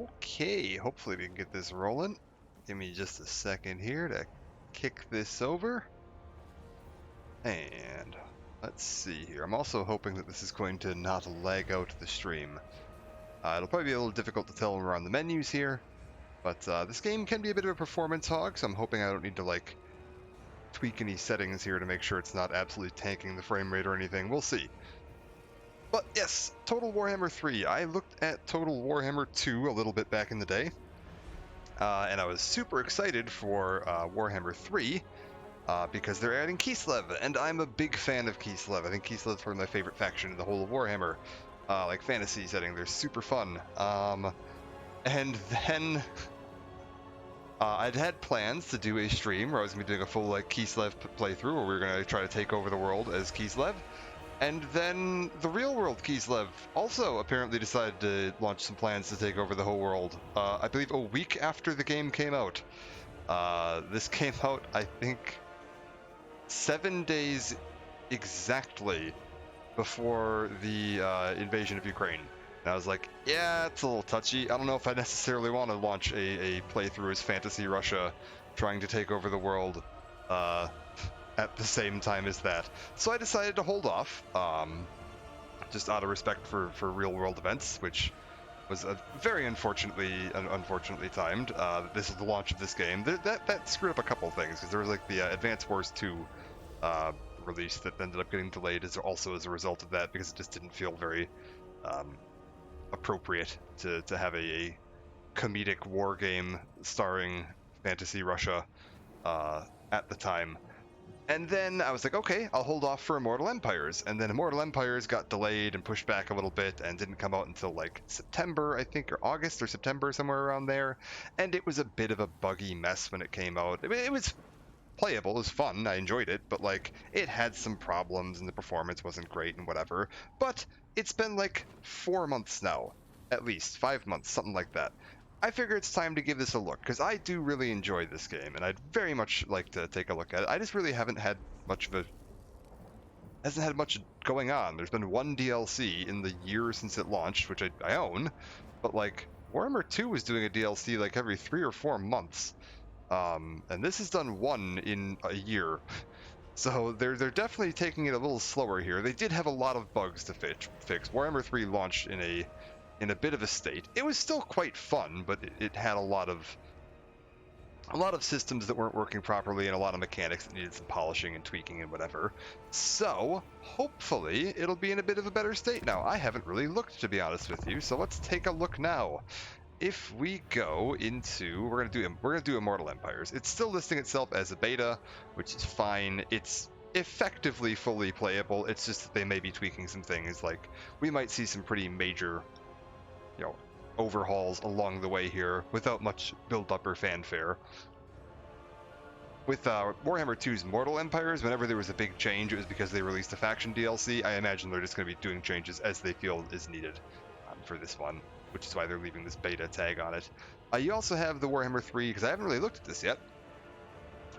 Okay, hopefully we can get this rolling. Give me just a second here to kick this over. And let's see here. I'm also hoping that this is going to not lag out the stream. It'll probably be a little difficult to tell when we're on the menus here, but this game can be a bit of a performance hog, so I'm hoping I don't need to like tweak any settings here to make sure it's not absolutely tanking the frame rate or anything. We'll see. But yes, Total Warhammer 3. I looked at Total Warhammer 2 a little bit back in the day, and I was super excited for Warhammer 3 because they're adding Kislev, and I'm a big fan of Kislev. I think Kislev's probably my favorite faction in the whole of Warhammer. Like fantasy setting, they're super fun. And then I'd had plans to do a stream where I was going to be doing a full like Kislev playthrough, where we were going to try to take over the world as Kislev. And then the real world Kislev also apparently decided to launch some plans to take over the whole world. I believe a week after the game came out. This came out, I think, 7 days exactly before the invasion of Ukraine. And I was like, yeah, it's a little touchy. I don't know if I necessarily want to launch a playthrough as Fantasy Russia trying to take over the world at the same time as that. So I decided to hold off, just out of respect for real world events, which was very unfortunately timed. This is the launch of this game. That screwed up a couple of things, because there was like the Advance Wars 2 release that ended up getting delayed as a result of that, because it just didn't feel very appropriate to have a comedic war game starring Fantasy Russia at the time. And then I was like, okay, I'll hold off for Immortal Empires. And then Immortal Empires got delayed and pushed back a little bit and didn't come out until like September, I think, or August or September, somewhere around there. And it was a bit of a buggy mess when it came out. It was playable, it was fun, I enjoyed it, but like it had some problems and the performance wasn't great and whatever. But it's been like 4 months now, at least 5 months, something like that. I figure it's time to give this a look, because I do really enjoy this game, and I'd very much like to take a look at it. I just really haven't had much going on. There's been one DLC in the year since it launched, which I own, but like Warhammer 2 was doing a DLC like every 3 or 4 months, and this has done one in a year. So they're definitely taking it a little slower here. They did have a lot of bugs to fix. Warhammer 3 launched in a bit of a state. It was still quite fun, but it had a lot of systems that weren't working properly and a lot of mechanics that needed some polishing and tweaking and whatever. So hopefully it'll be in a bit of a better state now. I haven't really looked, to be honest with you, so let's take a look now. If we go into, we're gonna do Immortal Empires. It's still listing itself as a beta, which is fine. It's effectively fully playable. It's just that they may be tweaking some things. Like we might see some pretty major, overhauls along the way here without much build-up or fanfare. With Warhammer 2's Mortal Empires, whenever there was a big change, it was because they released a faction DLC. I imagine they're just going to be doing changes as they feel is needed for this one, which is why they're leaving this beta tag on it. You also have the Warhammer 3, because I haven't really looked at this yet,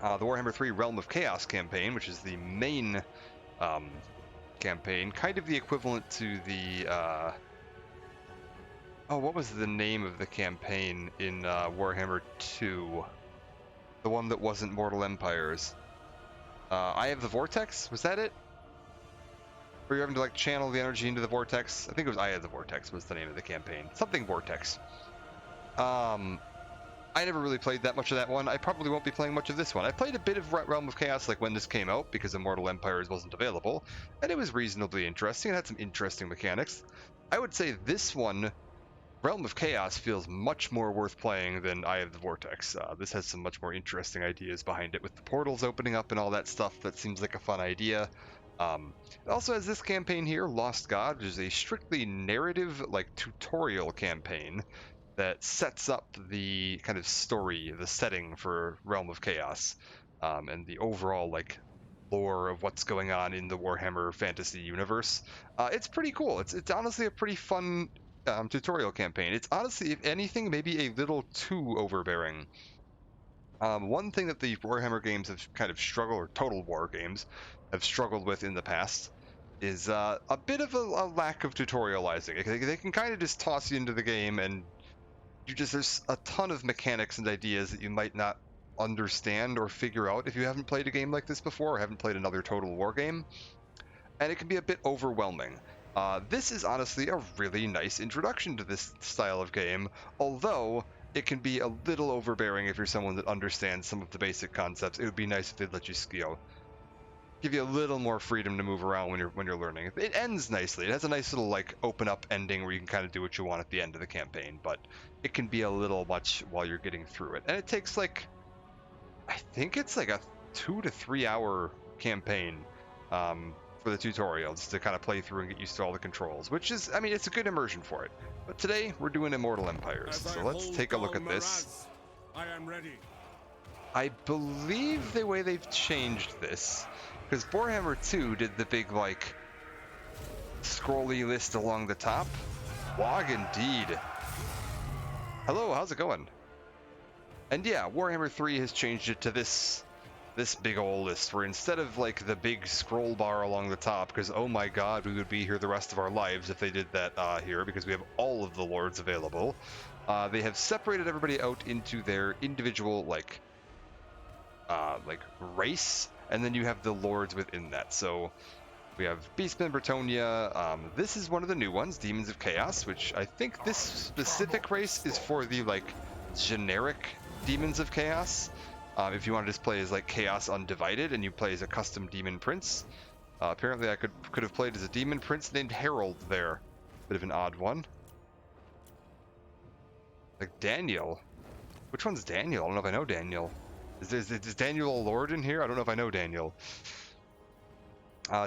the Warhammer 3 Realm of Chaos campaign, which is the main campaign, kind of the equivalent to the what was the name of the campaign in Warhammer 2? The one that wasn't Mortal Empires. Eye of the Vortex? Was that it? Were you having to like channel the energy into the Vortex? I think it was Eye of the Vortex was the name of the campaign. Something Vortex. I never really played that much of that one. I probably won't be playing much of this one. I played a bit of Realm of Chaos like when this came out, because Immortal Empires wasn't available, and it was reasonably interesting. It had some interesting mechanics. I would say this one, Realm of Chaos, feels much more worth playing than Eye of the Vortex. This has some much more interesting ideas behind it, with the portals opening up and all that stuff. That seems like a fun idea. It also has this campaign here, Lost God, which is a strictly narrative, like, tutorial campaign that sets up the kind of story, the setting for Realm of Chaos, and the overall, like, lore of what's going on in the Warhammer fantasy universe. It's pretty cool. It's honestly a pretty fun tutorial campaign. It's honestly, if anything, maybe a little too overbearing. One thing that the Warhammer games have kind of struggled, or Total War games have struggled with in the past, is a bit of a lack of tutorializing. They can kind of just toss you into the game and there's a ton of mechanics and ideas that you might not understand or figure out if you haven't played a game like this before or haven't played another Total War game, and it can be a bit overwhelming. This is honestly a really nice introduction to this style of game, although it can be a little overbearing if you're someone that understands some of the basic concepts. It would be nice if they'd let you, give you a little more freedom to move around when you're learning. It ends nicely. It has a nice little like open up ending where you can kind of do what you want at the end of the campaign, but it can be a little much while you're getting through it. And it takes like, I think it's like a 2 to 3 hour campaign for the tutorials to kind of play through and get used to all the controls, which is, I mean, it's a good immersion for it. But today we're doing Immortal Empires, so let's take a look at this. I am ready. I believe the way they've changed this, because Warhammer 2 did the big, like, scrolly list along the top. Wog indeed. Hello, how's it going? And yeah, Warhammer 3 has changed it to this big ol' list, where instead of, like, the big scroll bar along the top, because, oh my god, we would be here the rest of our lives if they did that here, because we have all of the lords available, they have separated everybody out into their individual, like race, and then you have the lords within that. So we have Beastmen Bretonia. This is one of the new ones, Demons of Chaos, which I think this specific race is for the like generic Demons of Chaos. If you want to just play as like Chaos Undivided and you play as a custom Demon Prince. Apparently I could have played as a Demon Prince named Harold there. Bit of an odd one. Like Daniel. Which one's Daniel? I don't know if I know Daniel. Is Daniel a lord in here? I don't know if I know Daniel.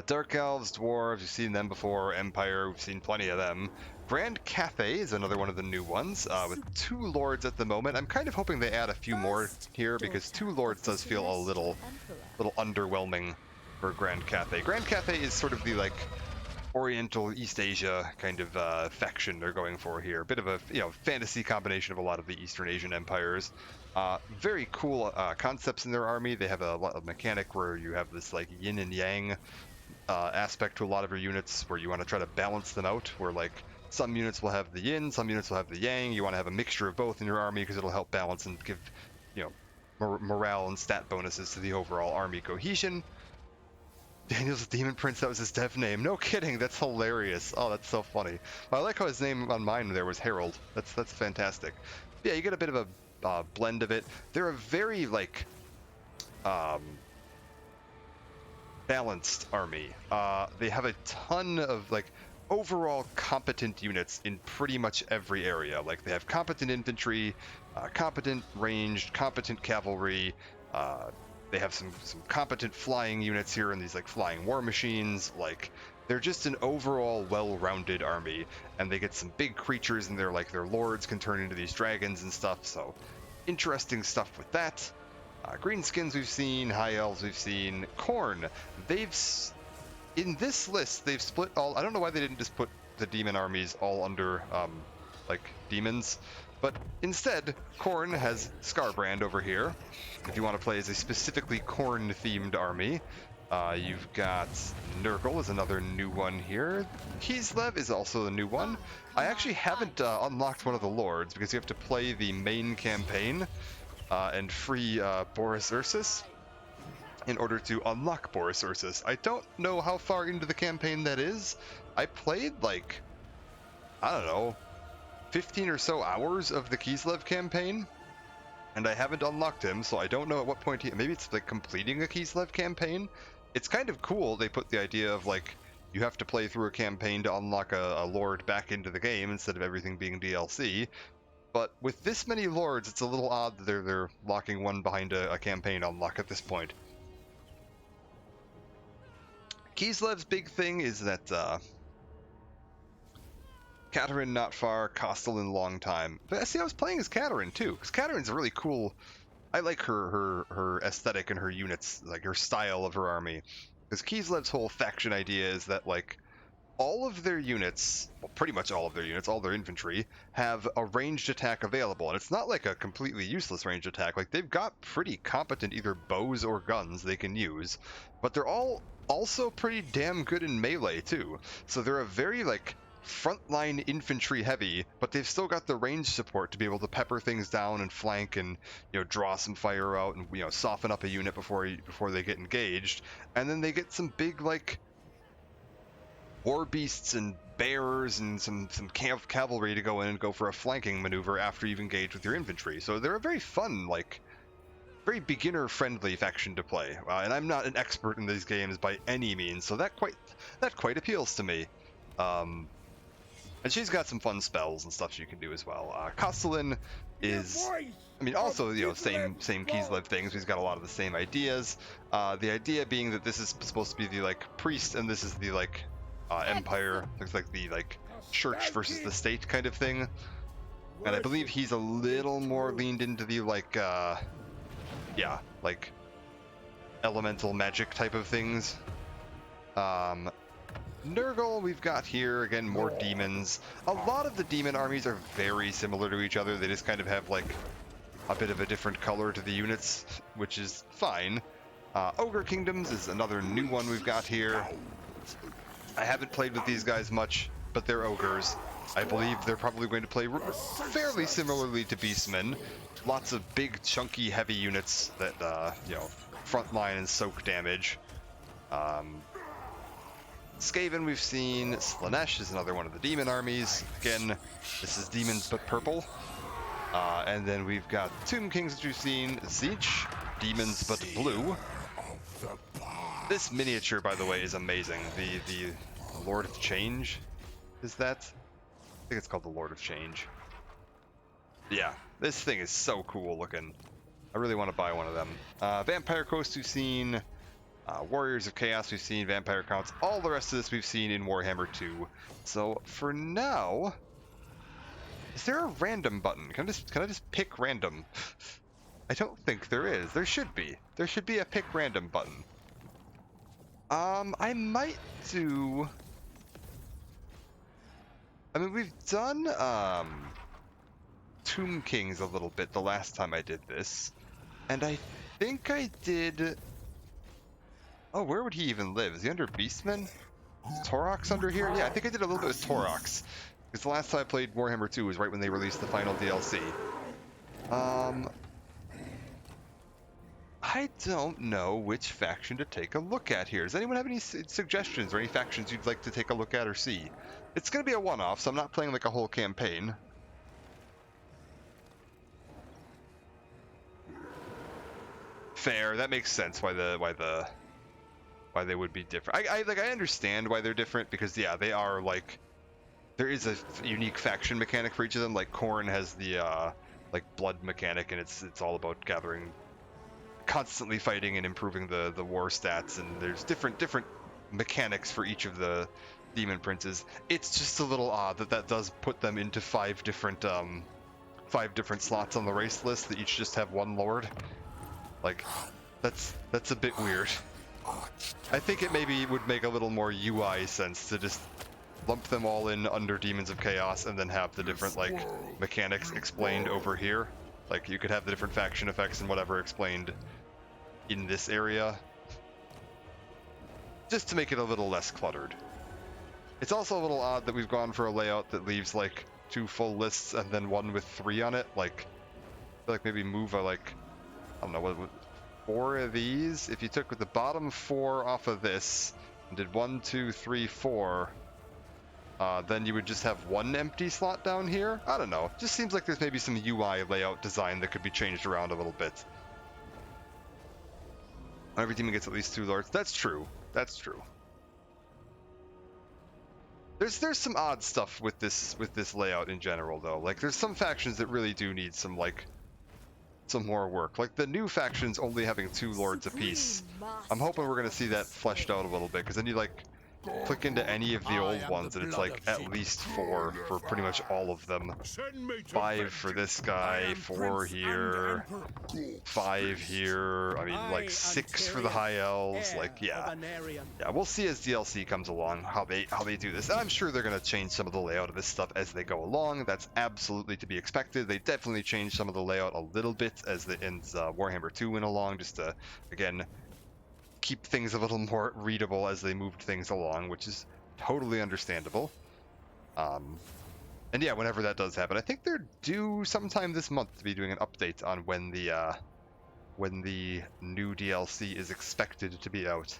Dark Elves, Dwarves, you've seen them before. Empire, we've seen plenty of them. Grand Cathay is another one of the new ones, with 2 lords at the moment. I'm kind of hoping they add a few more here, because 2 lords does feel a little underwhelming for Grand Cathay. Grand Cathay is sort of the, like, Oriental East Asia kind of faction they're going for here. A bit of a fantasy combination of a lot of the Eastern Asian empires. Very cool concepts in their army. They have a mechanic where you have this like yin and yang aspect to a lot of your units, where you want to try to balance them out, where like some units will have the yin, some units will have the yang. You want to have a mixture of both in your army because it'll help balance and give morale and stat bonuses to the overall army cohesion. Daniel's a Demon Prince, that was his dev name. No kidding, that's hilarious. Oh, that's so funny. I like how his name on mine there was Harold. That's fantastic. Yeah, you get a bit of a blend of it. They're a very, like, balanced army. They have a ton of, like, overall competent units in pretty much every area. Like, they have competent infantry, competent ranged, competent cavalry, they have some competent flying units here and these like flying war machines. Like, they're just an overall well-rounded army, and they get some big creatures, and their lords can turn into these dragons and stuff. So interesting stuff with that. Greenskins we've seen, High Elves we've seen, Khorne. In this list they've split all. I don't know why they didn't just put the demon armies all under like demons. But instead, Khorne has Skarbrand over here, if you want to play as a specifically Khorne-themed army. You've got Nurgle is another new one here. Kislev is also the new one. I actually haven't unlocked one of the lords, because you have to play the main campaign and free Boris Ursus in order to unlock Boris Ursus. I don't know how far into the campaign that is. I played, like, I don't know, 15 or so hours of the Kislev campaign, and I haven't unlocked him, so I don't know at what point maybe it's like completing a Kislev campaign. It's kind of cool they put the idea of like you have to play through a campaign to unlock a lord back into the game instead of everything being DLC. But with this many lords, it's a little odd that they're locking one behind a campaign unlock at this point. Kislev's big thing is that Katerin not far, Kostelin long time. But see, I was playing as Katerin too, because Katerin's a really cool. I like her aesthetic and her units, like her style of her army. Because Kislev's whole faction idea is that like all of their units, well, pretty much all of their units, all their infantry, have a ranged attack available, and it's not like a completely useless ranged attack. Like they've got pretty competent either bows or guns they can use, but they're all also pretty damn good in melee too. So they're a very like frontline infantry heavy, but they've still got the range support to be able to pepper things down and flank and, you know, draw some fire out and, you know, soften up a unit before they get engaged. And then they get some big, like, war beasts and bears and some cavalry to go in and go for a flanking maneuver after you've engaged with your infantry. So they're a very fun, like, very beginner-friendly faction to play. And I'm not an expert in these games by any means, so that quite appeals to me. And she's got some fun spells and stuff you can do as well. Castellan is, I mean, also, you know, same Kislev things. He's got a lot of the same ideas. The idea being that this is supposed to be the, like, priest, and this is the, like, empire. Looks like the, like, church versus the state kind of thing. And I believe he's a little more leaned into the, like, yeah, like, elemental magic type of things. Nurgle we've got here, again, more demons. A lot of the demon armies are very similar to each other. They just kind of have, like, a bit of a different color to the units, which is fine. Ogre Kingdoms is another new one we've got here. I haven't played with these guys much, but they're ogres. I believe they're probably going to play fairly similarly to Beastmen. Lots of big, chunky, heavy units that, you know, frontline and soak damage. Skaven we've seen. Slanesh is another one of the demon armies. Again, this is demons but purple. And then we've got Tomb Kings that we've seen. Tzeentch, demons but blue. This miniature, by the way, is amazing. The Lord of Change, is that? I think it's called the Lord of Change. Yeah, this thing is so cool looking. I really want to buy one of them. Vampire Coast we've seen. Warriors of Chaos we've seen. Vampire Counts. All the rest of this we've seen in Warhammer 2. So for now, is there a random button? Can I just pick random? I don't think there is. There should be. There should be a pick random button. I might do. I mean, we've done Tomb Kings a little bit the last time I did this, and I think I did. Oh, where would he even live? Is he under Beastmen? Is Torox under here? Yeah, I think I did a little bit with Torox. Because the last time I played Warhammer 2 was right when they released the final DLC. I don't know which faction to take a look at here. Does anyone have any suggestions or any factions you'd like to take a look at or see? It's going to be a one-off, so I'm not playing like a whole campaign. Fair, that makes sense why they would be different. I understand why they're different because yeah, they are like there is a unique faction mechanic for each of them. Like Khorne has the like blood mechanic, and it's all about gathering, constantly fighting and improving the war stats. And there's different mechanics for each of the demon princes. It's just a little odd that does put them into five different slots on the race list that each just have one lord. Like that's a bit weird. I think it maybe would make a little more UI sense to just lump them all in under Demons of Chaos and then have the different like mechanics explained over here. Like you could have the different faction effects and whatever explained in this area, just to make it a little less cluttered. It's also a little odd that we've gone for a layout that leaves like 2 full lists and then one with 3 on it. Like I feel like maybe move a I don't know, what 4 of these. If you took the bottom 4 off of this and did 1, 2, 3, 4, then you would just have 1 empty slot down here. I don't know. Just seems like there's maybe some UI layout design that could be changed around a little bit. Every demon gets at least 2 lords. That's true. That's true. There's some odd stuff with this layout in general though. Like there's some factions that really do need some more work. Like the new factions only having 2 lords apiece. I'm hoping we're gonna see that fleshed out a little bit, because then you like click into any of the old ones and it's like at least 4 for pretty much all of them. 5 for this guy, 4 here, 5 here. I mean, like 6 for the high elves. Like yeah, we'll see as DLC comes along how they do this. And I'm sure they're gonna change some of the layout of this stuff as they go along. That's absolutely to be expected. They definitely changed some of the layout a little bit as Warhammer 2 went along, just to again keep things a little more readable as they moved things along, which is totally understandable. And yeah, whenever that does happen, I think they're due sometime this month to be doing an update on when the new DLC is expected to be out,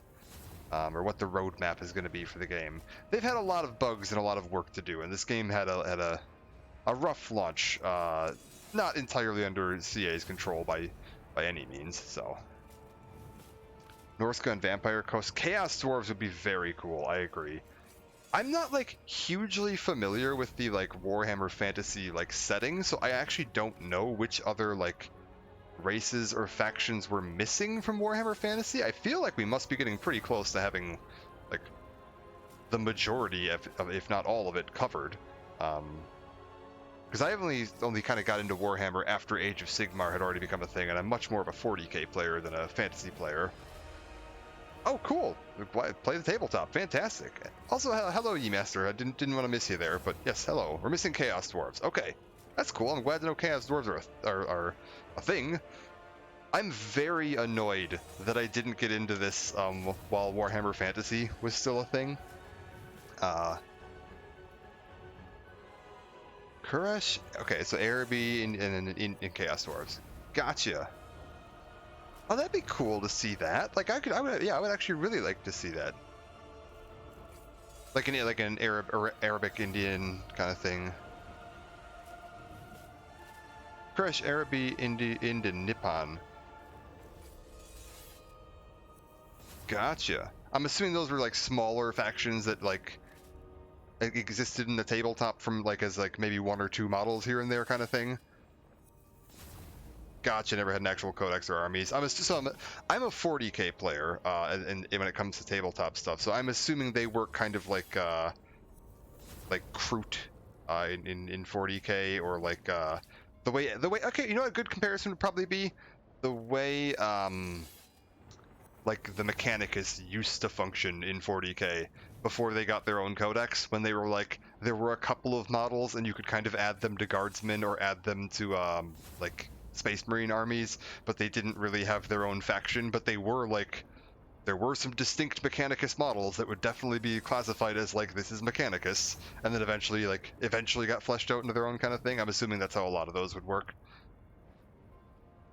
or what the roadmap is going to be for the game. They've had a lot of bugs and a lot of work to do, and this game had a rough launch, not entirely under CA's control by any means. So, Norska and Vampire Coast, Chaos Dwarves would be very cool. I agree. I'm not like hugely familiar with the like Warhammer Fantasy like setting, so I actually don't know which other like races or factions we're missing from Warhammer Fantasy. I feel like we must be getting pretty close to having like the majority of if not all of it covered. Because I only kind of got into Warhammer after Age of Sigmar had already become a thing, and I'm much more of a 40k player than a fantasy player. Oh, cool! Play the tabletop, fantastic. Also, hello, Ye-Master. I didn't want to miss you there, but yes, hello. We're missing Chaos Dwarves. Okay, that's cool. I'm glad to know Chaos Dwarves are a thing. I'm very annoyed that I didn't get into this while Warhammer Fantasy was still a thing. Kuresh? Okay, so Araby in Chaos Dwarves. Gotcha. Oh, that'd be cool to see that. Like, I would actually really like to see that. Like an Arabic Indian kind of thing. Kuresh, Araby, Indian, Nippon. Gotcha. I'm assuming those were like smaller factions that like existed in the tabletop from like as like maybe one or two models here and there kind of thing. Gotcha. Never had an actual codex or armies. I'm a 40k player, and when it comes to tabletop stuff, so I'm assuming they work kind of like Kroot in 40k, or like the way. Okay, you know what a good comparison would probably be the way like the Mechanicus used to function in 40k before they got their own codex, when they were like, there were a couple of models and you could kind of add them to guardsmen or add them to like Space Marine armies, but they didn't really have their own faction, but they were like, there were some distinct Mechanicus models that would definitely be classified as like, this is Mechanicus, and then eventually got fleshed out into their own kind of thing. I'm assuming that's how a lot of those would work.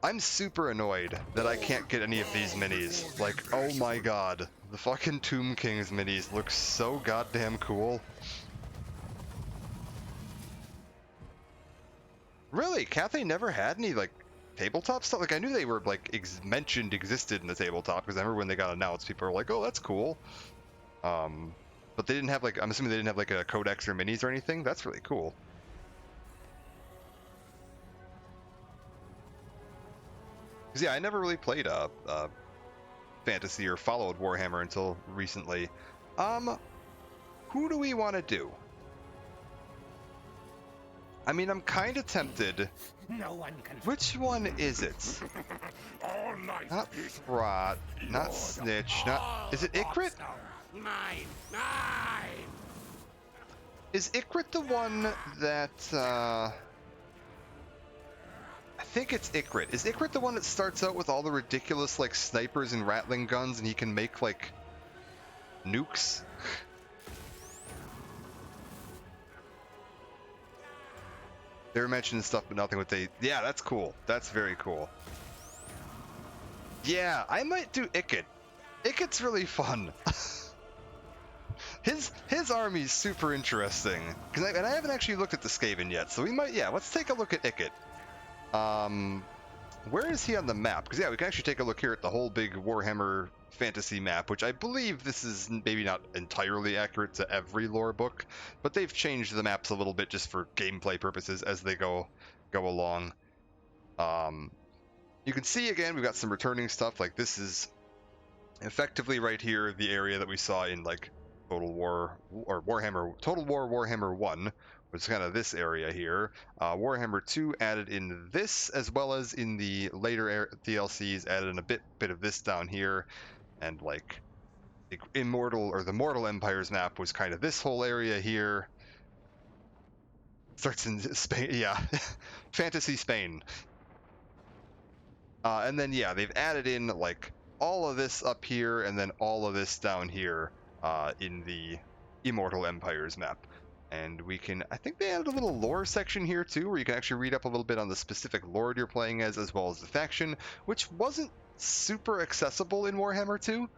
I'm super annoyed that I can't get any of these minis. Like, oh my god, the fucking Tomb Kings minis look so goddamn cool. Really? Cathay never had any, like, tabletop stuff? Like, I knew they were, like, existed in the tabletop, because I remember when they got announced, people were like, oh, that's cool. But they didn't have, like, I'm assuming they didn't have, like, a codex or minis or anything? That's really cool. Because, yeah, I never really played Fantasy or followed Warhammer until recently. Who do we want to do? I mean, I'm kind of tempted. No one can. Which one is it? Not Fraught, not Snitch, not... Is it Ikrit? Mine! Is Ikrit the one that, I think it's Ikrit. Is Ikrit the one that starts out with all the ridiculous, like, snipers and rattling guns, and he can make, like, nukes? They were mentioning stuff, but nothing with they... Yeah, that's cool. That's very cool. Yeah, I might do Ikit. Ikit's really fun. His army's super interesting. And I haven't actually looked at the Skaven yet, so we might... Yeah, let's take a look at Ikit. Where is he on the map? Because, yeah, we can actually take a look here at the whole big Warhammer Fantasy map, which I believe this is maybe not entirely accurate to every lore book, but they've changed the maps a little bit just for gameplay purposes as they go along. You can see, again, we've got some returning stuff. Like, this is effectively right here the area that we saw in, like, Total War Warhammer 1, which is kind of this area here. Warhammer 2 added in this, as well as in the later DLCs added in a bit of this down here. And, like, the Immortal, or the Mortal Empires map was kind of this whole area here. Starts in Spain, yeah. Fantasy Spain. And then, yeah, they've added in, like, all of this up here, and then all of this down here in the Immortal Empires map. And we can, I think they added a little lore section here too, where you can actually read up a little bit on the specific lord you're playing as well as the faction, which wasn't super accessible in Warhammer 2.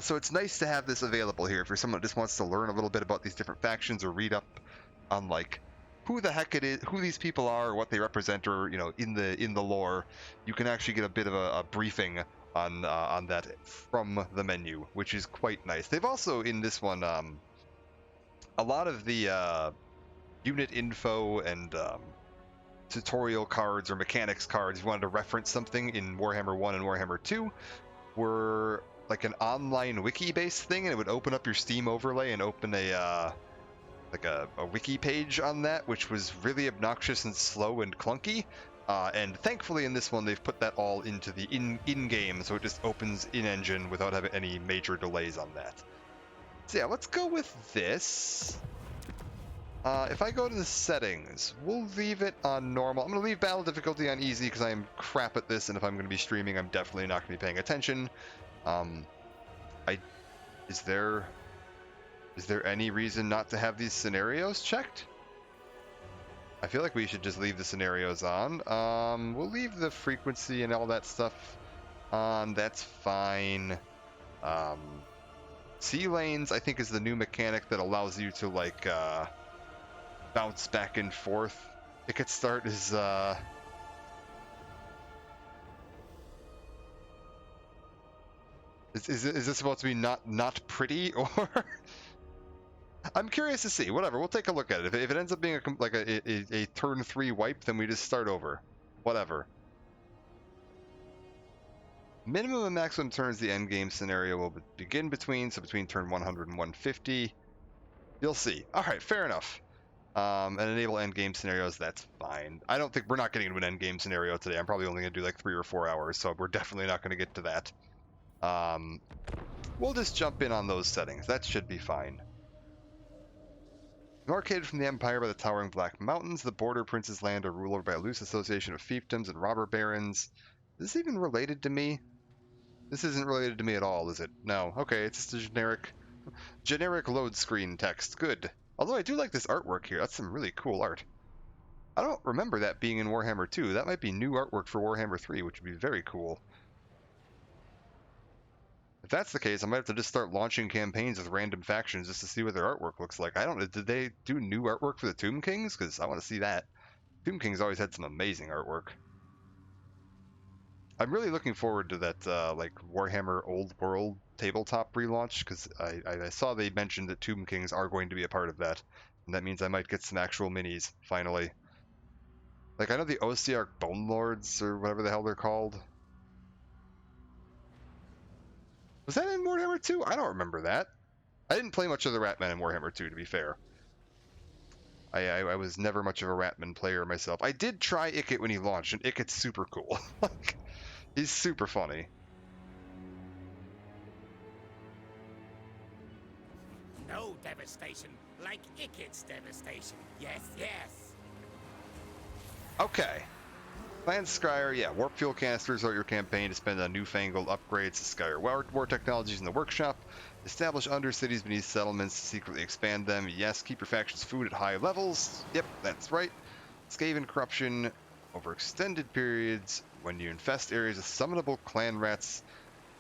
So it's nice to have this available here if you're someone that just wants to learn a little bit about these different factions or read up on like who the heck it is, who these people are, or what they represent, or in the lore. You can actually get a bit of a briefing on that from the menu, which is quite nice. They've also in this one a lot of the unit info and tutorial cards or mechanics cards, if you wanted to reference something in Warhammer 1 and Warhammer 2, were like an online wiki-based thing, and it would open up your Steam overlay and open a wiki page on that, which was really obnoxious and slow and clunky. And thankfully in this one they've put that all into the in-game, so it just opens in-engine without having any major delays on that. So yeah, let's go with this. If I go to the settings, we'll leave it on normal. I'm going to leave battle difficulty on easy because I am crap at this, and if I'm going to be streaming, I'm definitely not going to be paying attention. Is there any reason not to have these scenarios checked? I feel like we should just leave the scenarios on. We'll leave the frequency and all that stuff on. That's fine. Sea lanes, I think, is the new mechanic that allows you to like bounce back and forth. Ticket start is is this supposed to be not pretty, or I'm curious to see. Whatever, we'll take a look at it. If it ends up being a turn 3 wipe, then we just start over. Whatever. Minimum and maximum turns the end game scenario will begin between, so between turn 100 and 150. You'll see. All right, fair enough. And enable end game scenarios, that's fine. I don't think we're not getting into an end game scenario today. I'm probably only going to do like 3 or 4 hours, so we're definitely not going to get to that. We'll just jump in on those settings. That should be fine. Demarcated from the Empire by the towering Black Mountains, the border prince's land are ruled over by a loose association of fiefdoms and robber barons. Is this even related to me? This isn't related to me at all, is it? No. Okay, it's just a generic load screen text. Good. Although I do like this artwork here. That's some really cool art. I don't remember that being in Warhammer 2. That might be new artwork for Warhammer 3, which would be very cool. If that's the case, I might have to just start launching campaigns with random factions just to see what their artwork looks like. I don't know. Did they do new artwork for the Tomb Kings? Because I want to see that. Tomb Kings always had some amazing artwork. I'm really looking forward to that like Warhammer Old World tabletop relaunch, because I saw they mentioned that Tomb Kings are going to be a part of that, and that means I might get some actual minis finally. Like I know the Ossiarch Bone Lords or whatever the hell they're called. Was that in Warhammer 2? I don't remember that. I didn't play much of the Ratmen in Warhammer 2, to be fair. I was never much of a Ratman player myself. I did try Ikit when he launched, and Ikit's super cool. Like, he's super funny. No devastation like Ikit's devastation. Yes, yes. Okay. Plan Skyer, yeah, warp fuel canisters are your campaign to spend on newfangled upgrades to Skyer war technologies in the workshop. Establish undercities beneath settlements to secretly expand them. Yes, keep your faction's food at high levels. Yep, that's right. Skaven corruption over extended periods when you infest areas with summonable clan rats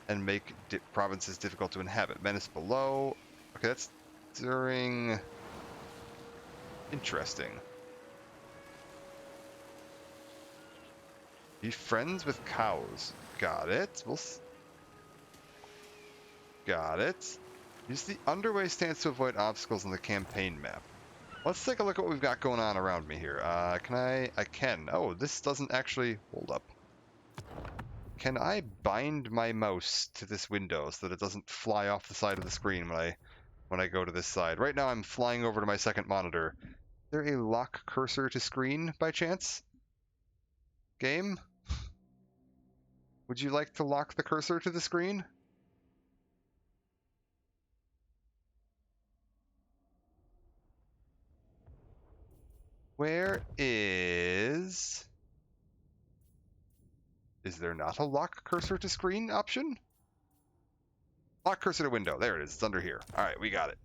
and make provinces difficult to inhabit. Menace below. Okay, that's during... Interesting. Be friends with cows. Got it. Got it. Use the underway stance to avoid obstacles on the campaign map. Let's take a look at what we've got going on around me here. Can I can. Oh, this doesn't actually... Hold up. Can I bind my mouse to this window so that it doesn't fly off the side of the screen when I go to this side? Right now I'm flying over to my second monitor. Is there a lock cursor to screen by chance? Game? Would you like to lock the cursor to the screen? Where is... Is there not a lock cursor to screen option? Lock cursor to window. There it is. It's under here. All right, we got it.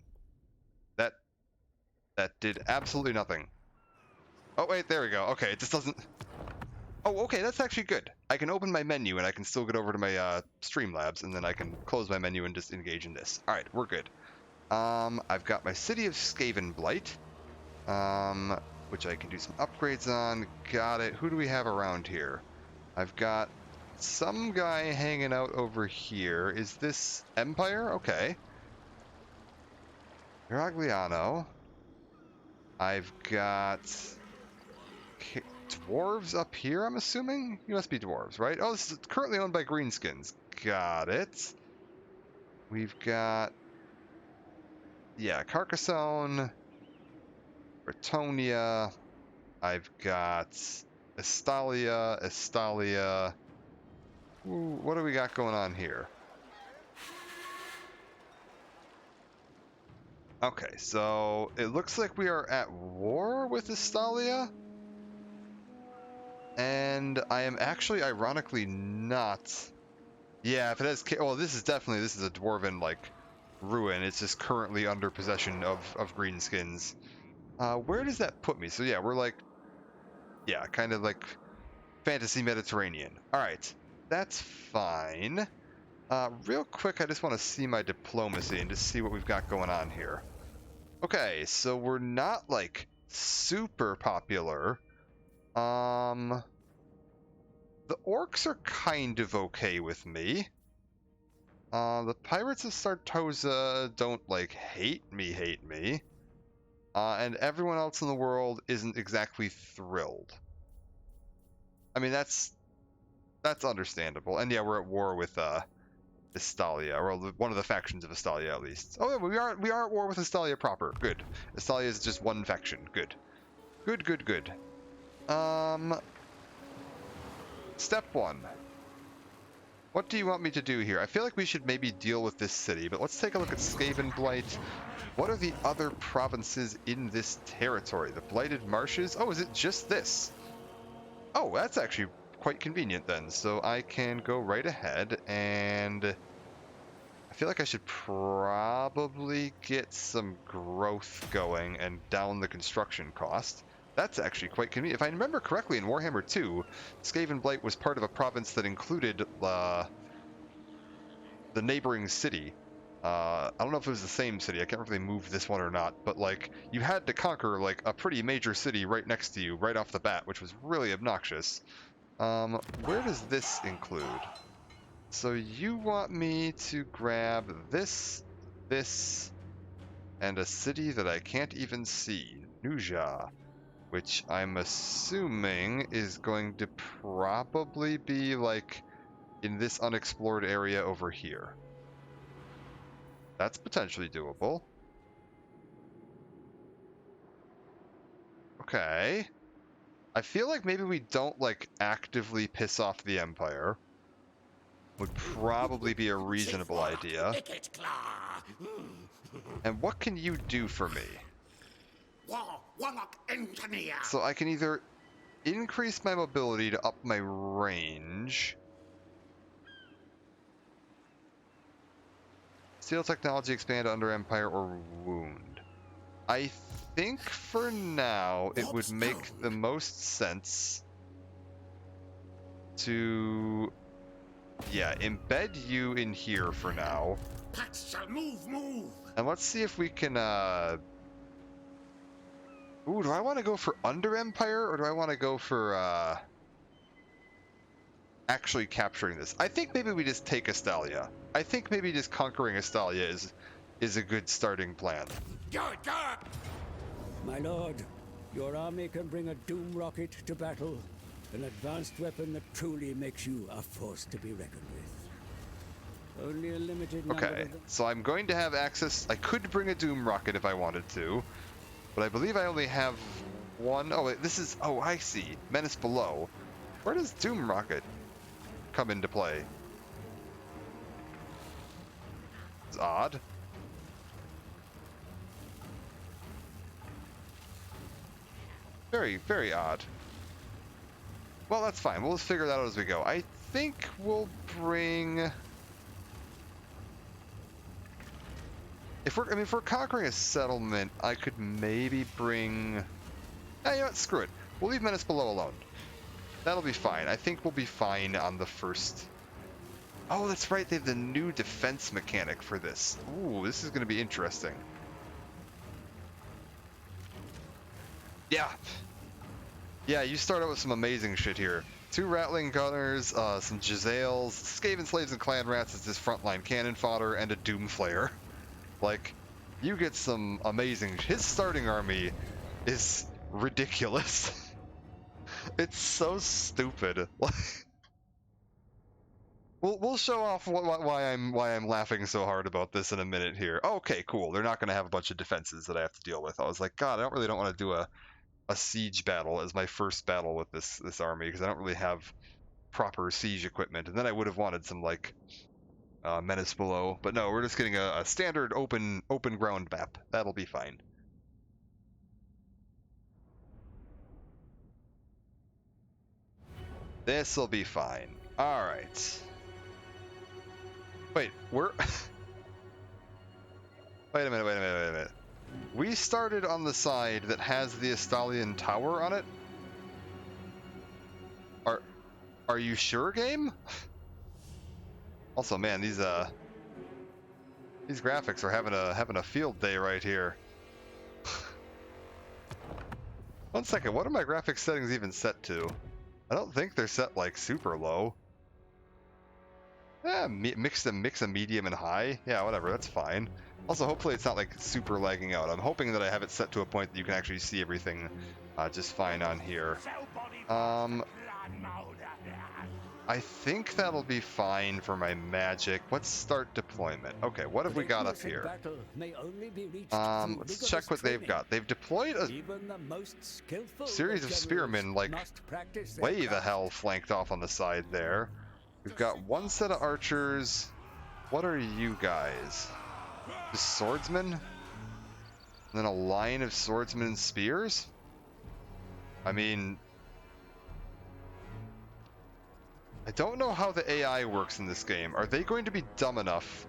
That did absolutely nothing. Oh, wait, there we go. Okay, it just doesn't... Oh, okay, that's actually good. I can open my menu and I can still get over to my Streamlabs, and then I can close my menu and just engage in this. All right, we're good. I've got my City of Skavenblight, which I can do some upgrades on. Got it. Who do we have around here? I've got some guy hanging out over here. Is this Empire? Okay. Miragliano. I've got dwarves up here, I'm assuming? You must be dwarves, right? Oh, this is currently owned by Greenskins. Got it. We've got... Yeah, Carcassonne, Bretonia. I've got Estalia. Ooh, what do we got going on here? Okay, so it looks like we are at war with Estalia. And I am actually, ironically, not. Yeah, if it has... Well, this is a dwarven, like, ruin. It's just currently under possession of Greenskins. Where does that put me? So yeah, we're like... Yeah, kind of like fantasy Mediterranean. Alright, that's fine. Real quick, I just want to see my diplomacy and just see what we've got going on here. Okay, so we're not, like, super popular. The orcs are kind of okay with me. The pirates of Sartosa don't, like, hate me. And everyone else in the world isn't exactly thrilled. I mean, that's understandable. And yeah, we're at war with, Estalia, or one of the factions of Estalia, at least. Oh, yeah, we are at war with Estalia proper. Good. Estalia is just one faction. Good. Good. Step 1. What do you want me to do here? I feel like we should maybe deal with this city, but let's take a look at Skavenblight. What are the other provinces in this territory? The Blighted Marshes? Oh, is it just this? Oh, that's actually quite convenient then. So I can go right ahead, and I feel like I should probably get some growth going and down the construction cost. That's actually quite convenient. If I remember correctly, in Warhammer 2, Skavenblight was part of a province that included the neighboring city. I don't know if it was the same city. I can't remember if they moved this one or not, but like you had to conquer like a pretty major city right next to you right off the bat, which was really obnoxious. Where does this include? So you want me to grab this, and a city that I can't even see, Nuja, which I'm assuming is going to probably be like in this unexplored area over here. That's potentially doable. Okay. I feel like maybe we don't like actively piss off the Empire. Would probably be a reasonable idea. And what can you do for me? So I can either increase my mobility to up my range. Steel technology expand under Empire or wound. I think for now it would make the most sense to, yeah, embed you in here for now. Pax shall move. And let's see if we can, ooh, do I want to go for under Empire, or do I want to go for, actually capturing this? I think maybe we just take Estalia. I think maybe just conquering Estalia is a good starting plan. Good. My lord, your army can bring a doom rocket to battle, an advanced weapon that truly makes you a force to be reckoned with. Only a limited number Okay, of them. so I'm going to have access. I could bring a doom rocket if I wanted to, but I believe I only have one. Oh, wait, this is, oh, I see. Menace Below. Where does doom rocket come into play? It's odd. Very, very odd. Well, that's fine. We'll just figure that out as we go. I think we'll bring... if we're conquering a settlement, I could maybe bring. Yeah, you know what? Screw it. We'll leave Menace Below alone. That'll be fine. I think we'll be fine on the first. Oh, that's right. They have the new defense mechanic for this. Ooh, this is going to be interesting. Yeah. Yeah, you start out with some amazing shit here. 2 Rattling Gunners, some Giselles, Skaven Slaves and Clan Rats as this frontline cannon fodder, and a Doom Flayer. Like, you get some amazing. His starting army is ridiculous. It's so stupid. We'll show off why I'm laughing so hard about this in a minute here. Okay, cool. They're not going to have a bunch of defenses that I have to deal with. I was like, God, I don't want to do a siege battle as my first battle with this army because I don't really have proper siege equipment. And then I would have wanted some like Menace Below, but no, we're just getting a standard open ground map. That'll be fine. This'll be fine. All right. Wait, we're. Wait a minute. We started on the side that has the Estalian Tower on it. Are you sure, game? Also, man, these graphics are having a field day right here. One second, what are my graphics settings even set to? I don't think they're set like super low. Yeah, mix a medium and high. Yeah, whatever, that's fine. Also, hopefully it's not like super lagging out. I'm hoping that I have it set to a point that you can actually see everything just fine on here. I think that'll be fine for my magic. Let's start deployment. Okay, what have we got up here? Let's check what they've got. They've deployed a series of spearmen, like way the hell flanked off on the side there. We've got 1 set of archers. What are you guys? Just swordsmen? And then a line of swordsmen and spears? I mean, I don't know how the AI works in this game. Are they going to be dumb enough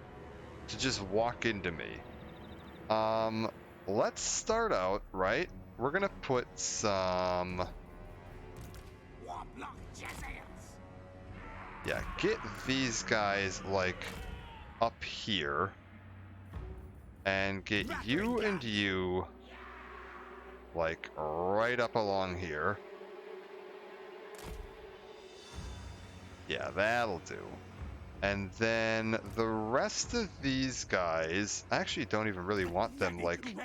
to just walk into me? Let's start out, right? We're gonna put some... Yeah, get these guys, like, up here. And get you and you, like, right up along here. Yeah, that'll do. And then the rest of these guys, I actually don't even really want them, like,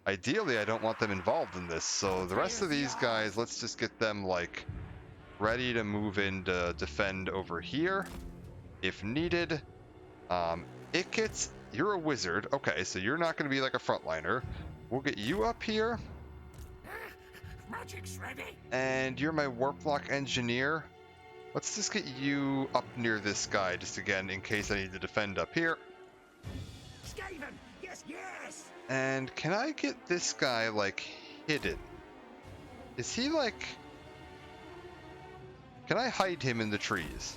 ideally I don't want them involved in this, so the rest of these guys, let's just get them, like, ready to move in to defend over here, if needed. Ikit, you're a wizard, okay, so you're not going to be like a frontliner. We'll get you up here. Magic's ready. And you're my warplock engineer. Let's just get you up near this guy, just again, in case I need to defend up here. Skaven, yes, yes. And can I get this guy, like, hidden? Is he, like... Can I hide him in the trees?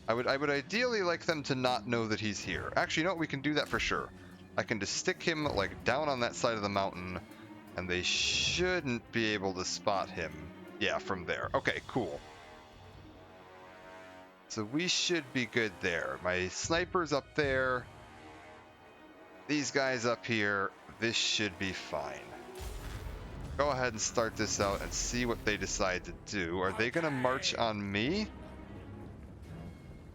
I would ideally like them to not know that he's here. Actually, you know what? We can do that for sure. I can just stick him, like, down on that side of the mountain, and they shouldn't be able to spot him. Yeah, from there. Okay, cool. So we should be good there. My sniper's up there. These guys up here. This should be fine. Go ahead and start this out and see what they decide to do. Are they going to march on me?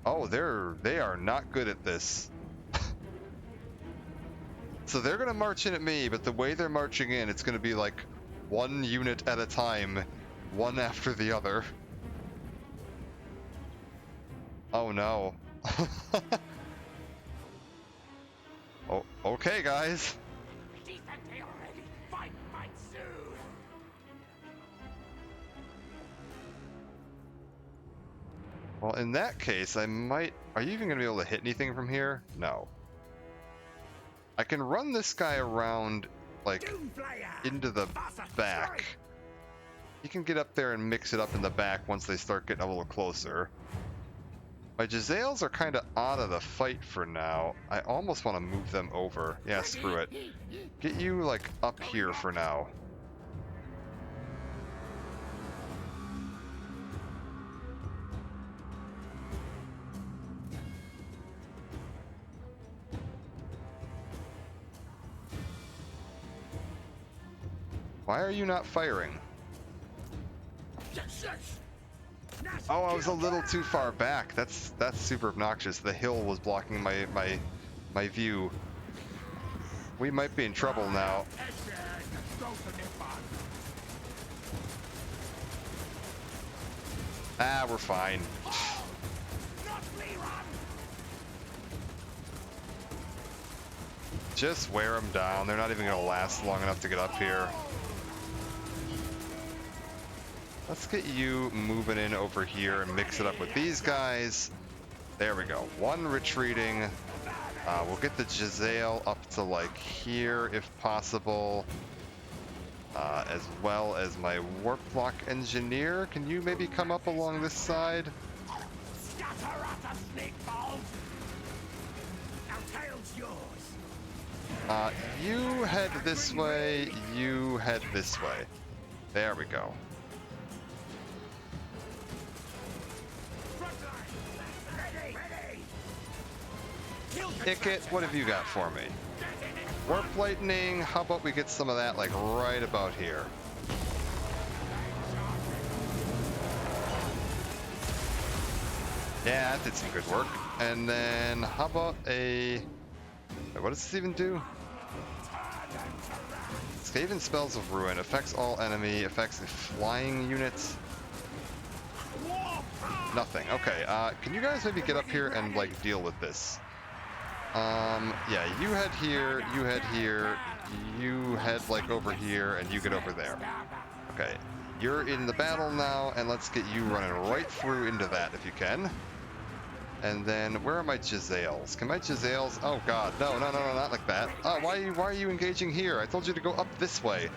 Oh, they are not good at this. So they're going to march in at me, but the way they're marching in, it's going to be like 1 unit at a time, one after the other. Oh no. Oh, okay, guys. Defend already. Fight soon. Well, in that case, I might... Are you even going to be able to hit anything from here? No. I can run this guy around, like, into the back. He can get up there and mix it up in the back once they start getting a little closer. My Jezzails are kind of out of the fight for now. I almost want to move them over. Yeah, screw it. Get you, like, up here for now. Why are you not firing? Oh, I was a little too far back. That's super obnoxious. The hill was blocking my view. We might be in trouble now. Ah, we're fine. Just wear them down. They're not even going to last long enough to get up here. Let's get you moving in over here and mix it up with these guys. There we go. One retreating. We'll get the Jezzail up to like here if possible. As well as my warp block engineer. Can you maybe come up along this side? You head this way, you head this way. There we go. Icket, what have you got for me? Warp lightning, how about we get some of that like right about here? Yeah, that did some good work. And then how about a... Wait, what does this even do? Skaven Spells of Ruin affects all enemy, affects the flying units. Nothing. Okay, can you guys maybe get up here and like deal with this? Yeah, you head here, you head here, you head like over here, and you get over there. Okay, you're in the battle now, and let's get you running right through into that if you can. And then, where are my Jezzails? Can my Jezzails... Oh god, no, not like that. Oh, why are you engaging here? I told you to go up this way.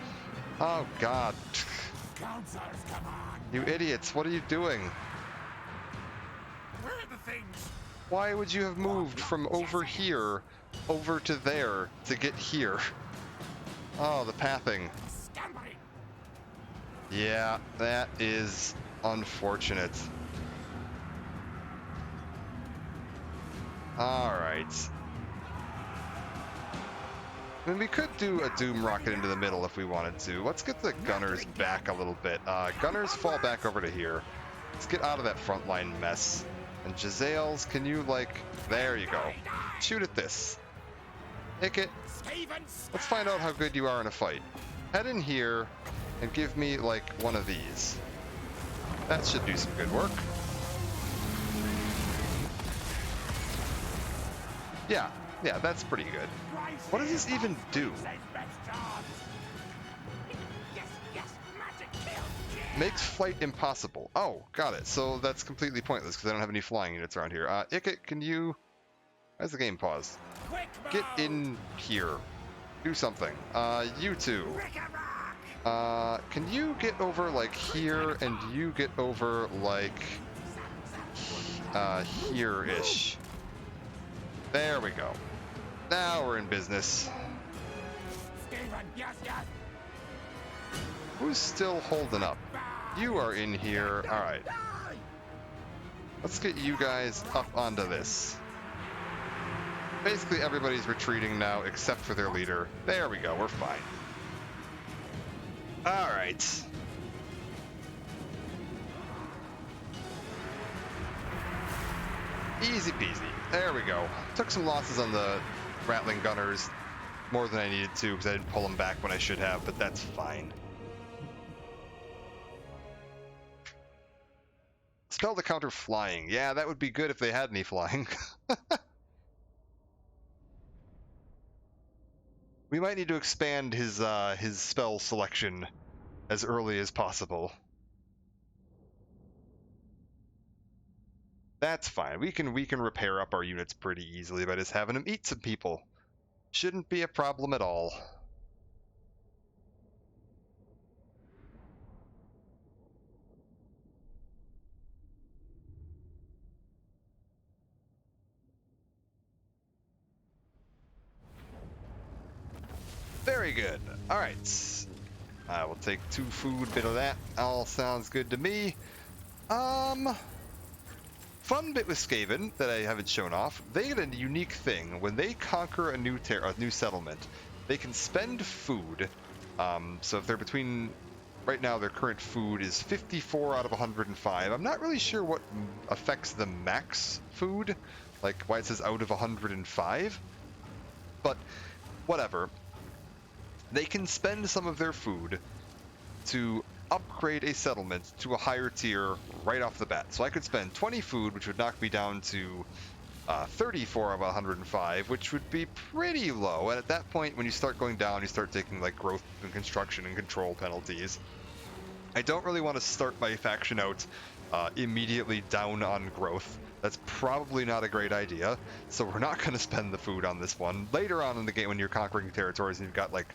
Oh god. You idiots, what are you doing? Where are the things? Why would you have moved from over here over to there to get here? Oh, the pathing. Yeah, that is unfortunate. Alright. I mean, we could do a Doom Rocket into the middle if we wanted to. Let's get the Gunners back a little bit. Gunners, fall back over to here. Let's get out of that frontline mess. And Jezzails, can you, like... There you go. Shoot at this. Icket, let's find out how good you are in a fight. Head in here and give me, like, one of these. That should do some good work. Yeah, that's pretty good. What does this even do? Makes flight impossible. Oh, got it. So that's completely pointless because I don't have any flying units around here. Icket, can you... Why's the game paused? Get in here. Do something. You two. Can you get over, like, here, and you get over, like... here-ish. There we go. Now we're in business. Who's still holding up? You are in here. Alright. Let's get you guys up onto this. Basically everybody's retreating now except for their leader. There we go, we're fine. Alright. Easy peasy. There we go. Took some losses on the Rattling Gunners. More than I needed to because I didn't pull them back when I should have, but that's fine. Spell to counter flying. Yeah, that would be good if they had any flying. We might need to expand his spell selection as early as possible. That's fine. We can repair up our units pretty easily by just having them eat some people. Shouldn't be a problem at all. Very good. All right. I will take 2 food, bit of that. All sounds good to me. Fun bit with Skaven that I haven't shown off. They get a unique thing. When they conquer a new settlement, they can spend food. So if they're between... Right now, their current food is 54 out of 105. I'm not really sure what affects the max food, like why it says out of 105. But whatever. They can spend some of their food to upgrade a settlement to a higher tier right off the bat. So I could spend 20 food, which would knock me down to 34 of 105, which would be pretty low. And at that point, when you start going down, you start taking like growth and construction and control penalties. I don't really want to start my faction out immediately down on growth. That's probably not a great idea. So we're not going to spend the food on this one. Later on in the game, when you're conquering territories and you've got like,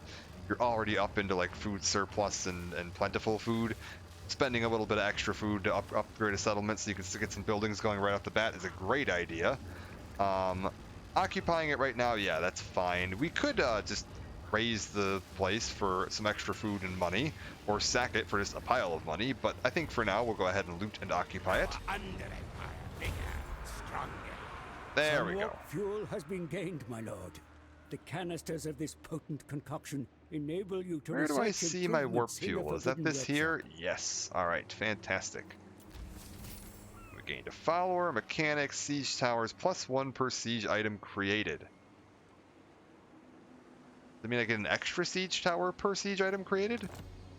you're already up into like food surplus and plentiful food, spending a little bit of extra food to upgrade a settlement so you can still get some buildings going right off the bat is a great idea. Occupying it right now, yeah, that's fine. We could just raise the place for some extra food and money, or sack it for just a pile of money, but I think for now we'll go ahead and loot and occupy it. Under Empire, bigger, stronger. There we go. Warp fuel has been gained, my lord. The canisters of this potent concoction enable you to Where do I research see my warp improvements in the fuel? Is that Forbidden this Workshop. here? Yes. Alright, fantastic. We gained a follower, mechanics, siege towers, +1 per siege item created. Does that mean I get an extra siege tower per siege item created?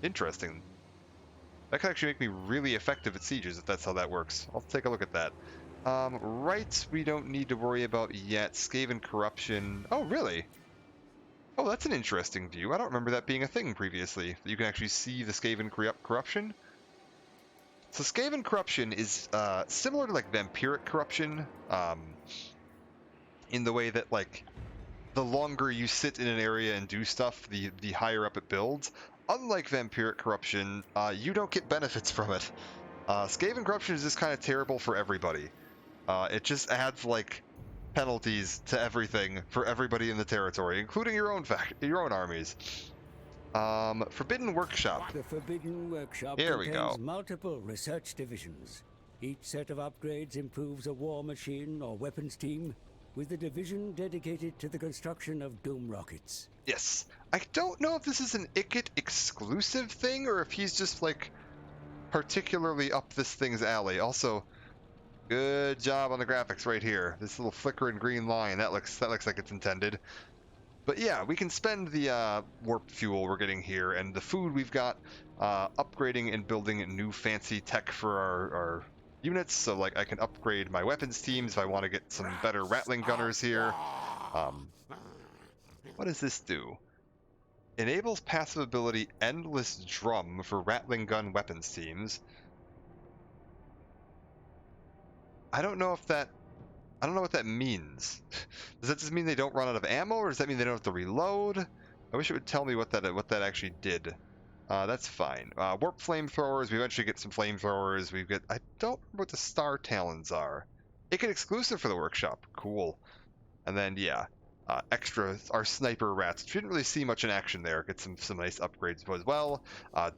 Interesting. That could actually make me really effective at sieges if that's how that works. I'll take a look at that. Right, we don't need to worry about yet. Skaven corruption. Oh, really? Oh, that's an interesting view. I don't remember that being a thing previously. That you can actually see the Skaven corruption. So Skaven corruption is similar to like vampiric corruption, in the way that like the longer you sit in an area and do stuff, the higher up it builds. Unlike vampiric corruption, you don't get benefits from it. Skaven corruption is just kind of terrible for everybody. It just adds like penalties to everything for everybody in the territory, including your own armies. Forbidden Workshop. The Forbidden Workshop Here we contains go. multiple research divisions. Each set of upgrades improves a war machine or weapons team, with a division dedicated to the construction of doom rockets. Yes. I don't know if this is an Icket exclusive thing or if he's just like particularly up this thing's alley. Also, good job on the graphics right here. This little flickering green line, that looks like it's intended. But yeah, we can spend the warp fuel we're getting here and the food we've got upgrading and building new fancy tech for our units. So like I can upgrade my weapons teams if I want to get some better Rattling gunners here. What does this do? Enables passive ability Endless Drum for Rattling gun weapons teams. I don't know what that means. Does that just mean they don't run out of ammo, or does that mean they don't have to reload? I wish it would tell me what that actually did. That's fine. Warp flamethrowers. We eventually get some flamethrowers. I don't remember what the Star Talons are. It can exclusive for the workshop. Cool. And then yeah, extra our sniper rats. We didn't really see much in action there. Get some nice upgrades as well.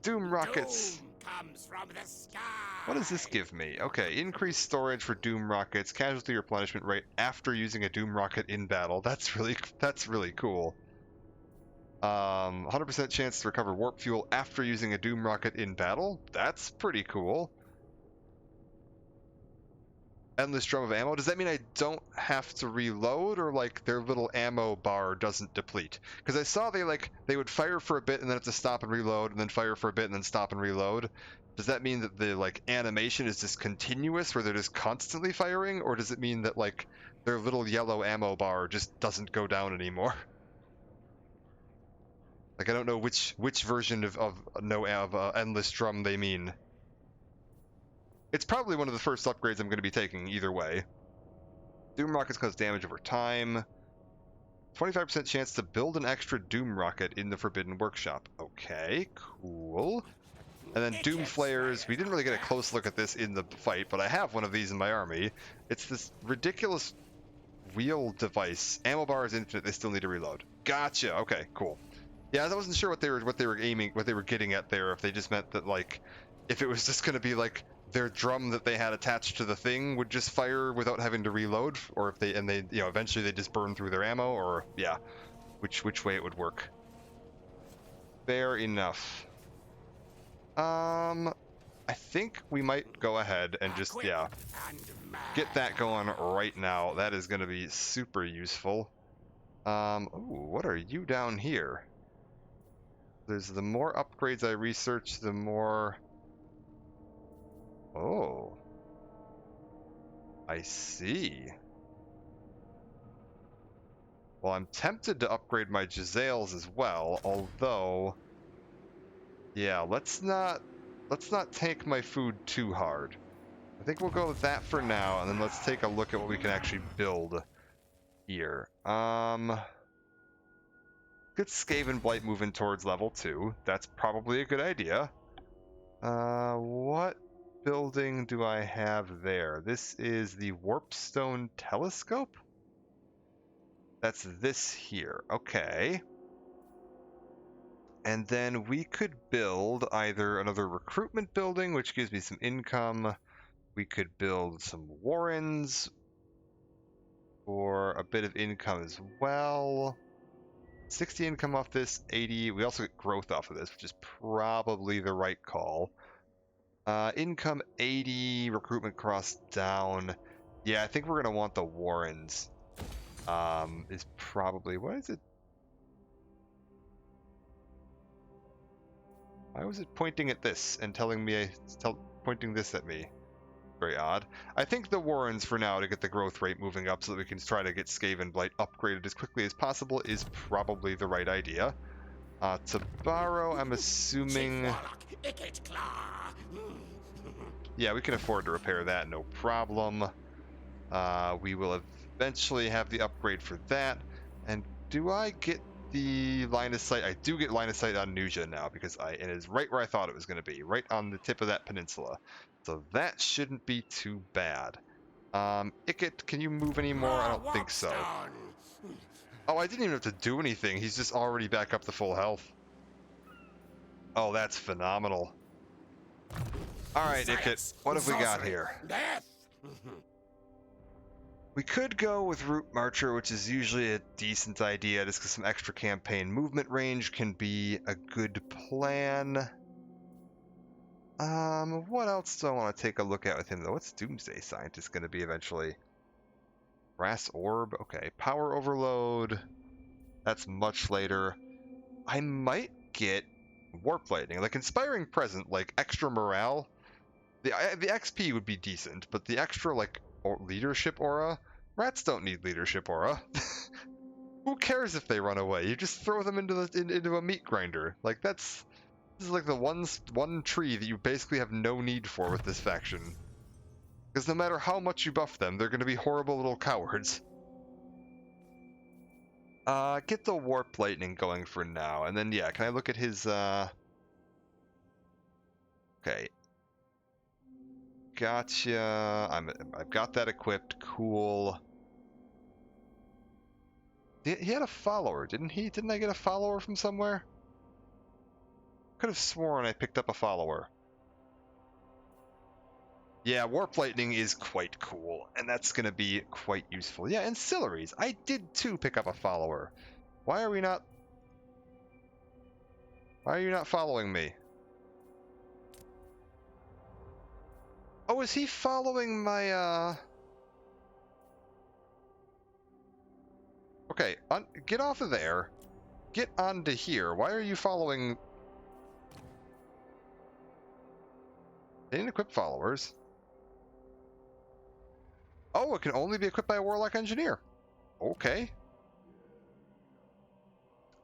Doom rockets. Doom comes from the sky. What does this give me? Okay, increased storage for Doom rockets, casualty replenishment rate after using a Doom rocket in battle. That's really cool. 100% chance to recover warp fuel after using a Doom rocket in battle. That's pretty cool. Endless drum of ammo. Does that mean I don't have to reload, or like their little ammo bar doesn't deplete? Because I saw they would fire for a bit and then have to stop and reload, and then fire for a bit and then stop and reload. Does that mean that the like animation is just continuous, where they're just constantly firing, or does it mean that like their little yellow ammo bar just doesn't go down anymore? Like I don't know which version of endless drum they mean. It's probably one of the first upgrades I'm going to be taking either way. Doom rockets cause damage over time. 25% chance to build an extra Doom rocket in the Forbidden Workshop. Okay, cool. And then Doom flares. We didn't really get a close look at this in the fight, but I have one of these in my army. It's this ridiculous wheel device. Ammo bar is infinite. They still need to reload. Gotcha. Okay, cool. Yeah, I wasn't sure what they were getting at there. If they just meant that, like, if it was just going to be like their drum that they had attached to the thing would just fire without having to reload, or if they eventually they just burn through their ammo, or yeah, which way it would work. Fair enough. I think we might go ahead and just get that going right now. That is going to be super useful. Ooh, what are you down here? There's the more upgrades I research, the more... Oh. I see. Well, I'm tempted to upgrade my Giselles as well, although... Yeah, let's not tank my food too hard. I think we'll go with that for now, and then let's take a look at what we can actually build here. Good Skaven Blight moving towards level 2. That's probably a good idea. What building do I have there? This is the Warpstone Telescope? That's this here. Okay. And then we could build either another recruitment building, which gives me some income. We could build some warrens for a bit of income as well. 60 income off this, 80. We also get growth off of this, which is probably the right call. Income 80, recruitment cost down. Yeah, I think we're going to want the warrens. Is probably, what is it? Why was it pointing at this and telling me, pointing this at me? Very odd. I think the warrens for now to get the growth rate moving up so that we can try to get Skaven Blight upgraded as quickly as possible is probably the right idea. To borrow, I'm assuming... Yeah, we can afford to repair that, no problem. We will eventually have the upgrade for that. And do I get the line of sight? I do get line of sight on Nuja now because it is right where I thought it was going to be, right on the tip of that peninsula. So that shouldn't be too bad. Ikit, can you move any more? I don't think so. Oh, I didn't even have to do anything. He's just already back up to full health. Oh, that's phenomenal. Alright, Ikit, what have we got here? We could go with Route Marcher, which is usually a decent idea, just because some extra campaign movement range can be a good plan. What else do I want to take a look at with him, though? What's Doomsday Scientist going to be eventually? Brass Orb? Okay. Power Overload. That's much later. I might get Warp Lightning. Like, Inspiring Present, like, extra morale. The XP would be decent, but the extra, like, leadership aura? Rats don't need leadership aura. Who cares if they run away? You just throw them into a meat grinder. Like, this is like the one tree that you basically have no need for with this faction. Because no matter how much you buff them, they're going to be horrible little cowards. Get the Warp Lightning going for now. And then, yeah, can I look at his, Okay. Gotcha. I've got that equipped. Cool. He had a follower, didn't he? Didn't I get a follower from somewhere? Could have sworn I picked up a follower. Yeah, Warp Lightning is quite cool, and that's going to be quite useful. Yeah, ancillaries. I did too pick up a follower. Why are you not following me? Oh, is he following my, Okay, get off of there. Get onto here. Why are you following... They didn't equip followers. Oh, it can only be equipped by a Warlock Engineer. Okay.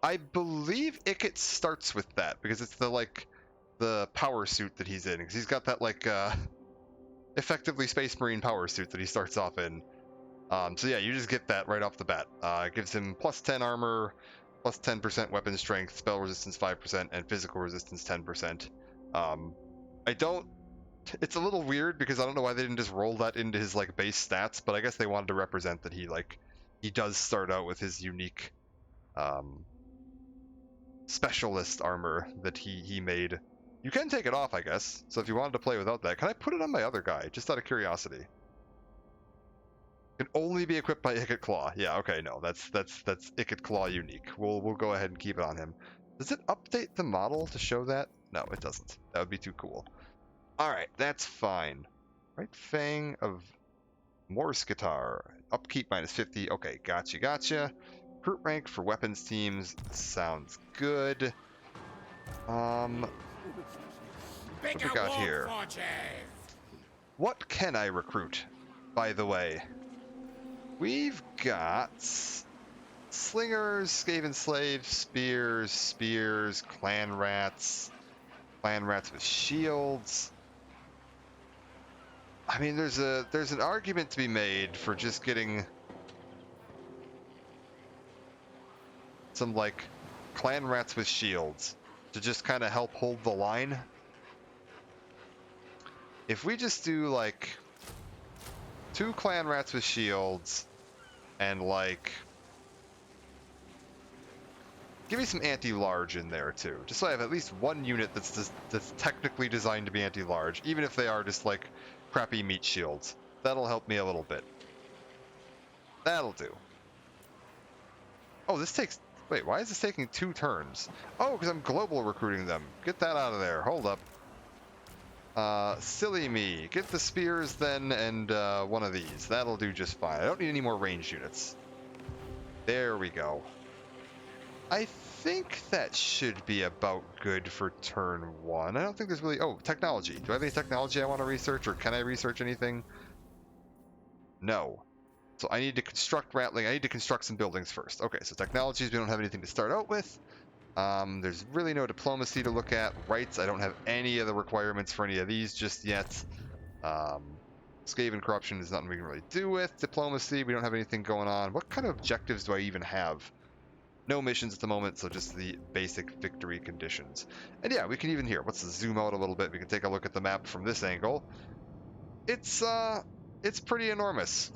I believe Ikit starts with that, because it's the power suit that he's in. Because he's got that, like, effectively Space Marine power suit that he starts off in. So yeah, you just get that right off the bat. It gives him plus 10 armor, plus 10% weapon strength, spell resistance 5%, and physical resistance 10%. It's a little weird because I don't know why they didn't just roll that into his like base stats, but I guess they wanted to represent that he does start out with his unique specialist armor that he made. You can take it off, I guess. So if you wanted to play without that, can I put it on my other guy? Just out of curiosity. Can only be equipped by Ikit Claw. Yeah, okay, no, that's Ikit Claw unique. We'll go ahead and keep it on him. Does it update the model to show that? No, it doesn't. That would be too cool. All right, that's fine. Right Fang of Morse Guitar. Upkeep minus 50. Okay, gotcha. Recruit rank for weapons teams. Sounds good. What we got here? What can I recruit, by the way? We've got slingers, Skaven slaves, spears, clan rats with shields. I mean, there's an argument to be made for just getting some like clan rats with shields to just kind of help hold the line. If we just do like 2 clan rats with shields and like give me some anti-large in there too, just so I have at least one unit that's technically designed to be anti-large, even if they are just like crappy meat shields. That'll help me a little bit. That'll do. Oh, this takes... Wait, why is this taking 2 turns? Oh, because I'm global recruiting them. Get that out of there. Hold up. Silly me. Get the spears then and one of these. That'll do just fine. I don't need any more ranged units. There we go. I think that should be about good for turn 1. I don't think there's really... Oh, technology. Do I have any technology I want to research, or can I research anything? No. So I need to construct rattling. I need to construct some buildings first. Okay, so technologies, we don't have anything to start out with. There's really no diplomacy to look at. Rights, I don't have any of the requirements for any of these just yet. Skaven corruption is nothing we can really do with. Diplomacy, we don't have anything going on. What kind of objectives do I even have? No missions at the moment, so just the basic victory conditions. And yeah, we can even here. Let's zoom out a little bit. We can take a look at the map from this angle. It's pretty enormous.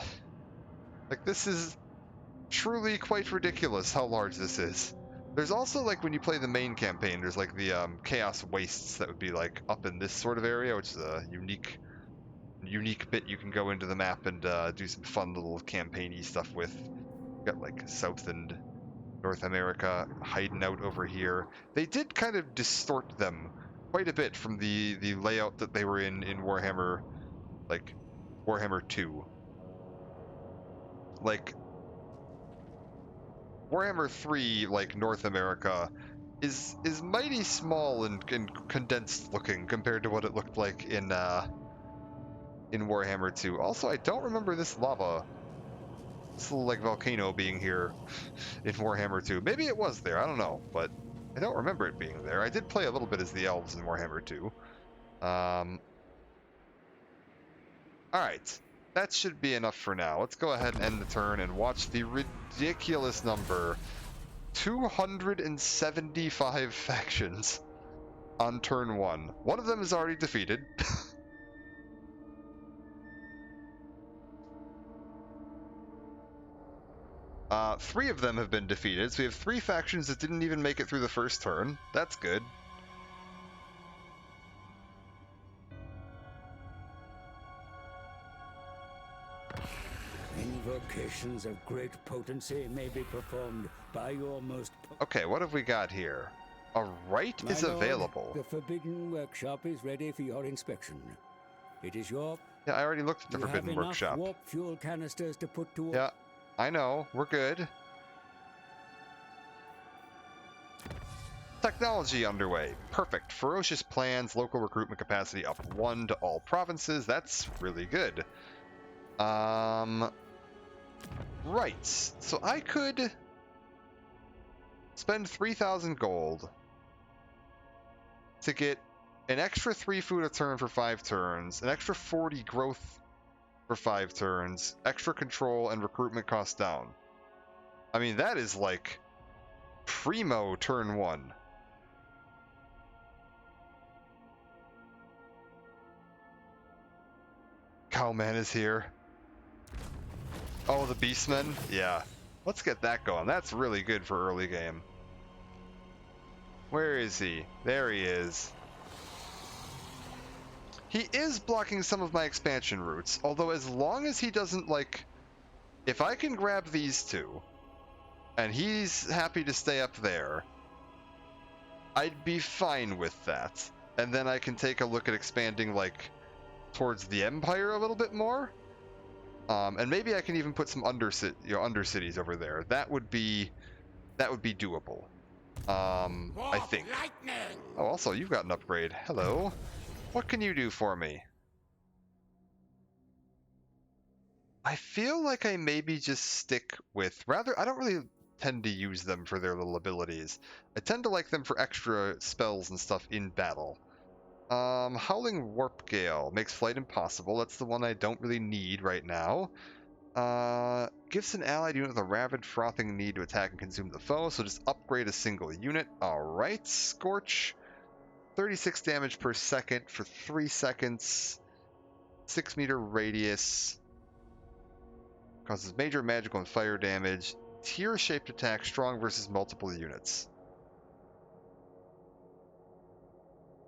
Like, this is truly quite ridiculous how large this is. There's also, like, when you play the main campaign, there's like the Chaos Wastes that would be like up in this sort of area, which is a unique bit you can go into the map and do some fun little campaign-y stuff with. You've got like South and North America hiding out over here. They did kind of distort them quite a bit from the layout that they were in Warhammer, like Warhammer 2. Like Warhammer 3, like North America, is mighty small and condensed looking compared to what it looked like in Warhammer 2. Also, I don't remember this little like volcano being here in Warhammer 2. Maybe it was there, I don't know, but I don't remember it being there. I did play a little bit as the elves in Warhammer 2. Alright, that should be enough for now. Let's go ahead and end the turn and watch the ridiculous number 275 factions on turn 1. One of them is already defeated. 3 of them have been defeated, so we have 3 factions that didn't even make it through the first turn. That's good. Invocations of great potency may be performed by your most... Okay, what have we got here? A rite is available. The Forbidden Workshop is ready for your inspection. It is your... Yeah, I already looked at the Forbidden Workshop. Warp fuel canisters to put to... Yeah, I know. We're good. Technology underway. Perfect. Ferocious plans. Local recruitment capacity up 1 to all provinces. That's really good. Right. So I could spend 3,000 gold to get an extra 3 food a turn for 5 turns, an extra 40 growth for 5 turns, extra control, and recruitment cost down. I mean, that is like primo turn 1. Cowman is here. Oh, the Beastmen? Yeah. Let's get that going. That's really good for early game. Where is he? There he is. He is blocking some of my expansion routes, although as long as he doesn't, like... If I can grab these two, and he's happy to stay up there, I'd be fine with that. And then I can take a look at expanding, like, towards the Empire a little bit more. And maybe I can even put some undercities over there. That would be doable. I think. Lightning! Oh, also, you've got an upgrade. Hello. What can you do for me? I feel like I maybe just stick with... Rather, I don't really tend to use them for their little abilities. I tend to like them for extra spells and stuff in battle. Howling Warp Gale makes flight impossible. That's the one I don't really need right now. Gives an allied unit with a rapid frothing need to attack and consume the foe, so just upgrade a single unit. Alright, Scorch. 36 damage per second for 3 seconds. 6 meter radius. Causes major magical and fire damage. Tear-shaped attack, strong versus multiple units.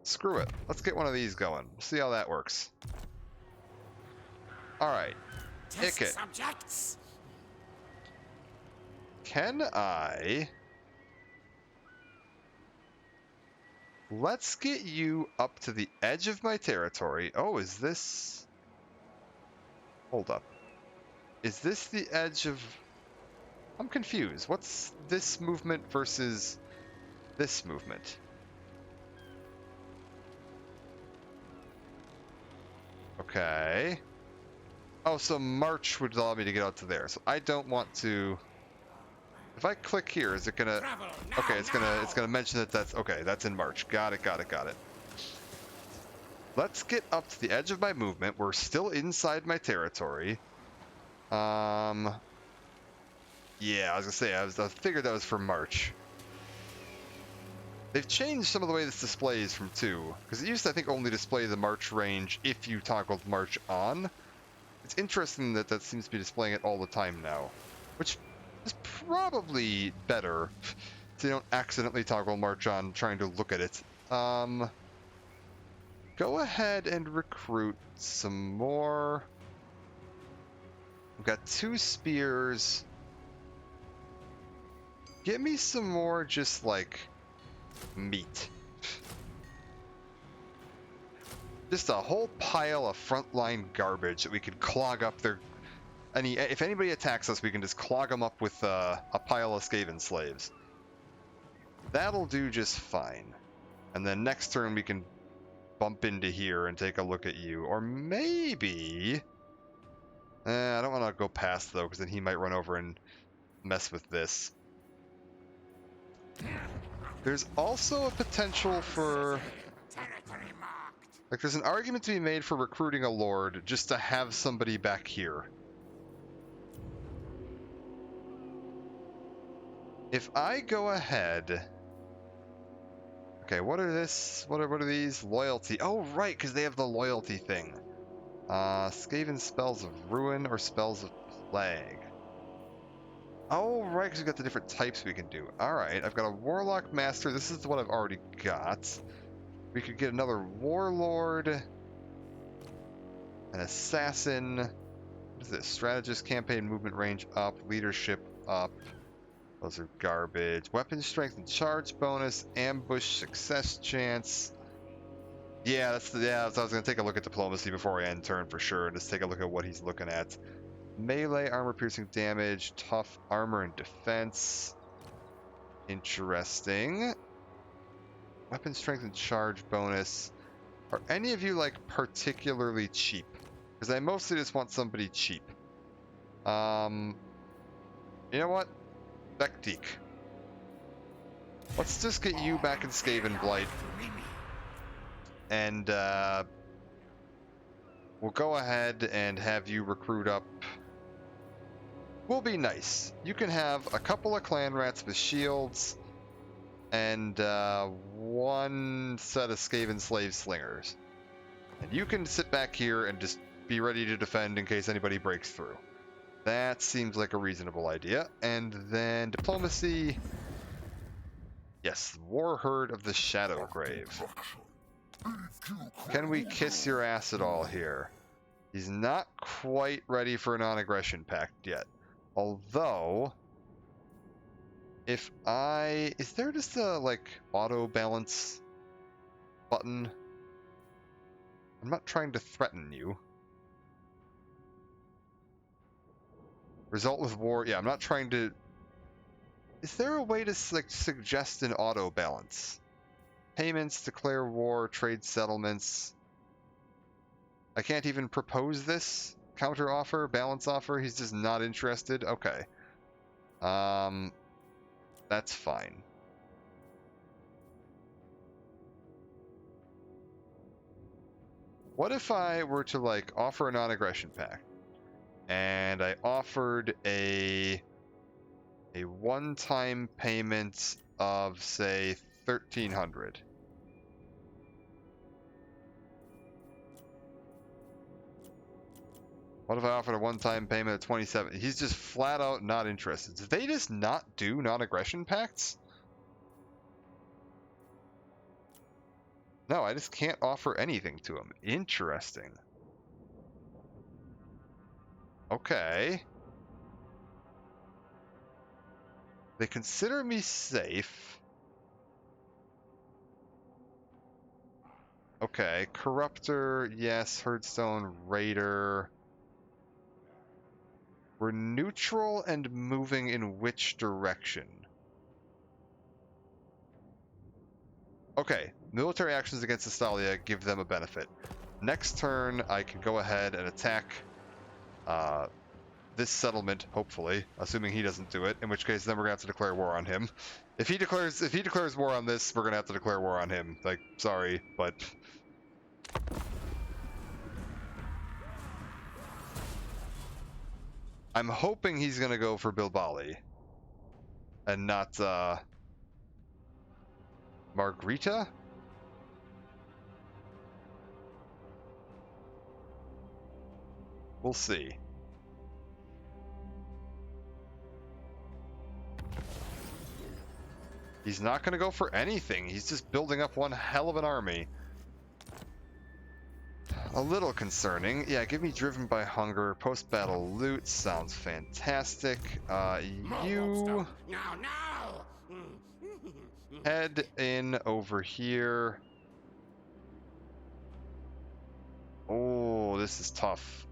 Screw it. Let's get one of these going. See how that works. Alright. Test Ick it. subjects! Can I... Let's get you up to the edge of my territory. Oh, is this... Hold up. Is this the edge of... I'm confused. What's this movement versus this movement? Okay. Oh, so March would allow me to get out to there. So I don't want to... If I click here, is it gonna... Travel now, Okay, it's gonna mention that that's... Okay, that's in March. Got it. Let's get up to the edge of my movement. We're still inside my territory. Yeah, I was gonna say, I figured that was for March. They've changed some of the way this displays from 2, because it used to, I think, only display the March range if you toggled March on. It's interesting that that seems to be displaying it all the time now, which is probably better, so you don't accidentally toggle March on trying to look at it. Go ahead and recruit some more. We've got 2 spears. Get me some more just, like, meat. Just a whole pile of frontline garbage that we could clog up their... If anybody attacks us, we can just clog them up with a pile of Skaven slaves. That'll do just fine. And then next turn we can bump into here and take a look at you. Or maybe... I don't want to go past, though, because then he might run over and mess with this. There's also a potential for... Territory marked. Like, there's an argument to be made for recruiting a lord just to have somebody back here. If I go ahead... Okay, what are this? What are these? Loyalty. Oh, right, because they have the loyalty thing. Skaven spells of ruin or spells of plague. Oh, right, because we've got the different types we can do. Alright, I've got a Warlock Master. This is what I've already got. We could get another Warlord. An Assassin. What is this? Strategist, Campaign Movement Range up. Leadership up. Those are garbage. Weapon Strength and Charge bonus. Ambush Success Chance. Yeah, so I was going to take a look at Diplomacy before I end turn for sure. And just take a look at what he's looking at. Melee, armor piercing damage, tough armor and defense. Interesting. Weapon strength and charge bonus. Are any of you, like, particularly cheap? Because I mostly just want somebody cheap. You know what? Bektik. Let's just get you back in Skaven Blight. And, we'll go ahead and have you recruit up. Will be nice. You can have a couple of clan rats with shields and 1 set of Skaven slave slingers. And you can sit back here and just be ready to defend in case anybody breaks through. That seems like a reasonable idea. And then diplomacy. Yes, War Herd of the Shadow Grave. Can we kiss your ass at all here? He's not quite ready for a non-aggression pact yet. Although, if I... Is there just a, like, auto-balance button? I'm not trying to threaten you. Result with war... Yeah, I'm not trying to... Is there a way to, like, suggest an auto-balance? Payments, declare war, trade settlements... I can't even propose this? Counter offer, balance offer, he's just not interested? Okay. That's fine. What if I were to, like, offer a non-aggression pact, and I offered a one-time payment of, say, 1,300? What if I offered a one-time payment of 27? He's just flat out not interested. Did they just not do non-aggression pacts? No, I just can't offer anything to him. Interesting. Okay. They consider me safe. Okay, Corruptor, yes, Herdstone, Raider. We're neutral and moving in which direction? Okay, military actions against Estalia give them a benefit. Next turn, I can go ahead and attack this settlement, hopefully, assuming he doesn't do it, in which case then we're gonna have to declare war on him. If he declares war on this, we're gonna have to declare war on him. Like, sorry, but I'm hoping he's gonna go for Bilbali and not Margarita? We'll see. He's not going to go for anything. He's just building up one hell of an army. A little concerning. Yeah, give me driven by hunger. Post-battle loot sounds fantastic. You head in over here. Oh, this is tough.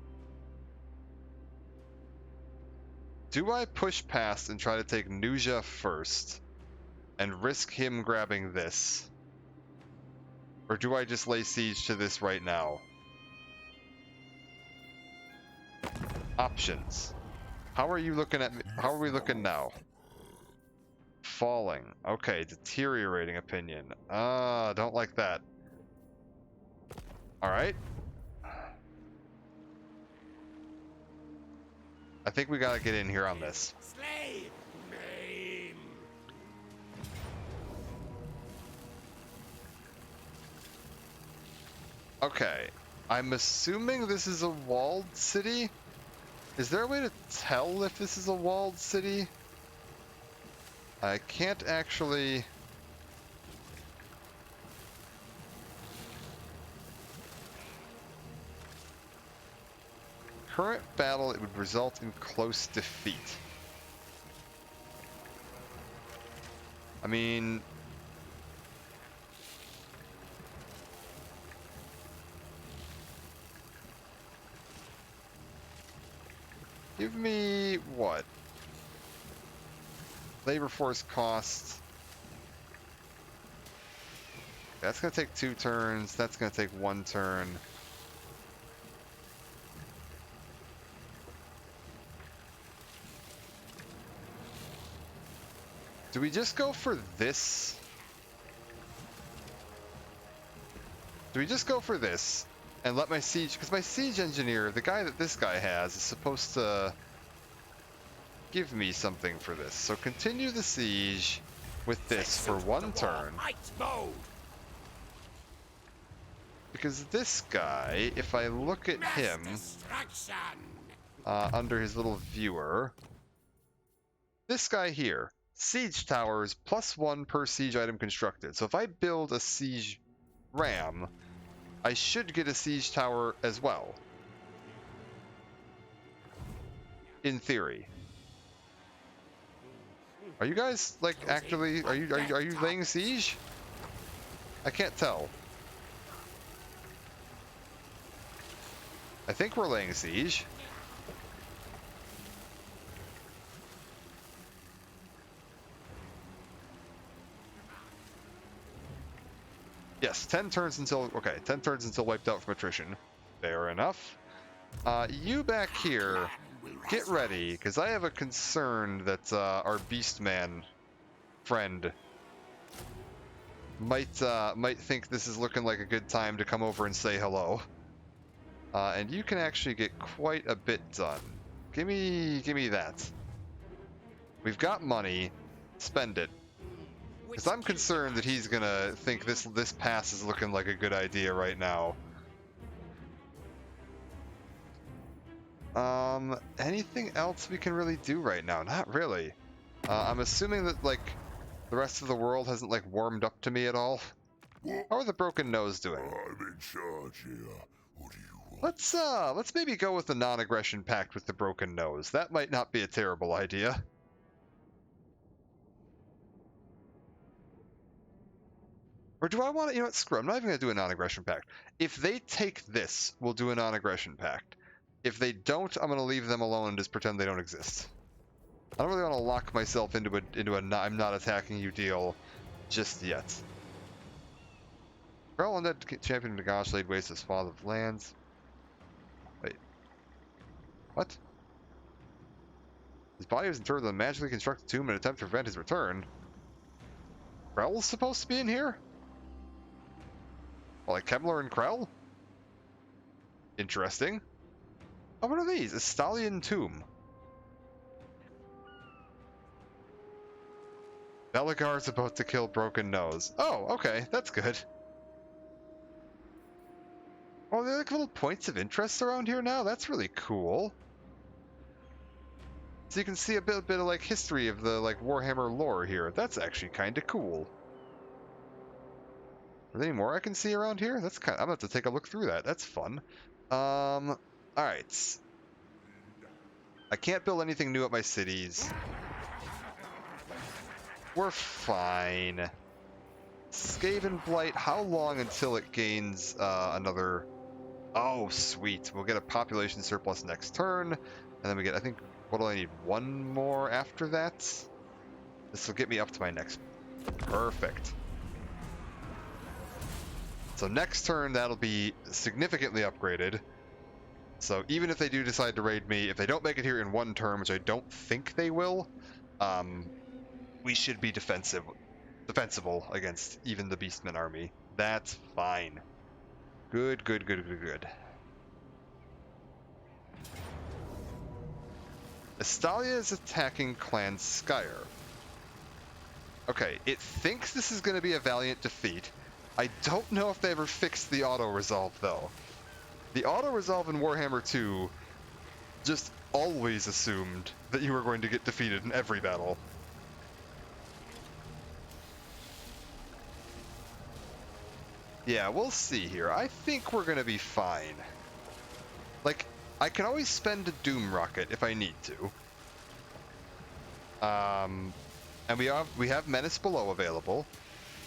Do I push past and try to take Nuja first and risk him grabbing this? Or do I just lay siege to this right now? Options. How are you looking at me? How are we looking now? Falling. Okay, deteriorating opinion. Don't like that. Alright. I think we gotta get in here on this. Slay, maim. Okay. I'm assuming this is a walled city? Is there a way to tell if this is a walled city? I can't actually... Current battle, it would result in close defeat. I mean... Give me what? Labor force cost. That's gonna take 2 turns. That's gonna take 1 turn. Do we just go for this? Do we just go for this and let my siege, because my siege engineer, the guy that this guy has, is supposed to give me something for this. So continue the siege with this for 1 turn. Because this guy, if I look at him under his little viewer, this guy here, siege towers +1 per siege item constructed. So if I build a siege ram, I should get a siege tower as well. In theory. Are you guys like actually are you laying siege? I can't tell. I think we're laying siege. Yes, 10 turns until... Okay, 10 turns until wiped out from attrition. Fair enough. You back here, get ready, because I have a concern that our Beastman friend might think this is looking like a good time to come over and say hello. And you can actually get quite a bit done. Give me that. We've got money. Spend it. Because I'm concerned that he's gonna think this pass is looking like a good idea right now. Anything else we can really do right now? Not really. I'm assuming that, like, the rest of the world hasn't, like, warmed up to me at all. How are the Broken Nose doing? I'm in charge here. What do you want? Let's maybe go with the non-aggression pact with the Broken Nose. That might not be a terrible idea. Or do I want to, you know what, screw it. I'm not even going to do a non-aggression pact. If they take this, we'll do a non-aggression pact. If they don't, I'm going to leave them alone and just pretend they don't exist. I don't really want to lock myself into a I'm not attacking you deal just yet. Krell undead champion Nagash laid waste his swath of lands. Wait. What? His body was interred in a magically constructed tomb in an attempt to prevent his return. Krell's supposed to be in here? Well, like Kevlar and Krell? Interesting. Oh, what are these? A Stallion Tomb. Belagar's about to kill Broken Nose. Oh, okay, that's good. Oh, there are like little points of interest around here now? That's really cool. So you can see a bit of like history of the like Warhammer lore here. That's actually kind of cool. Are there any more I can see around here? That's kind of, I'm gonna have to take a look through that. That's fun. Alright. I can't build anything new at my cities. We're fine. Skaven Blight, how long until it gains another... Oh, sweet. We'll get a population surplus next turn. And then we get, I think, what do I need? One more after that? This will get me up to my next... Perfect. So next turn, that'll be significantly upgraded. So even if they do decide to raid me, if they don't make it here in one turn, which I don't think they will, we should be defensible against even the Beastman army. That's fine. Good, good, good, good, good. Estalia is attacking Clan Skyer. Okay, it thinks this is going to be a valiant defeat. I don't know if they ever fixed the auto-resolve, though. The auto-resolve in Warhammer 2 just always assumed that you were going to get defeated in every battle. Yeah, we'll see here. I think we're going to be fine. Like, I can always spend a Doom Rocket if I need to. And we have Menace Below available.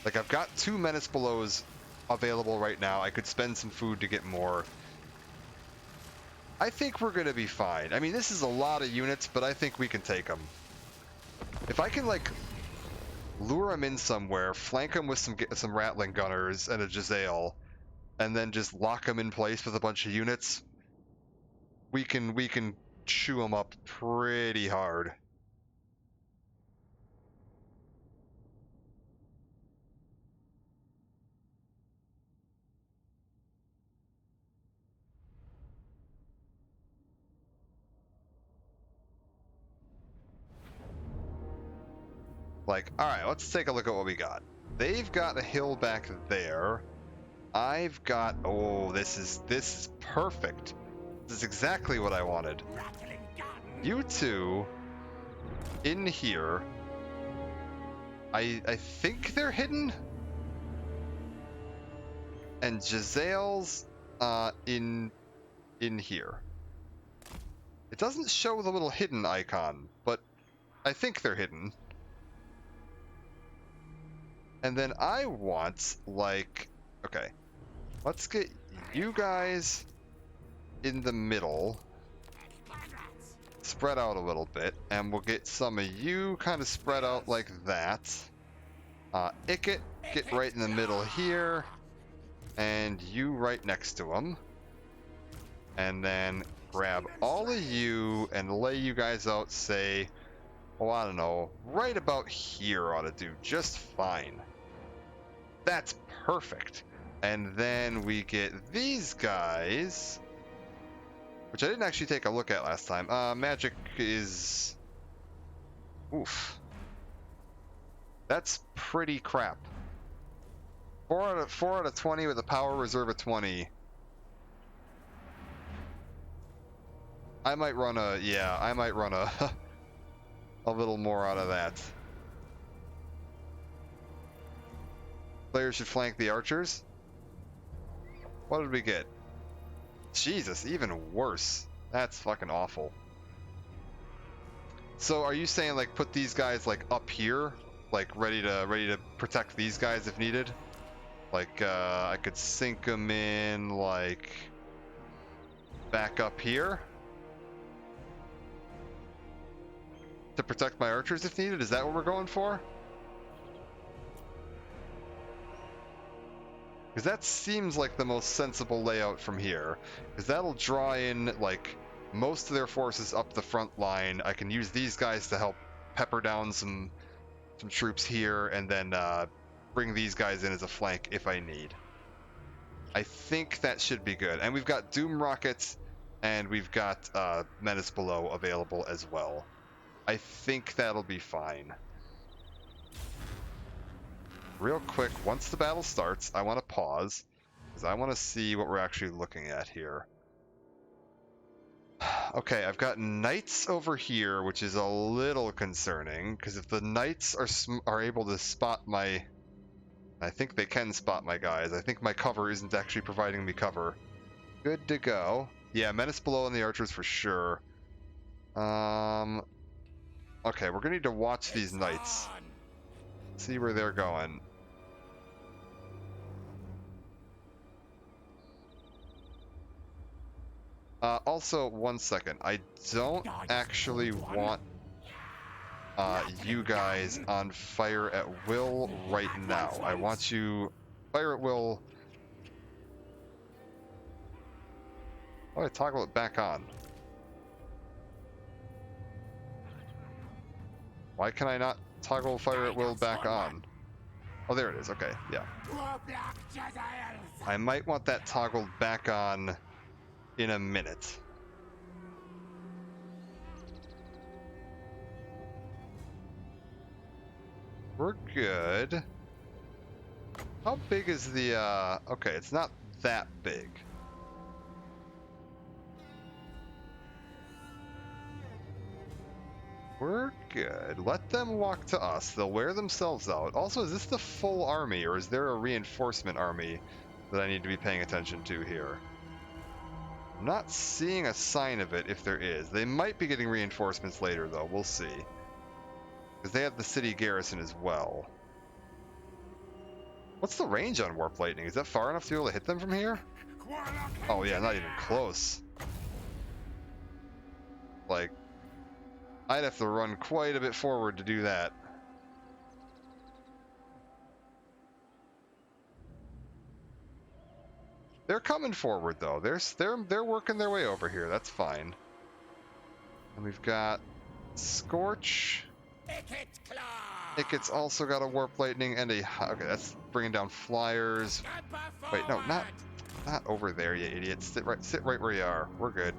Like, I've got 2 Menace Belows available right now. I could spend some food to get more. I think we're going to be fine. I mean, this is a lot of units, but I think we can take them. If I can, like, lure them in somewhere, flank them with some Rattling Gunners and a Jezzail, and then just lock them in place with a bunch of units, we can chew them up pretty hard. Like, alright, let's take a look at what we got. They've got a hill back there. I've got... Oh, this is perfect. This is exactly what I wanted. You two in here. I think they're hidden. And Gisele's in here. It doesn't show the little hidden icon, but I think they're hidden. And then I want, like, okay, let's get you guys in the middle, spread out a little bit, and we'll get some of you kind of spread out like that. Icket, get right in the middle here, and you right next to him. And then grab all of you and lay you guys out, say, oh, I don't know, right about here ought to do just fine. That's perfect. And then we get these guys, which I didn't actually take a look at last time. Magic is... oof. That's pretty crap. 4 out of 20 with a power reserve of 20. I might run a... yeah, I might run a... a little more out of that. Players should flank the archers. What did we get? Jesus, even worse. That's fucking awful. So are you saying like put these guys like up here, like ready to protect these guys if needed? Like I could sink them in like back up here to protect my archers if needed. Is that what we're going for? Because that seems like the most sensible layout from here. Because that'll draw in, like, most of their forces up the front line. I can use these guys to help pepper down some troops here, and then bring these guys in as a flank if I need. I think that should be good. And we've got Doom Rockets, and we've got Menace Below available as well. I think that'll be fine. Real quick, once the battle starts, I want to pause, because I want to see what we're actually looking at here. Okay, I've got knights over here, which is a little concerning, because if the knights are able to spot my... I think they can spot my guys. I think my cover isn't actually providing me cover. Good to go. Yeah, Menace Below and the archers for sure. Okay, we're gonna need to watch these knights. See where they're going. Also, one second. I don't actually want you guys on fire at will right now. I want you fire at will. Oh, I toggle it back on. Why can I not toggle fire at will back on? Oh, there it is. Okay, yeah. I might want that toggled back on in a minute. We're good. How big is the, okay, it's not that big. We're good. Let them walk to us. They'll wear themselves out. Also, is this the full army, or is there a reinforcement army that I need to be paying attention to here? I'm not seeing a sign of it if there is. They might be getting reinforcements later, though. We'll see. Because they have the city garrison as well. What's the range on Warp Lightning? Is that far enough to be able to hit them from here? Oh yeah, not even close. Like, I'd have to run quite a bit forward to do that. They're coming forward though. They're working their way over here. That's fine. And we've got Scorch. Icket's also got a Warp Lightning and a... okay, that's bringing down flyers. Wait, no, not over there, you idiot. Sit right where you are. We're good.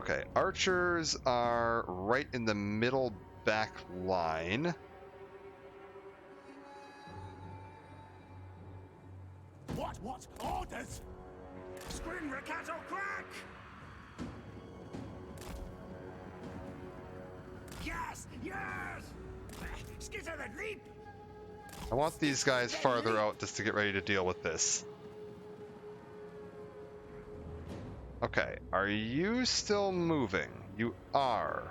Okay, archers are right in the middle back line. What orders? Screen Ricato crack! Yes! Yes! Skitter and leap! I want these guys farther out just to get ready to deal with this. Okay, are you still moving? You are.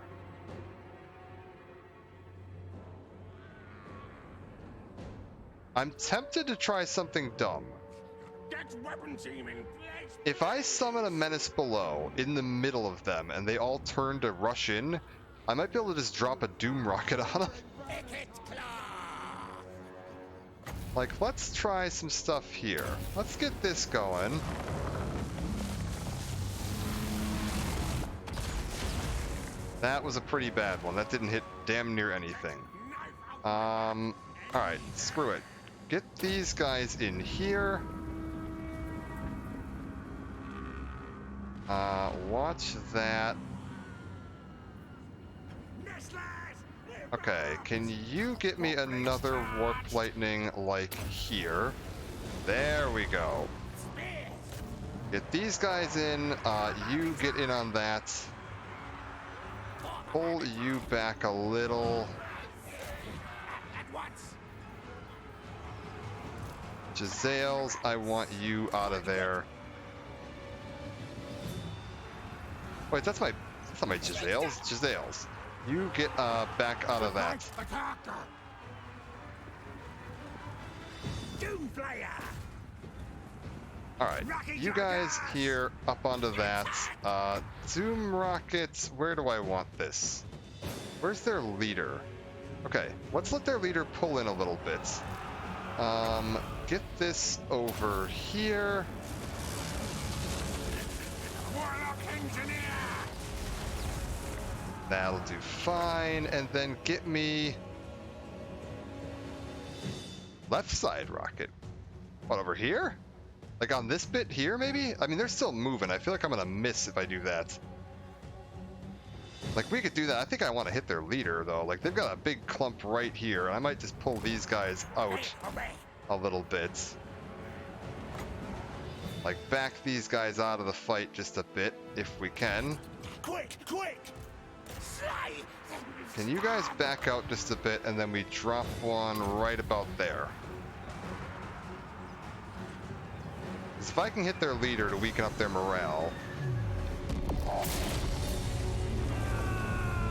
I'm tempted to try something dumb. Get weapon team in place! If I summon a menace below in the middle of them and they all turn to rush in, I might be able to just drop a doom rocket on them. Picket claw! Like, let's try some stuff here. Let's get this going. That was a pretty bad one. That didn't hit damn near anything. Alright, screw it. Get these guys in here. Watch that. Okay, can you get me another warp lightning like here? There we go. Get these guys in. You get in on that. Pull you back a little. Jazales, I want you out of there. Wait, that's not my Jazales. Jazales. You get back out of that. Alright, you guys here up onto that. Doom rockets, where do I want this? Where's their leader? Okay, let's let their leader pull in a little bit. Get this over here. Warlock engineer! That'll do fine, and then get me left side rocket. What, over here? Like on this bit here, maybe? I mean, they're still moving. I feel like I'm gonna miss if I do that. Like, we could do that. I think I want to hit their leader, though. Like, they've got a big clump right here, and I might just pull these guys out a little bit. Like, back these guys out of the fight just a bit, if we can. Quick, quick! Can you guys back out just a bit, and then we drop one right about there? 'Cause if I can hit their leader to weaken up their morale...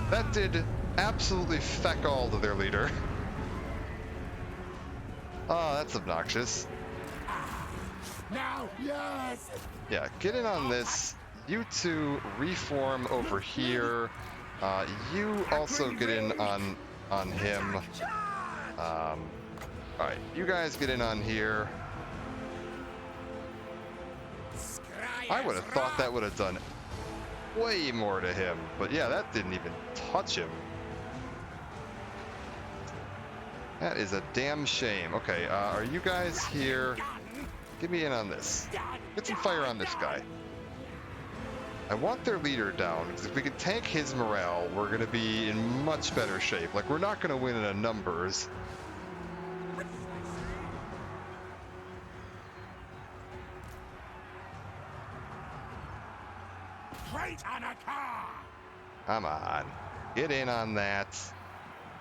That did absolutely feck all to their leader. Oh, that's obnoxious. Now, yes! Yeah, get in on this. You two reform over here. You also get in on him. Alright, you guys get in on here. I would have thought that would have done way more to him, but yeah, that didn't even touch him. That is a damn shame. Okay, are you guys here? Get me in on this. Get some fire on this guy. I want their leader down, because if we can tank his morale, we're going to be in much better shape. Like, we're not going to win in a numbers. Wait on a car! Come on. Get in on that.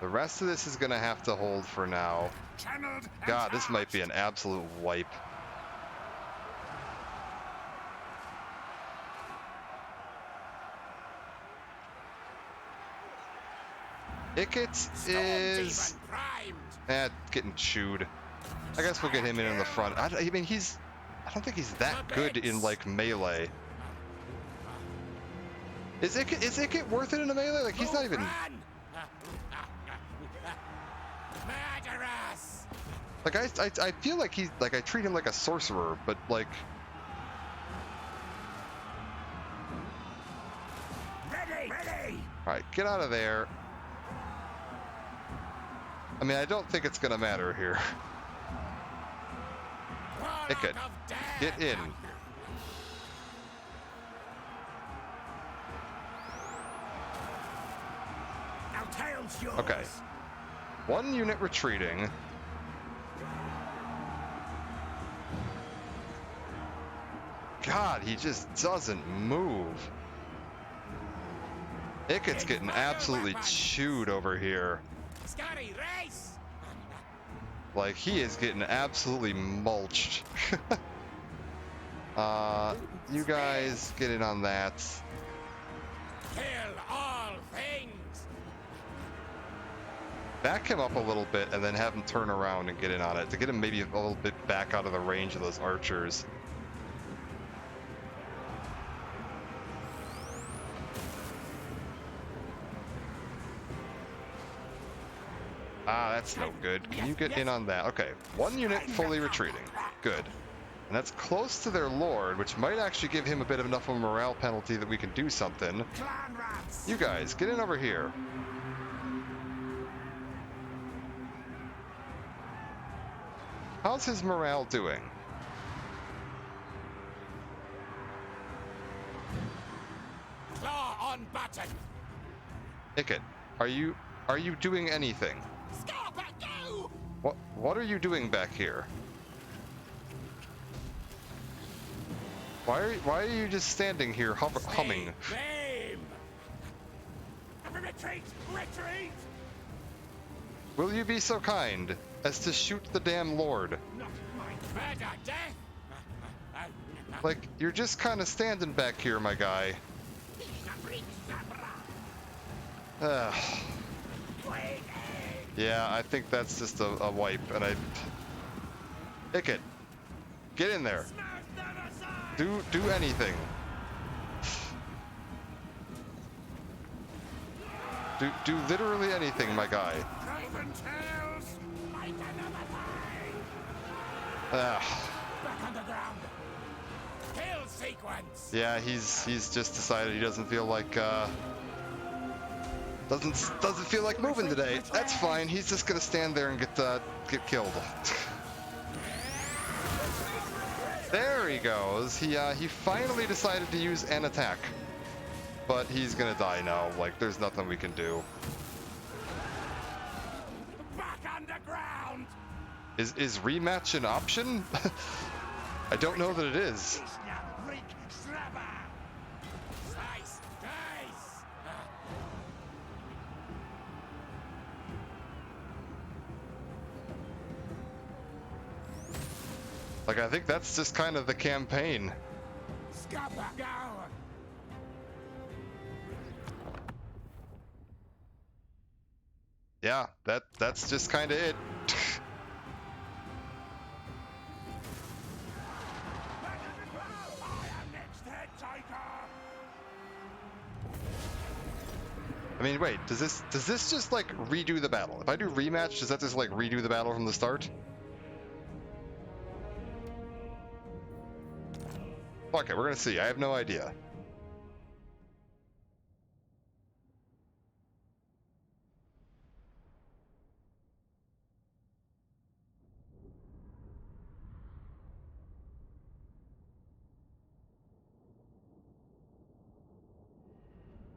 The rest of this is going to have to hold for now. Channeled God, this might be an absolute wipe. Ickett is getting chewed. I guess we'll get him in the front. I mean, I don't think he's that good in like melee. Is Ickett worth it in a melee? Like, he's not even. Like, I feel like he's like, I treat him like a sorcerer, but like. Ready, ready. All right, get out of there. I mean, I don't think it's gonna matter here. Ickett, get in. Now tail's yours. Okay. One unit retreating. God, he just doesn't move. Ickett's getting absolutely chewed over here. Scotty, race! Like, he is getting absolutely mulched. You guys get in on that. Kill all things! Back him up a little bit and then have him turn around and get in on it to get him maybe a little bit back out of the range of those archers. Ah, that's no good. Can you get in on that? Okay, one unit fully retreating. Good. And that's close to their lord, which might actually give him a bit of enough of a morale penalty that we can do something. Clan rats! You guys, get in over here. How's his morale doing? Claw on button! Ickett, are you doing anything? Scarpa, go! What are you doing back here? Why are you just standing here humming? Aim! Retreat! Retreat! Will you be so kind as to shoot the damn lord? Not my murder, death! Like, you're just kind of standing back here, my guy. Ugh. Yeah, I think that's just a wipe, and Ickett, get in there. Do anything. Do literally anything, my guy. Raven tails! Light another fire! Ugh. Back underground! Kill sequence! Yeah, he's just decided he doesn't feel like doesn't feel like moving today. That's fine. He's just gonna stand there and get killed. There he goes. He finally decided to use an attack, but he's gonna die now. Like, there's nothing we can do. Back underground! Is rematch an option? I don't know that it is. Slice, dice! Like, I think that's just kind of the campaign. Scupper, go! Yeah, that's just kind of it. Back underground! I am next head taker! I mean, wait, does this just like redo the battle? If I do rematch, does that just like redo the battle from the start? Fuck it, we're gonna see. I have no idea.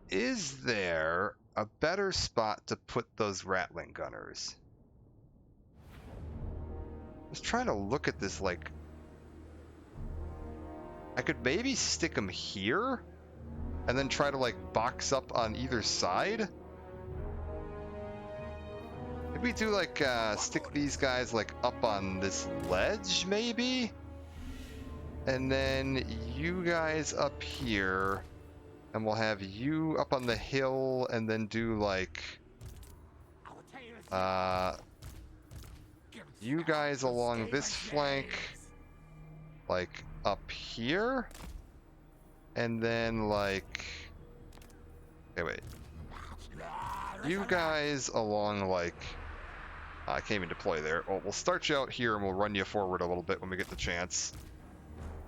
Is there a better spot to put those Ratling gunners? I was trying to look at this, like, I could maybe stick them here and then try to like box up on either side. Maybe we do like stick these guys like up on this ledge maybe, and then you guys up here, and we'll have you up on the hill, and then do like you guys along this flank, like up here, and then like, okay, wait, you guys along like, I can't even deploy there. Well, we'll start you out here and we'll run you forward a little bit when we get the chance,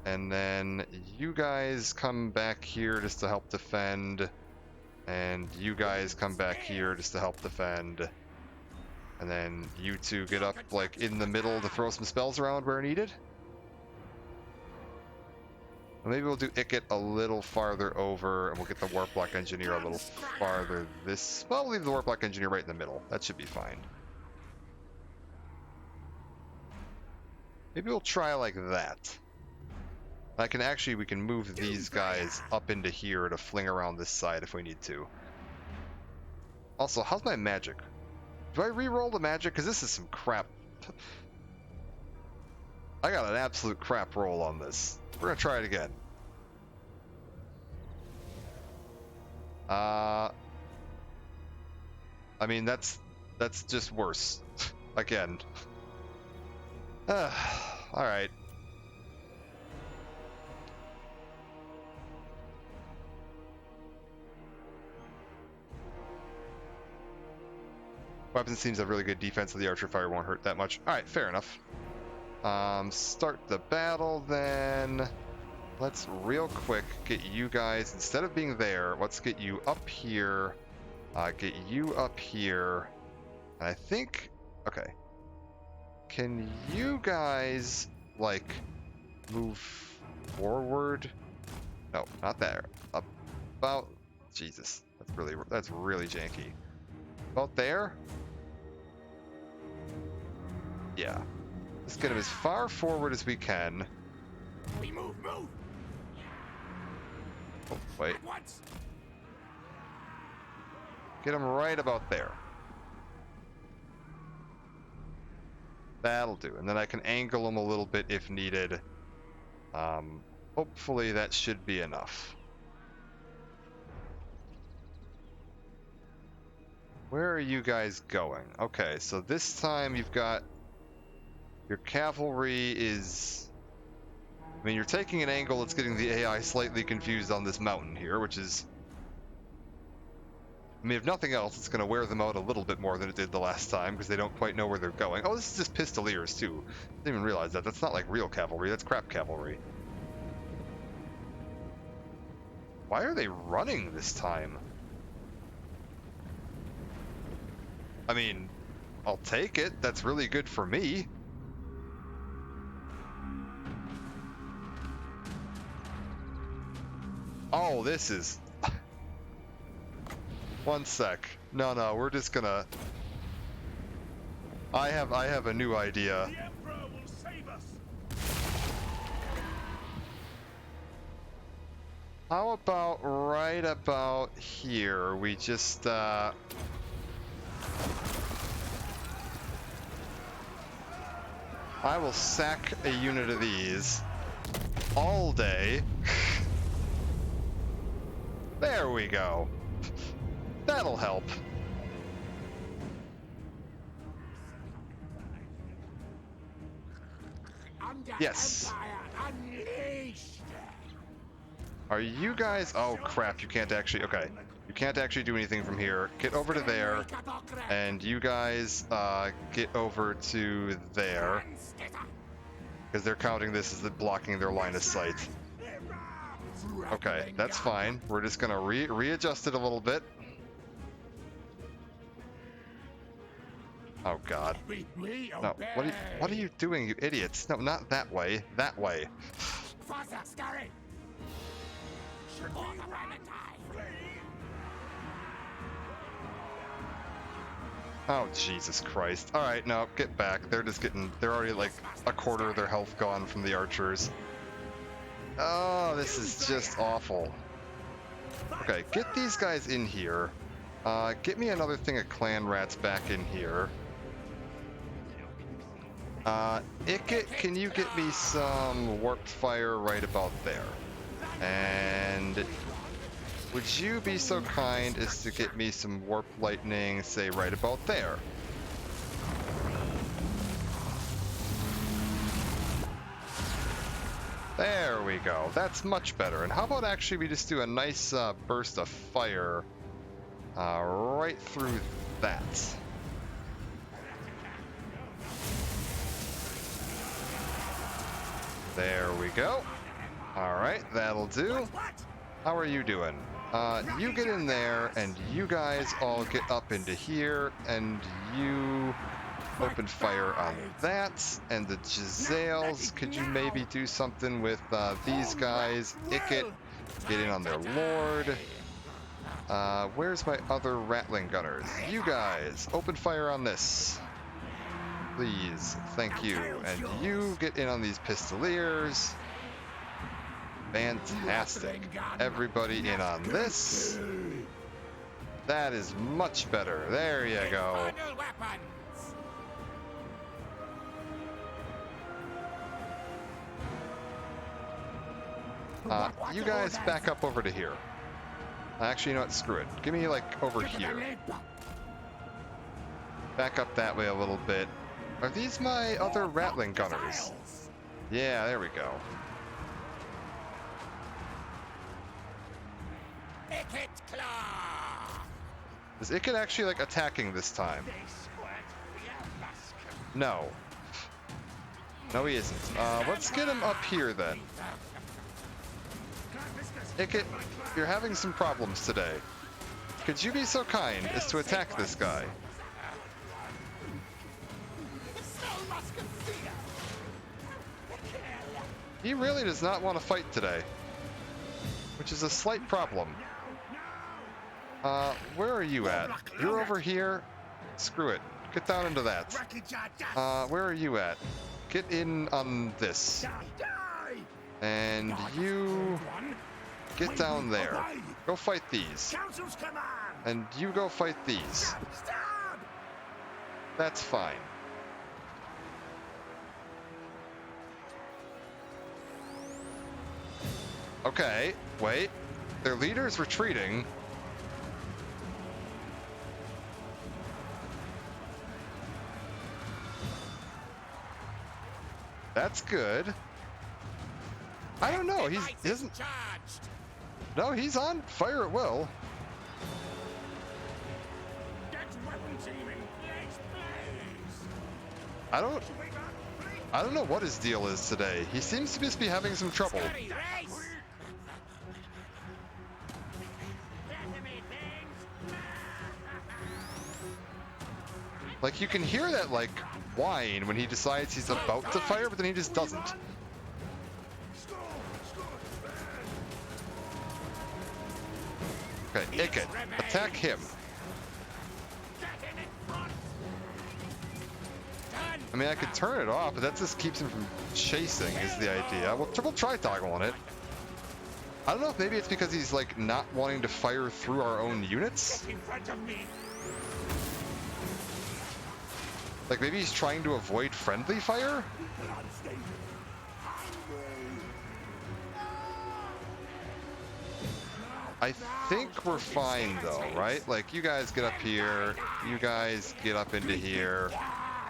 and then you guys come back here just to help defend, and you guys come back here just to help defend, and then you two get up like in the middle to throw some spells around where needed. Maybe we'll do Ickett a little farther over, and we'll get the Warplock Engineer a little farther this... Well, we'll leave the Warplock Engineer right in the middle. That should be fine. Maybe we'll try like that. We can move these guys up into here to fling around this side if we need to. Also, how's my magic? Do I re-roll the magic? Because this is some crap. I got an absolute crap roll on this. We're gonna try it again. I mean, that's just worse. Again. Alright. Weapons seems to have really good defense, so the archer fire won't hurt that much. Alright, fair enough. Start the battle then. Let's real quick get you guys, instead of being there, let's get you up here. Get you up here. And I think, okay. Can you guys, like, move forward? No, not there. About, Jesus, that's really janky. About there? Yeah. Let's get him as far forward as we can. We move. Oh, wait. At once. Get him right about there. That'll do. And then I can angle him a little bit if needed. Hopefully that should be enough. Where are you guys going? Okay, so this time you've got... Your cavalry is... I mean, you're taking an angle that's getting the AI slightly confused on this mountain here, which is... I mean, if nothing else, it's going to wear them out a little bit more than it did the last time, because they don't quite know where they're going. Oh, this is just pistoliers, too. I didn't even realize that. That's not like real cavalry, that's crap cavalry. Why are they running this time? I mean, I'll take it. That's really good for me. Oh, this is... One sec. No, we're just gonna... I have a new idea. The Emperor will save us. How about right about here, we just, I will sack a unit of these all day. There we go. That'll help. Under Yes. Empire unleashed. Are you guys... Oh crap, you can't actually... Okay. You can't actually do anything from here. Get over to there. And you guys get over to there. Because they're counting this as blocking their line of sight. Okay, that's fine. We're just gonna readjust it a little bit. Oh god. No, what are you doing, you idiots? No, not that way. That way. Oh, Jesus Christ. Alright, no, get back. They're already like a quarter of their health gone from the archers. Oh, this is just awful. Okay, get these guys in here. Get me another thing of clan rats back in here. Ikit, can you get me some warped fire right about there? And would you be so kind as to get me some warp lightning, say right about there? There we go. That's much better. And how about actually we just do a nice burst of fire right through that. There we go. Alright, that'll do. How are you doing? You get in there, and you guys all get up into here, and you open fire on that. And the Giselles, could you maybe do something with these guys? Ikit, get in on their lord. Where's my other Rattling gunners? You guys, open fire on this. Please, thank you. And you get in on these Pistoliers. Fantastic. Everybody in on this. That is much better. There you go. Infernal weapons. You guys back up over to here. Actually, you know what? Screw it. Give me, like, over here. Back up that way a little bit. Are these my other Ratling gunners? Yeah, there we go. Icket claw. Is Icket actually, like, attacking this time? No. No, he isn't. Let's get him up here, then. Icket, you're having some problems today. Could you be so kind as to attack this guy? He really does not want to fight today, which is a slight problem. Where are you at? You're over here. Screw it. Get down into that. Where are you at? Get in on this. And you get down there. Go fight these. And you go fight these. That's fine. Okay, wait. Their leader's retreating. That's good. I don't know. He isn't. No, he's on fire at will. I don't know what his deal is today. He seems to just be having some trouble. Like, you can hear that, like, whine when he decides he's about to fire, but then he just doesn't. Okay, Icket, attack him. I mean, I could turn it off, but that just keeps him from chasing, is the idea. We'll try toggling it. I don't know if maybe it's because he's, like, not wanting to fire through our own units. Like, maybe he's trying to avoid friendly fire? I think we're fine, though, right? Like, you guys get up here. You guys get up into here.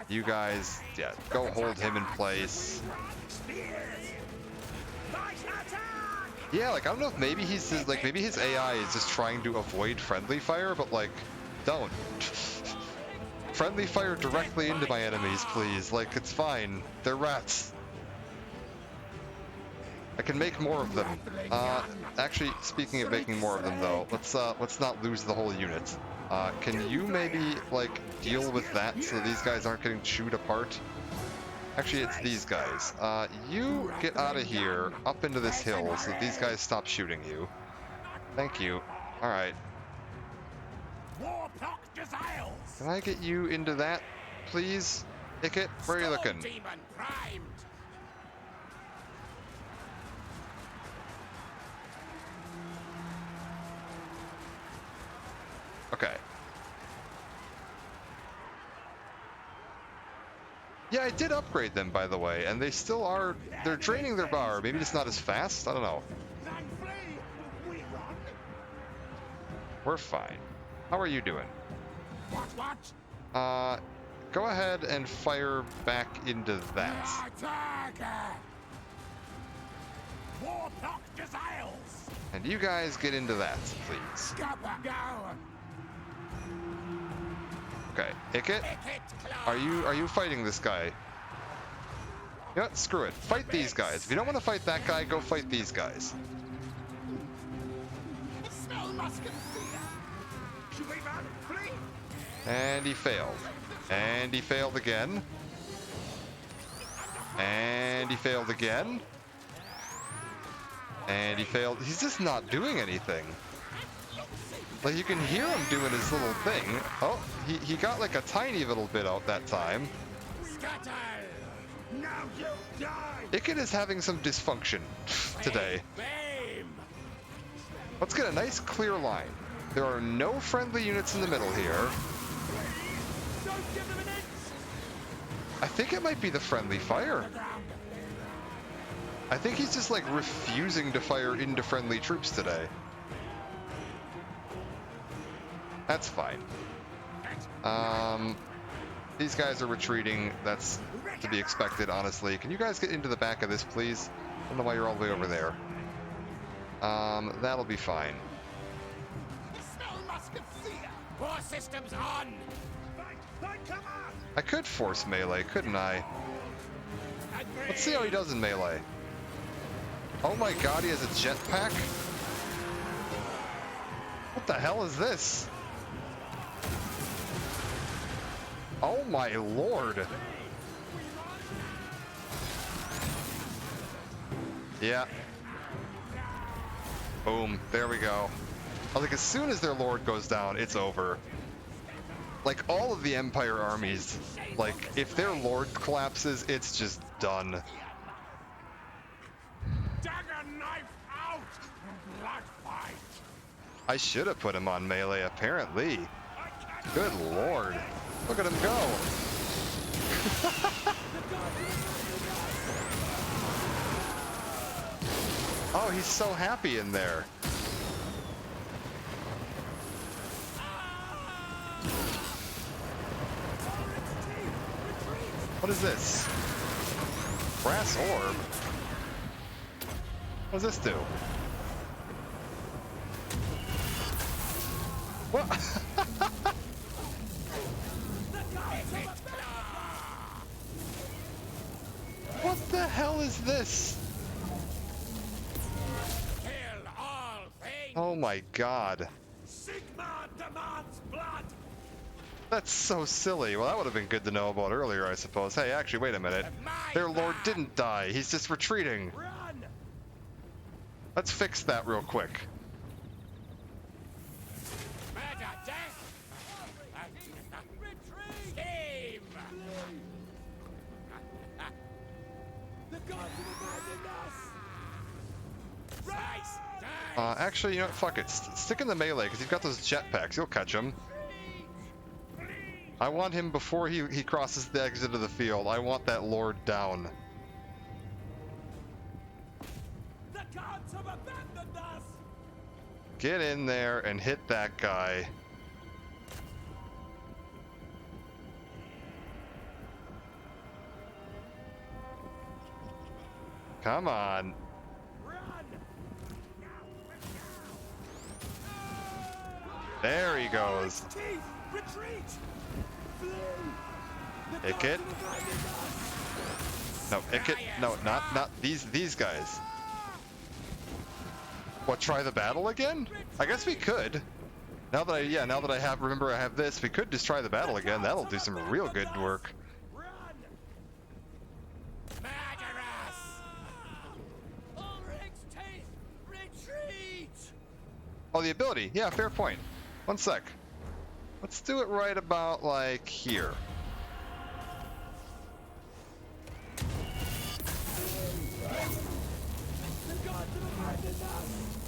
You guys, yeah, go hold him in place. Yeah, like, I don't know if maybe he's just, like, maybe his AI is just trying to avoid friendly fire, but, like, don't. Friendly fire directly into my enemies, please. Like, it's fine. They're rats. I can make more of them. Actually, speaking of making more of them, though, let's not lose the whole unit. Can you maybe, like, deal with that so these guys aren't getting chewed apart? Actually, it's these guys. You get out of here, up into this hill, so these guys stop shooting you. Thank you. Alright. Can I get you into that, please? Icket, where are you looking? Okay. Yeah, I did upgrade them, by the way, and they still are... They're draining their bar. Maybe just not as fast? I don't know. We're fine. How are you doing? Go ahead and fire back into that. And you guys get into that, please. Okay, Icket, are you fighting this guy? You know what? Screw it. Fight these guys. If you don't want to fight that guy, go fight these guys. And he failed. And he failed again. And he failed again. And he failed. He's just not doing anything. Like, you can hear him doing his little thing. Oh, he got like a tiny little bit out that time. Icket is having some dysfunction today. Let's get a nice clear line. There are no friendly units in the middle here. Don't give them an inch! I think it might be the friendly fire. I think he's just like refusing to fire into friendly troops today. That's fine. These guys are retreating. That's to be expected, honestly. Can you guys get into the back of this, please? I don't know why you're all the way over there. That'll be fine. Smell musket fear! War systems on! Fight, come on! I could force melee, couldn't I? Let's see how he does in melee. Oh my god, he has a jetpack? What the hell is this? Oh my lord. Yeah. Boom. There we go. I was like, as soon as their lord goes down, it's over. Like, all of the Empire armies, like, if their lord collapses, it's just done. Dagger knife out! Blood fight! I should have put him on melee, apparently. Good lord. Look at him go. Oh, he's so happy in there. What is this? Brass orb? What does this do? What? What the hell is this? Kill all things! Oh my god. Sigma demands blood! That's so silly. Well, that would have been good to know about earlier, I suppose. Hey, actually, wait a minute. Their lord didn't die. He's just retreating. Run! Let's fix that real quick. Murder, death! Retreat! Scheme! The gods have abandoned us! Rise! Die! Actually, you know what? Fuck it. Stick in the melee, because you've got those jetpacks. You'll catch him. I want him before he crosses the exit of the field. I want that lord down. The gods have abandoned us! Get in there and hit that guy. Come on. Run! There he goes. Teeth! Retreat! Flee! The Ick gods it. have abandoned us! No, it. No, not these guys. What, try the battle again? I guess we could. Now that I have this, we could just try the battle again. That'll do some real good work. Run! Murderous! Ulrich's teeth! Retreat! Oh, the ability. Yeah, fair point. One sec. Let's do it right about, like, here.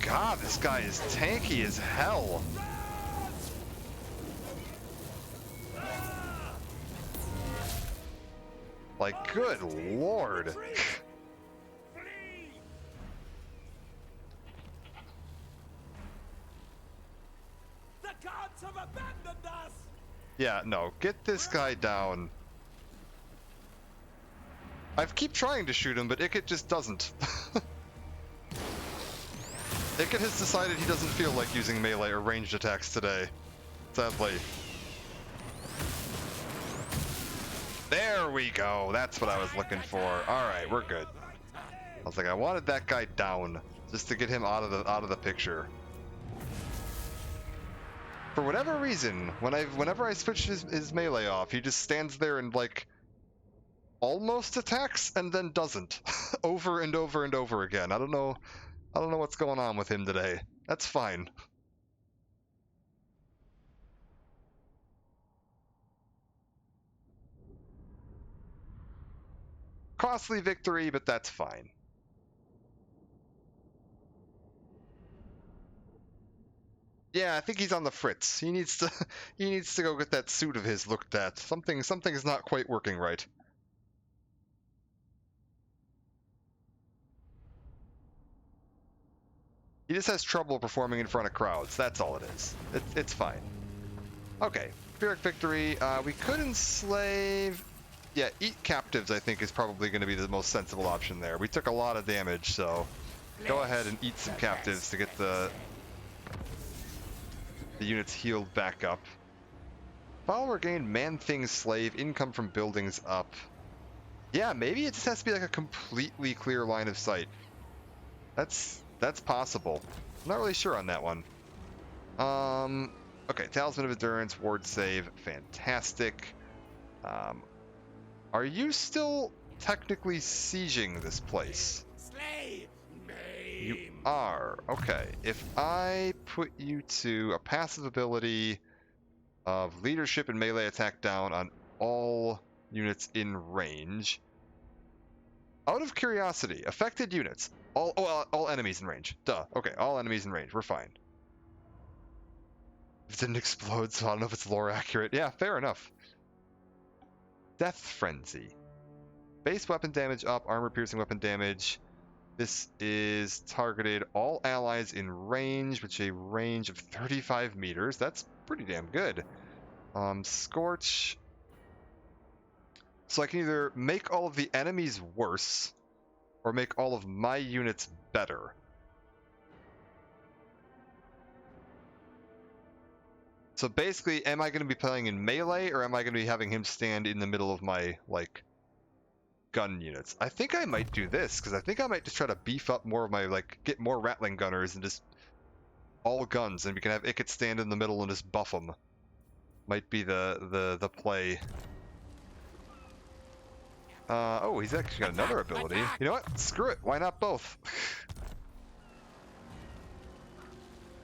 God, this guy is tanky as hell. Like, good lord. Flee! The gods have abandoned us! Yeah, no, get this guy down. I keep trying to shoot him, but Ickett just doesn't. Ickett has decided he doesn't feel like using melee or ranged attacks today. Sadly. There we go. That's what I was looking for. Alright, we're good. I was like, I wanted that guy down, just to get him out of the picture. For whatever reason, whenever I switch his melee off, he just stands there and, like, almost attacks and then doesn't. Over and over and over again. I don't know what's going on with him today. That's fine. Costly victory, but that's fine. Yeah, I think he's on the fritz. He needs to he needs to go get that suit of his looked at. Something's not quite working right. He just has trouble performing in front of crowds. That's all it is. It's fine. Okay, Pyrrhic victory. We could enslave. Yeah, eat captives, I think, is probably going to be the most sensible option there. We took a lot of damage, so go ahead and eat some captives to get the units healed back up. Follower gain, man-thing, slave, income from buildings up. Yeah, maybe it just has to be like a completely clear line of sight. That's possible. I'm not really sure on that one. Okay, Talisman of Endurance, Ward Save, fantastic. Are you still technically sieging this place? Slay! Maim! You are. Okay, if I put you to a passive ability of leadership and melee attack down on all units in range. Out of curiosity, affected units. All enemies in range. Duh. Okay, all enemies in range. We're fine. It didn't explode, so I don't know if it's lore accurate. Yeah, fair enough. Death Frenzy. Base weapon damage up, armor piercing weapon damage. This is targeted all allies in range, which is a range of 35 meters. That's pretty damn good. Scorch. So I can either make all of the enemies worse, or make all of my units better. So basically, am I going to be playing in melee, or am I going to be having him stand in the middle of my, like, gun units? I think I might do this, because I think I might just try to beef up more of my, like, get more Rattling gunners and just all guns, and we can have Ickett stand in the middle and just buff them. Might be the play. Oh, he's actually got another ability. You know what? Screw it. Why not both?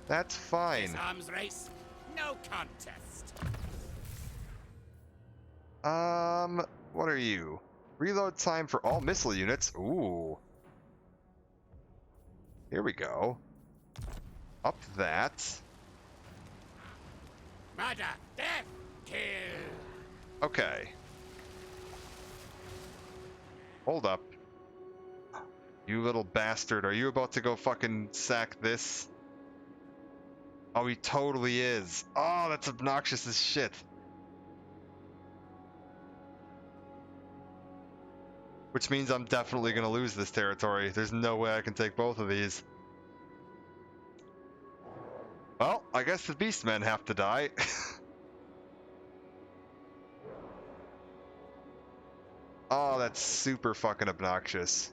That's fine. This arms race, no contest. What are you? Reload time for all missile units. Ooh. Here we go. Up that. Murder, death, kill. Okay. Hold up. You little bastard, are you about to go fucking sack this? Oh, he totally is. Oh, that's obnoxious as shit. Which means I'm definitely going to lose this territory. There's no way I can take both of these. Well, I guess the beastmen have to die. Oh, that's super fucking obnoxious.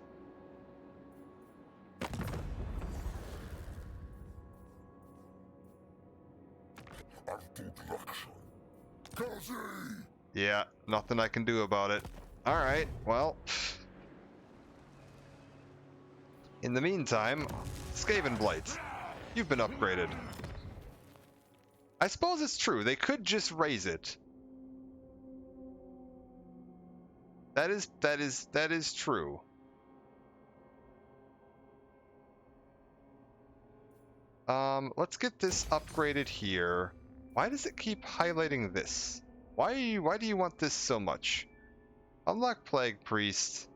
Yeah, nothing I can do about it. Alright, well. In the meantime, Skaven Blight, you've been upgraded. I suppose it's true, they could just raise it. That is true. Let's get this upgraded here. Why does it keep highlighting this? Why do you want this so much? Unlock Plague Priest.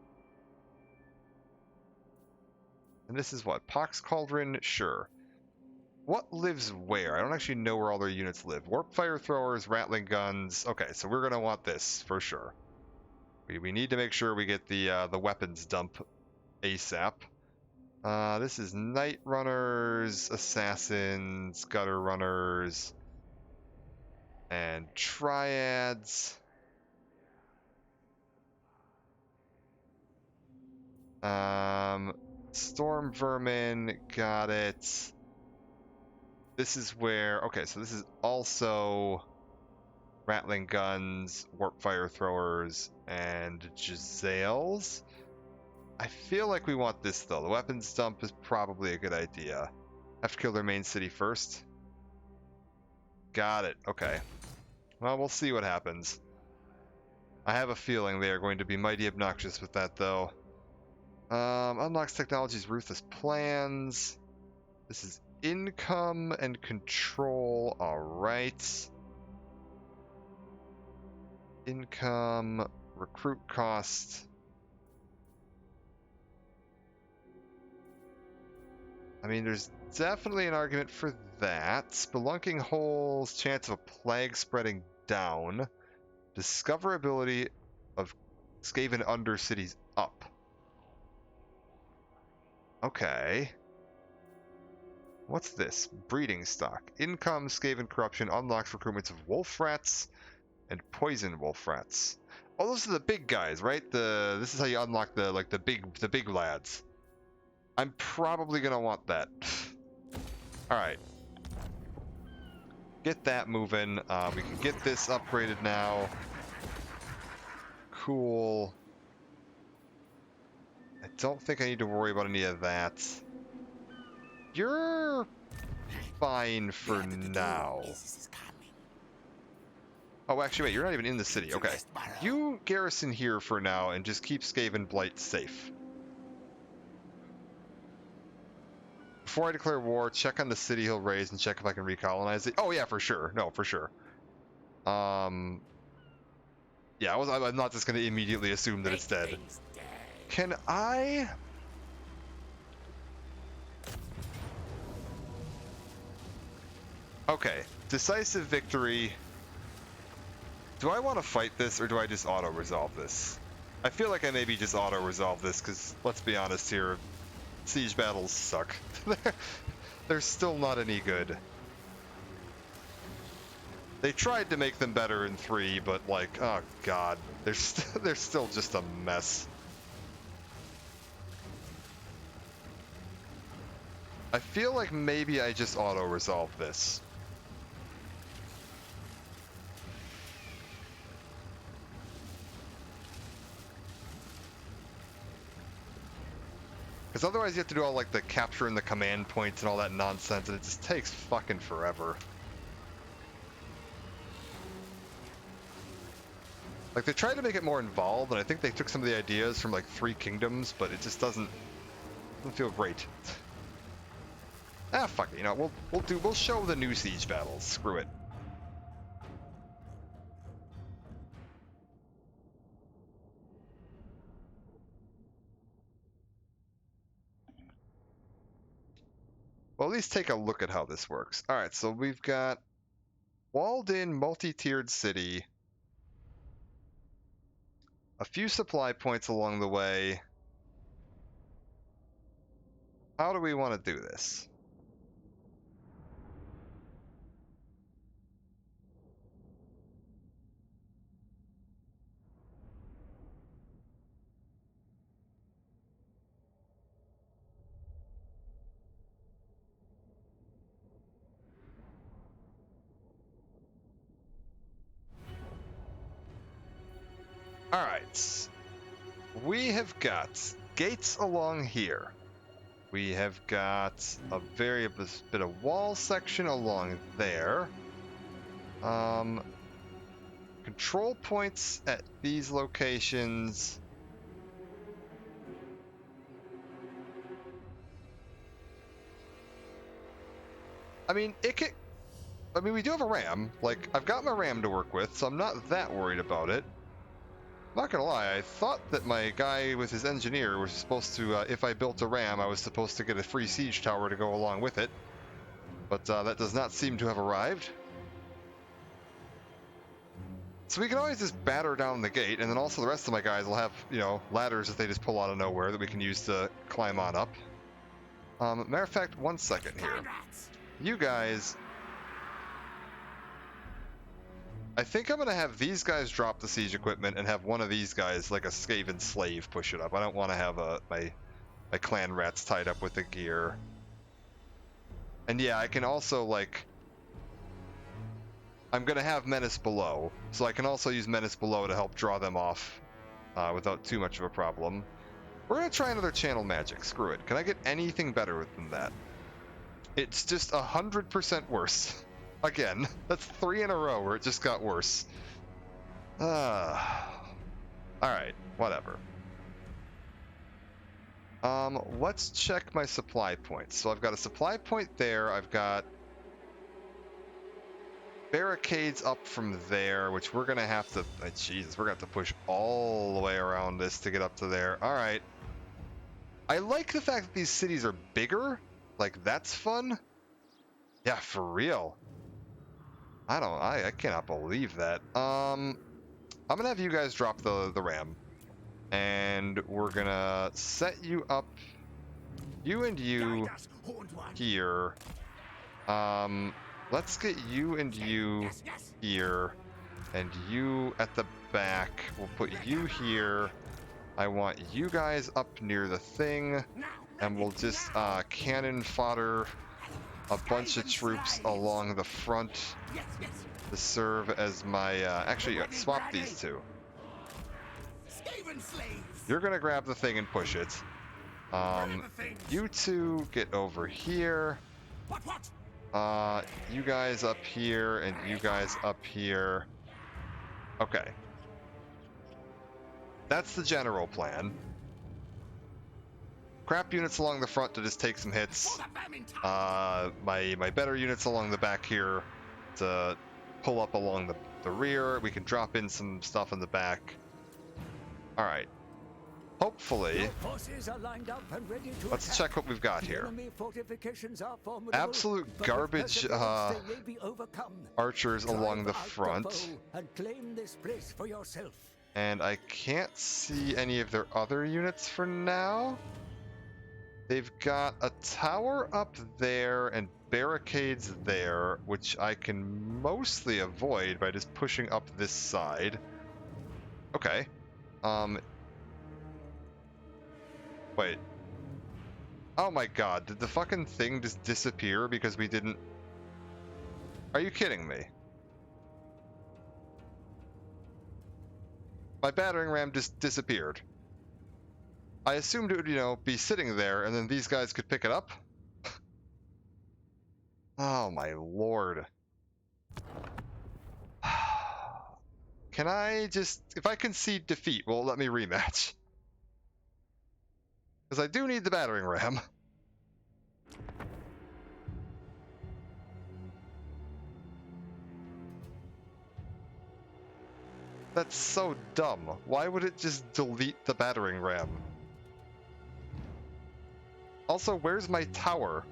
And this is what? Pox Cauldron? Sure. What lives where? I don't actually know where all their units live. Warp Fire Throwers, Rattling Guns. Okay, so we're gonna want this for sure. We need to make sure we get the weapons dump ASAP. This is Night Runners, Assassins, Gutter Runners, and Triads. Storm Vermin, got it. This is where, okay, so this is also Rattling Guns, Warp Fire Throwers, and Giselles. I feel like we want this though. The weapons dump is probably a good idea. Have to kill their main city first. Got it, okay. Well, we'll see what happens. I have a feeling they are going to be mighty obnoxious with that though. Unlocks Technology's Ruthless Plans. This is income and control, alright. Income, recruit cost. I mean, there's definitely an argument for that. Spelunking holes, chance of a plague spreading down. Discoverability of Skaven Undercities up. Okay. What's this? Breeding stock. Income, Skaven corruption, unlocks recruitments of wolf rats and poison wolf rats. Oh, those are the big guys, right? This is how you unlock the big lads. I'm probably gonna want that. Alright. Get that moving. We can get this upgraded now. Cool. I don't think I need to worry about any of that. You're fine for now. Oh, actually, wait, you're not even in the city. Okay. You garrison here for now and just keep Skaven Blight safe. Before I declare war, check on the city he'll raise and check if I can recolonize it. Oh, yeah, for sure. No, for sure. Yeah, I'm not just going to immediately assume that it's dead. Can I... Okay, decisive victory. Do I want to fight this, or do I just auto-resolve this? I feel like I maybe just auto-resolve this, because, let's be honest here, siege battles suck. They're still not any good. They tried to make them better in 3, but, like, oh god, they're still just a mess. I feel like maybe I just auto-resolve this. Because otherwise you have to do all like the capturing the command points and all that nonsense, and it just takes fucking forever. Like, they tried to make it more involved, and I think they took some of the ideas from like 3 Kingdoms, but it just doesn't feel great. Ah, fuck it, you know, we'll show the new siege battles. Screw it. Well, at least take a look at how this works. All right, so we've got walled-in, multi-tiered city, a few supply points along the way. How do we want to do this? All right, we have got gates along here. We have got a bit of wall section along there. Control points at these locations. I mean, we do have a ram. Like, I've got my ram to work with, so I'm not that worried about it. Not gonna lie, I thought that my guy with his engineer was supposed to, if I built a ram, I was supposed to get a free siege tower to go along with it. But that does not seem to have arrived. So we can always just batter down the gate, and then also the rest of my guys will have, you know, ladders that they just pull out of nowhere that we can use to climb on up. Matter of fact, 1 second here. You guys... I think I'm going to have these guys drop the siege equipment and have one of these guys, like a Skaven slave, push it up. I don't want to have my clan rats tied up with the gear. And yeah, I can also, like... I'm going to have Menace Below, so I can also use Menace Below to help draw them off without too much of a problem. We're going to try another Channel Magic. Screw it. Can I get anything better than that? It's just 100% worse. Again, that's 3 in a row where it just got worse. Alright, whatever. Let's check my supply points. So I've got a supply point there. I've got barricades up from there, which we're gonna have to. Jesus, we're gonna have to push all the way around this to get up to there. All right. I like the fact that these cities are bigger. Like, that's fun. Yeah, for real. I cannot believe that. I'm gonna have you guys drop the ram, and we're gonna set you up. You and you Guide us, Horned One. here. Let's get you and you Yes, yes. here, and you at the back. We'll put you here. I want you guys up near the thing, Now, and we'll just cannon fodder a bunch of troops along the front yes, yes. to serve as my. Actually, swap these two. Skaven slaves. You're gonna grab the thing and push it. You two get over here. What? You guys up here, and you guys up here. Okay. That's the general plan. Crap units along the front to just take some hits. For the famine time. My better units along the back here to pull up along the rear. We can drop in some stuff in the back. Alright. Hopefully, Your forces are lined up and ready to let's attack. check what we've got The here. enemy fortifications are formidable, Absolute but with garbage, perseverance they may be overcome. Archers along the Drive out front. foe and claim this place for yourself. And I can't see any of their other units for now. They've got a tower up there and barricades there, which I can mostly avoid by just pushing up this side. Okay. Wait. Oh my god, did the fucking thing just disappear because we didn't... Are you kidding me? My battering ram just disappeared. I assumed it would, you know, be sitting there and then these guys could pick it up. Oh my lord. Can I just... If I concede defeat, will it let me rematch? Because I do need the battering ram. That's so dumb. Why would it just delete the battering ram? Also, where's my tower?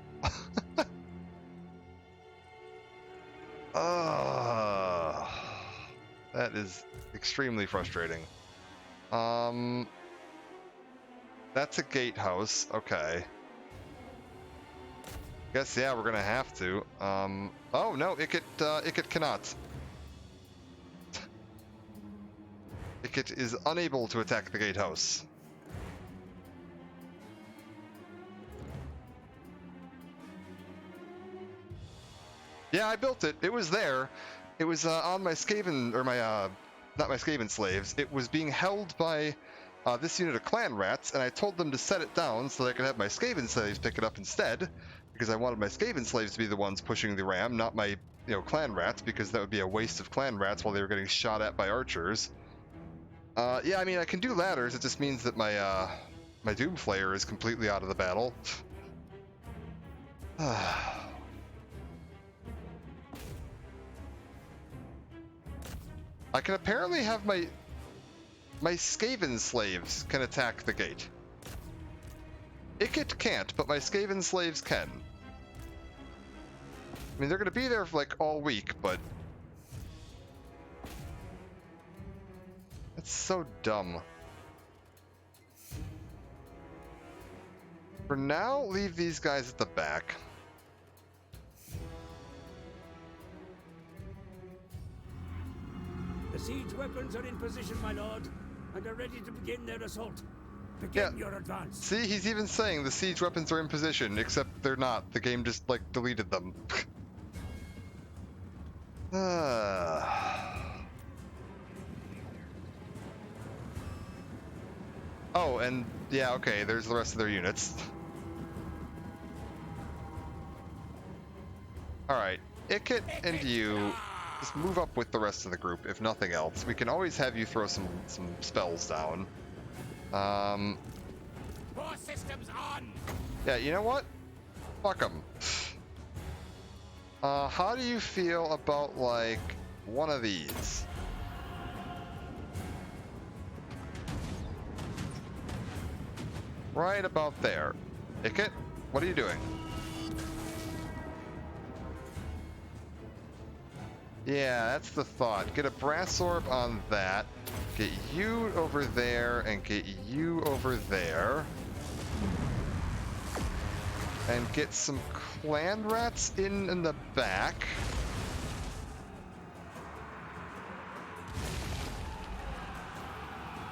That is extremely frustrating. That's a gatehouse. Okay. Guess, yeah, we're gonna have to. Oh, no, Ikit cannot. Ikit is unable to attack the gatehouse. Yeah, I built it. It was there. It was on my Skaven, or my, not my Skaven slaves. It was being held by this unit of clan rats, and I told them to set it down so that I could have my Skaven slaves pick it up instead, because I wanted my Skaven slaves to be the ones pushing the ram, not my, you know, clan rats, because that would be a waste of clan rats while they were getting shot at by archers. Yeah, I mean, I can do ladders. It just means that my my Doomflayer is completely out of the battle. I can apparently have my Skaven slaves can attack the gate. Ikit can't, but my Skaven slaves can. I mean, they're going to be there for like all week, but that's so dumb. For now, leave these guys at the back. The siege weapons are in position, my lord, and are ready to begin their assault. Begin your advance. See, he's even saying the siege weapons are in position, except they're not. The game just, like, deleted them. Oh, and yeah, okay, there's the rest of their units. Alright, Ikit and you just move up with the rest of the group, if nothing else. We can always have you throw some spells down. Core systems on. Yeah, you know what? Fuck them. How do you feel about, like, one of these? Right about there. Icket, what are you doing? Yeah, that's the thought. Get a brass orb on that. Get you over there and get you over there. And get some clan rats in the back.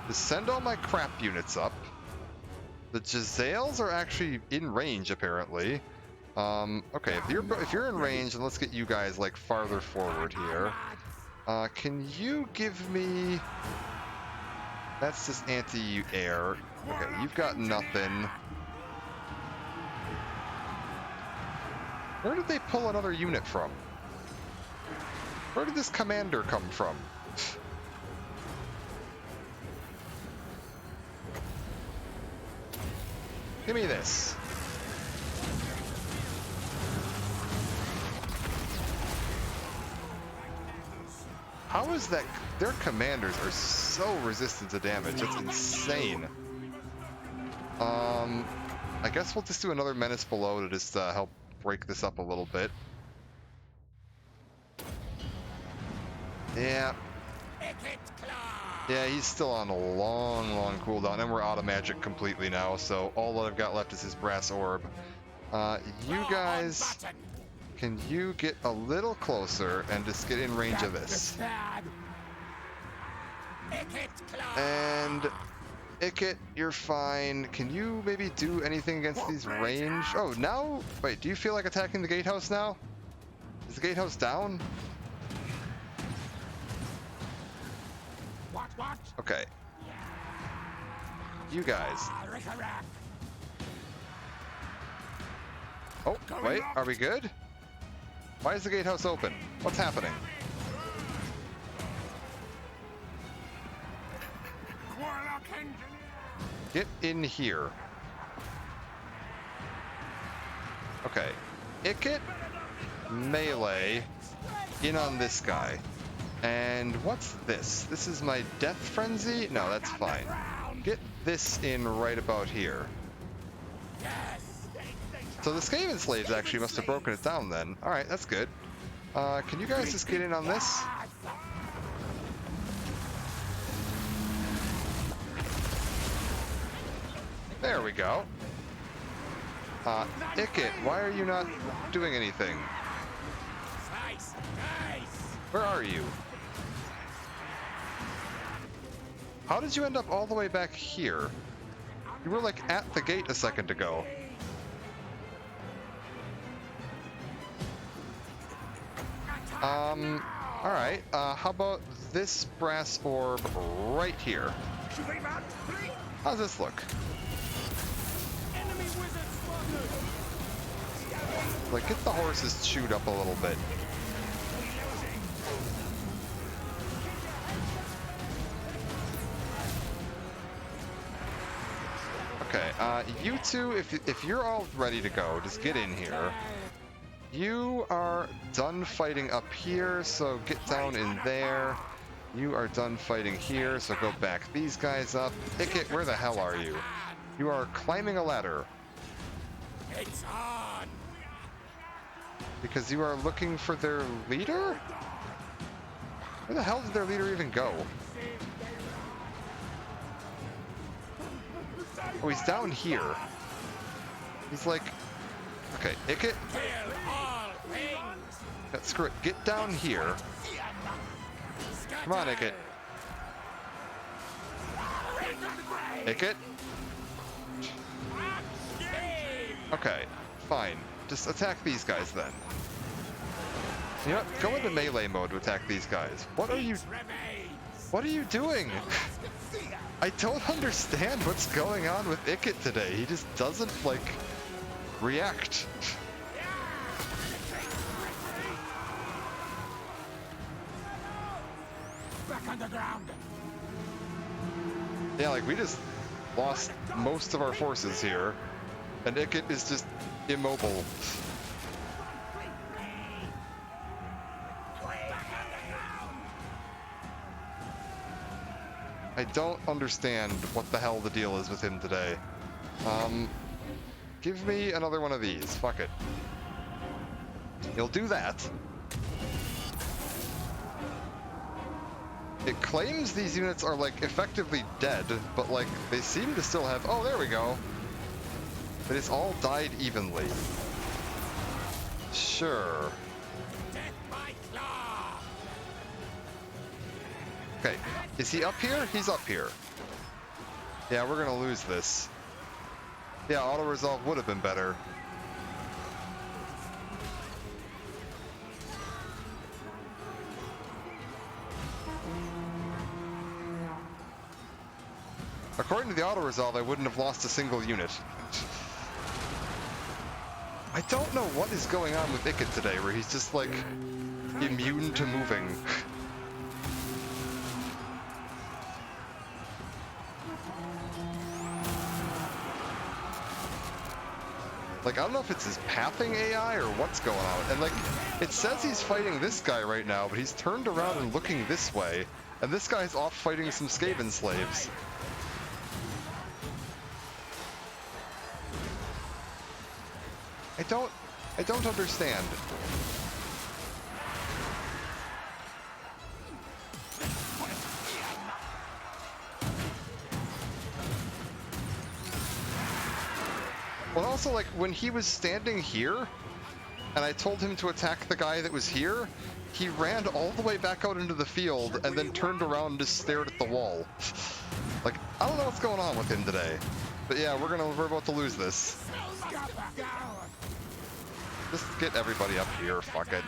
To send all my crap units up. The Jezzails are actually in range, apparently. Okay, if you're in range, then let's get you guys like farther forward here. Can you give me? That's just anti-air. Okay, you've got nothing. Where did they pull another unit from? Where did this commander come from? Give me this. How is that? Their commanders are so resistant to damage. It's insane. I guess we'll just do another menace below to just help break this up a little bit. Yeah. Yeah, he's still on a long cooldown, and we're out of magic completely now, so all that I've got left is his brass orb. You guys, can you get a little closer and just get in range of this? And Icket, you're fine. Can you maybe do anything against these range? Oh, now? Wait, do you feel like attacking the gatehouse now? Is the gatehouse down? Okay. You guys. Oh, wait, are we good? Why is the gatehouse open? What's happening? Get in here. Okay. Icket, melee, in on this guy. And what's this? This is my death frenzy? No, that's fine. Get this in right about here. So the Skaven slaves actually must have broken it down then. Alright, that's good. Can you guys just get in on this? There we go. Icket, why are you not doing anything? Where are you? How did you end up all the way back here? You were like at the gate a second ago. Alright, how about this brass orb right here? How's this look? Like, get the horses chewed up a little bit. Okay, you two, if you're all ready to go, just get in here. You are done fighting up here, so get down in there. You are done fighting here, so go back these guys up. Icket, where the hell are you? You are climbing a ladder. It's on. Because you are looking for their leader? Where the hell did their leader even go? Oh, he's down here. He's like... Okay, Icket. Screw it. Get down here. Come on, Icket. Icket? Okay, fine. Just attack these guys then. You know what? Go into melee mode to attack these guys. What are you doing? I don't understand what's going on with Icket today. He just doesn't, like, react. Back underground. Yeah, like, we just lost most of our forces here, and Ikit is just immobile. I don't understand what the hell the deal is with him today. Give me another one of these. Fuck it. He'll do that. It claims these units are, like, effectively dead, but, like, they seem to still have... Oh, there we go. But it's all died evenly. Sure. Okay, is he up here? He's up here. Yeah, we're gonna lose this. Yeah, auto-resolve would have been better. According to the auto-resolve, I wouldn't have lost a single unit. I don't know what is going on with Ikit today, where he's just, like, immune to moving. Like, I don't know if it's his pathing AI or what's going on. And, like, it says he's fighting this guy right now, but he's turned around and looking this way. And this guy's off fighting some Skaven slaves. I don't understand. Well, also, like, when he was standing here, and I told him to attack the guy that was here, he ran all the way back out into the field and then turned around and just stared at the wall. Like, I don't know what's going on with him today. But yeah, we're about to lose this. Just get everybody up here, fuck it.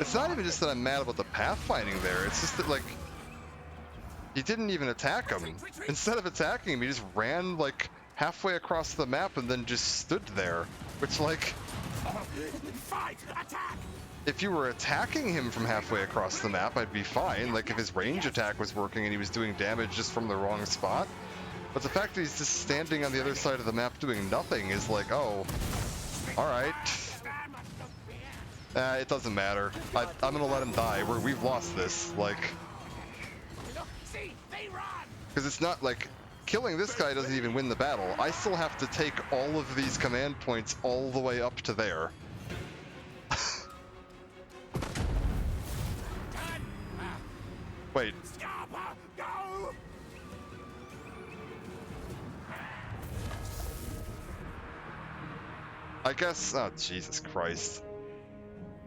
It's not even just that I'm mad about the pathfinding there, it's just that, like, he didn't even attack him. Instead of attacking him, he just ran, like, halfway across the map and then just stood there. Which, like, if you were attacking him from halfway across the map, I'd be fine. Like, if his range attack was working and he was doing damage just from the wrong spot. But the fact that he's just standing on the other side of the map doing nothing is like, oh, alright. It doesn't matter. I'm gonna let him die. We've lost this, like... Because it's not like... Killing this guy doesn't even win the battle. I still have to take all of these command points all the way up to there. Wait. I guess... Oh, Jesus Christ.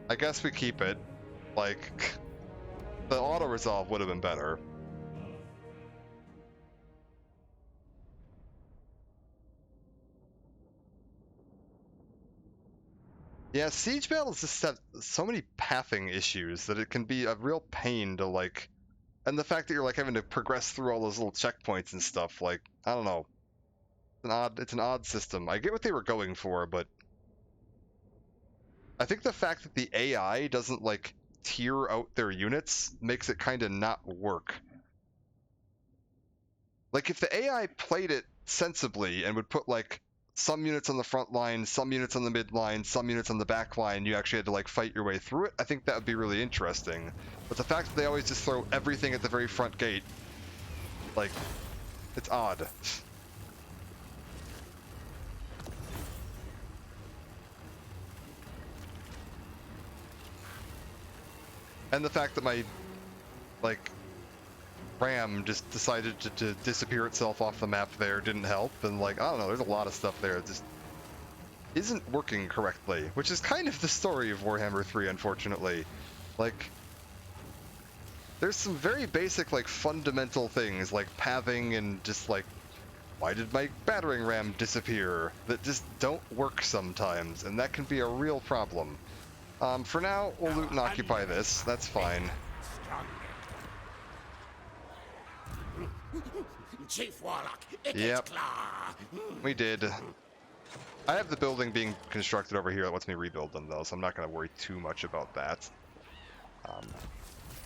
I guess we keep it. Like, the auto-resolve would have been better. Yeah, Siege Battles just have so many pathing issues that it can be a real pain to, like... And the fact that you're, like, having to progress through all those little checkpoints and stuff, like, I don't know. It's an odd system. I get what they were going for, but... I think the fact that the AI doesn't, like, tier out their units makes it kind of not work. Like, if the AI played it sensibly and would put, like, some units on the front line, some units on the mid line, some units on the back line, you actually had to, like, fight your way through it, I think that would be really interesting. But the fact that they always just throw everything at the very front gate, like, it's odd. And the fact that my, like, RAM just decided to disappear itself off the map there didn't help, and, like, I don't know, there's a lot of stuff there that just isn't working correctly, which is kind of the story of Warhammer 3, unfortunately. Like, there's some very basic, like, fundamental things, like pathing and just, like, why did my battering ram disappear, that just don't work sometimes, and that can be a real problem. For now, we'll loot and occupy this, that's fine. Chief Warlock, Yep, we did. I have the building being constructed over here that lets me rebuild them, though, so I'm not going to worry too much about that.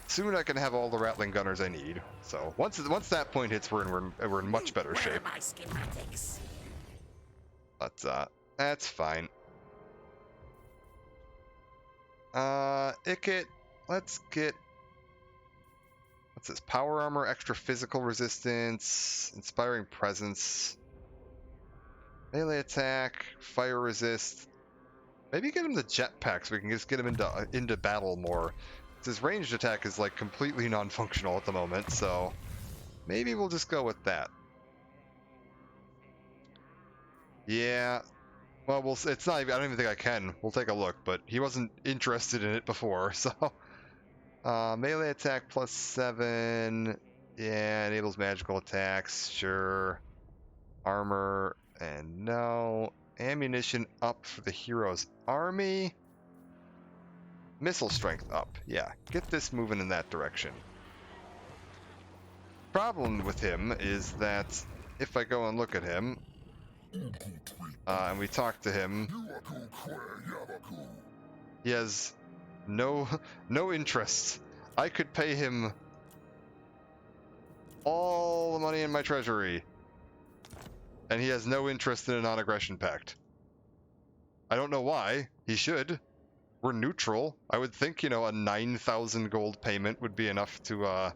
Soon I can have all the Rattling Gunners I need. So once that point hits, we're in much better shape. Where are my schematics? But that's fine. Let's get... What's this? Power armor, extra physical resistance, inspiring presence, melee attack, fire resist. Maybe get him the jetpack so we can just get him into battle more. His ranged attack is like completely non-functional at the moment, so maybe we'll just go with that. Yeah. Well, it's not even, I don't even think I can. We'll take a look, but he wasn't interested in it before, so... melee attack +7. Yeah, enables magical attacks, sure. Armor, and no. Ammunition up for the hero's army. Missile strength up. Yeah, get this moving in that direction. Problem with him is that if I go and look at him, and we talk to him, he has no interest. I could pay him all the money in my treasury, and he has no interest in a non-aggression pact. I don't know why. He should. We're neutral. I would think, you know, a 9,000 gold payment would be enough to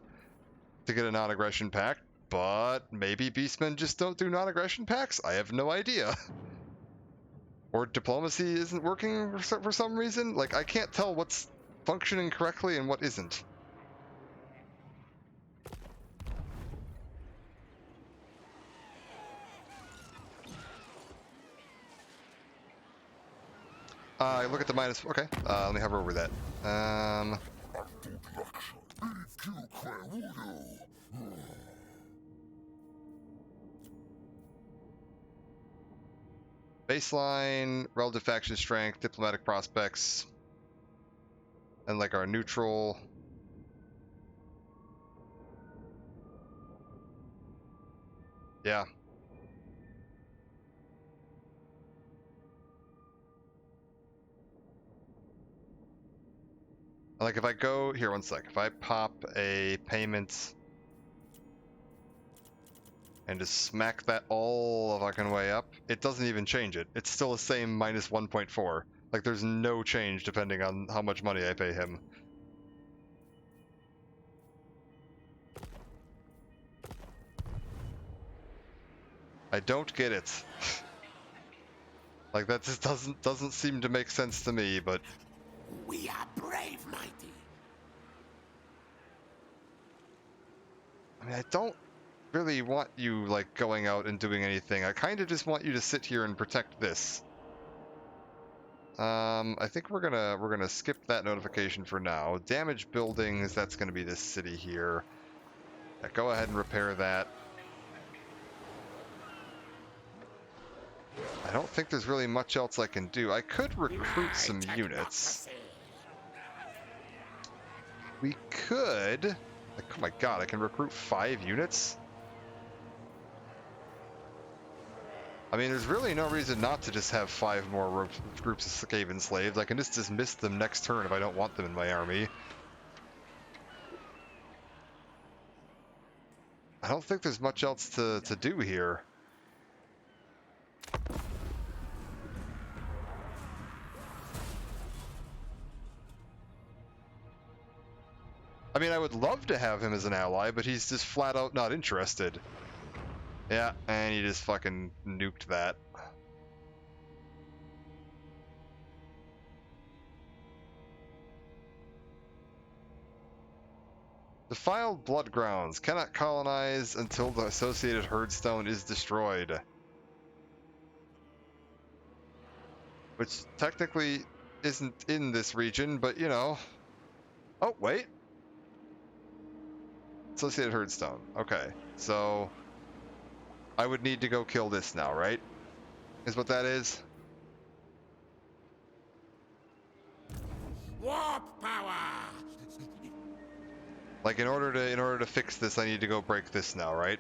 get a non-aggression pact, but maybe beastmen just don't do non-aggression pacts? I have no idea. Or diplomacy isn't working for some reason? Like, I can't tell what's functioning correctly and what isn't. Look at the minus... Okay, let me hover over that. Baseline, relative faction strength, diplomatic prospects, and like our neutral. Yeah. Like if I go here, one sec. If I pop a payment and just smack that all the fucking way up, it doesn't even change it. It's still the same minus 1.4. Like there's no change depending on how much money I pay him. I don't get it. Like that just doesn't seem to make sense to me, but We are brave, mighty. I mean, I don't really want you like going out and doing anything. I kind of just want you to sit here and protect this. I think we're gonna skip that notification for now. Damage buildings, that's gonna be this city here. Yeah, go ahead and repair that. I don't think there's really much else I can do. I could recruit some units. We could. Like, oh my god, I can recruit 5 units? I mean, there's really no reason not to just have 5 more groups of Skaven slaves. I can just dismiss them next turn if I don't want them in my army. I don't think there's much else to do here. I mean, I would love to have him as an ally, but he's just flat out not interested. Yeah, and he just fucking nuked that. Defiled blood grounds cannot colonize until the associated herdstone is destroyed. Which technically isn't in this region, but you know. Oh, wait. Associated herdstone. Okay, so I would need to go kill this now, right? Is what that is? Warp power! Like in order to fix this, I need to go break this now, right?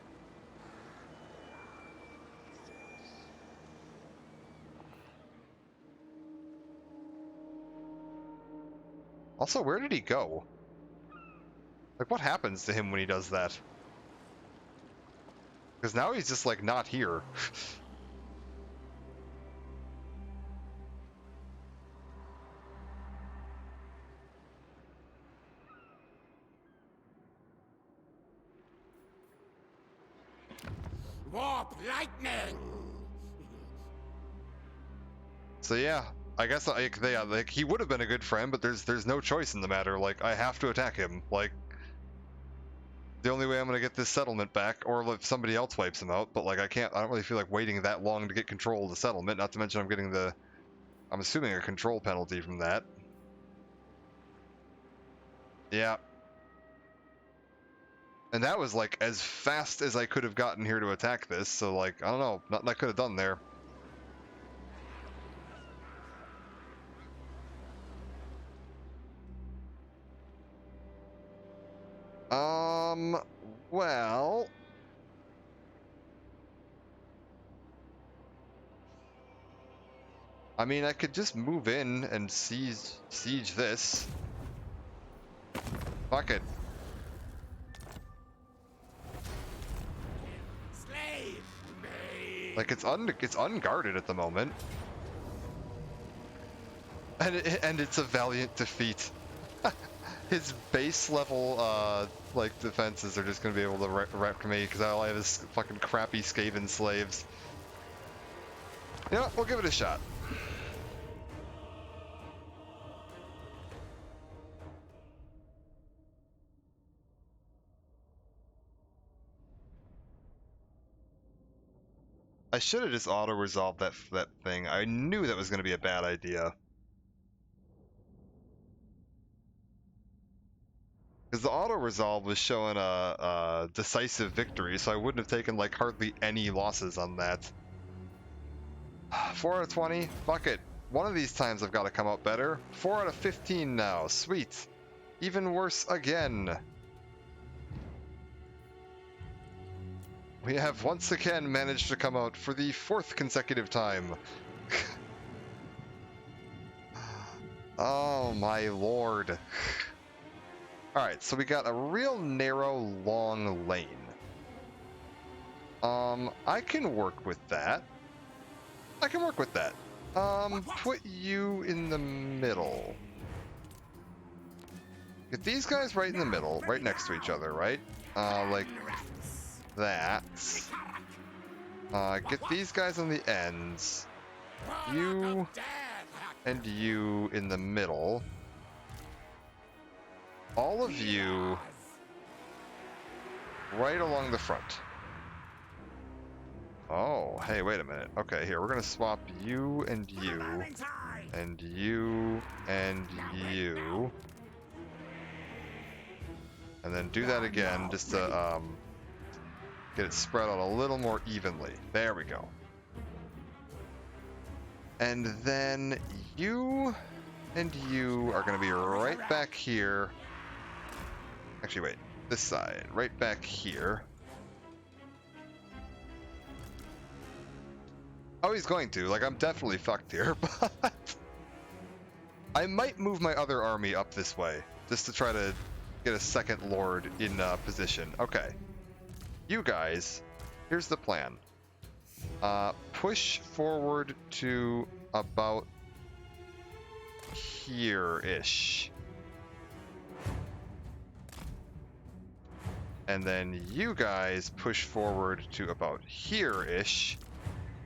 Also, where did he go? Like, what happens to him when he does that? Because now he's just, like, not here. Warp lightning! So yeah, I guess like he would have been a good friend, but there's no choice in the matter. Like, I have to attack him. Like, the only way I'm gonna get this settlement back, or if somebody else wipes him out. But like, I don't really feel like waiting that long to get control of the settlement. Not to mention I'm getting I'm assuming a control penalty from that. Yeah. And that was like as fast as I could have gotten here to attack this. So like, I don't know, nothing I could have done there. Well, I mean, I could just move in and siege this. Fuck it. Slave me! Like, it's unguarded at the moment. And it's a valiant defeat. His base level, like, defenses are just gonna be able to wreck me, because all I have is fucking crappy Skaven slaves. You know what? We'll give it a shot. I should have just auto-resolved that thing. I knew that was gonna be a bad idea. Because the auto-resolve was showing a decisive victory, so I wouldn't have taken, like, hardly any losses on that. 4 out of 20? Fuck it. One of these times I've got to come out better. 4 out of 15 now. Sweet. Even worse again. We have once again managed to come out for the 4th consecutive time. Oh my lord. Alright, so we got a real narrow, long lane. I can work with that. Put you in the middle. Get these guys right in the middle, right next to each other, right? Like that. Get these guys on the ends. You and you in the middle. All of you right along the front. Oh, hey, wait a minute. Okay, here, we're gonna swap you and you, and you, and you. And then do that again, just to, get it spread out a little more evenly. There we go. And then you and you are gonna be right back here. Actually, wait, this side, right back here. Oh, he's going to. Like, I'm definitely fucked here, but I might move my other army up this way, just to try to get a second lord in position. Okay. You guys, here's the plan. Push forward to about here-ish. And then you guys push forward to about here-ish.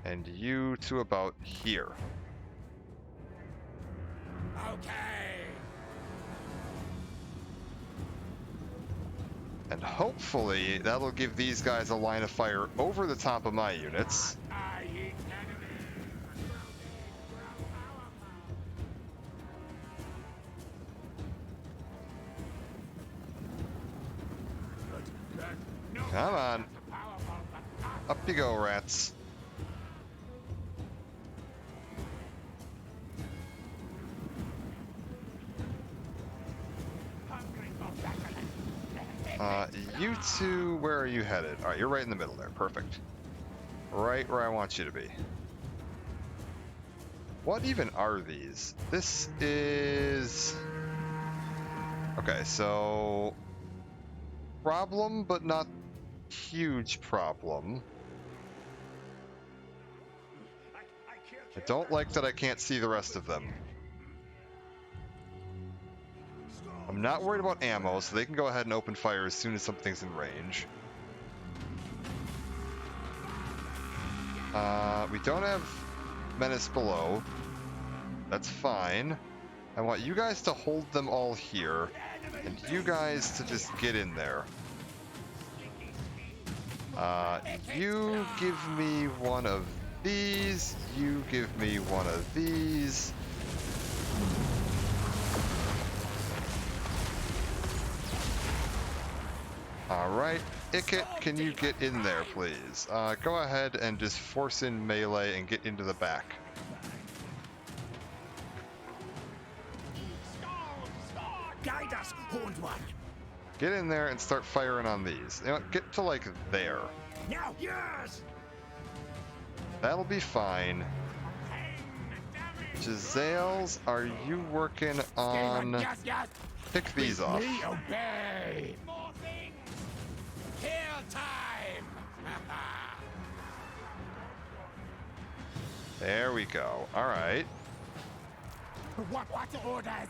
And you to about here. Okay. And hopefully that'll give these guys a line of fire over the top of my units. I eat enemies. Come on. Up you go, rats. You two, where are you headed? Alright, you're right in the middle there. Perfect. Right where I want you to be. What even are these? This is... Okay, so problem, but not huge problem. I don't like that I can't see the rest of them. I'm not worried about ammo, so they can go ahead and open fire as soon as something's in range. We don't have menace below. That's fine. I want you guys to hold them all here, and you guys to just get in there. You give me one of these. You give me one of these. Alright, Ikit, can you get in there, please? Go ahead and just force in melee and get into the back. Guide us, Horned One. Get in there and start firing on these. You know, get to, like, there. Now, yours. That'll be fine. Giselles, are you working on... Yes, yes. Pick these off. Me obey. More things. Kill time. There we go. Alright. What orders?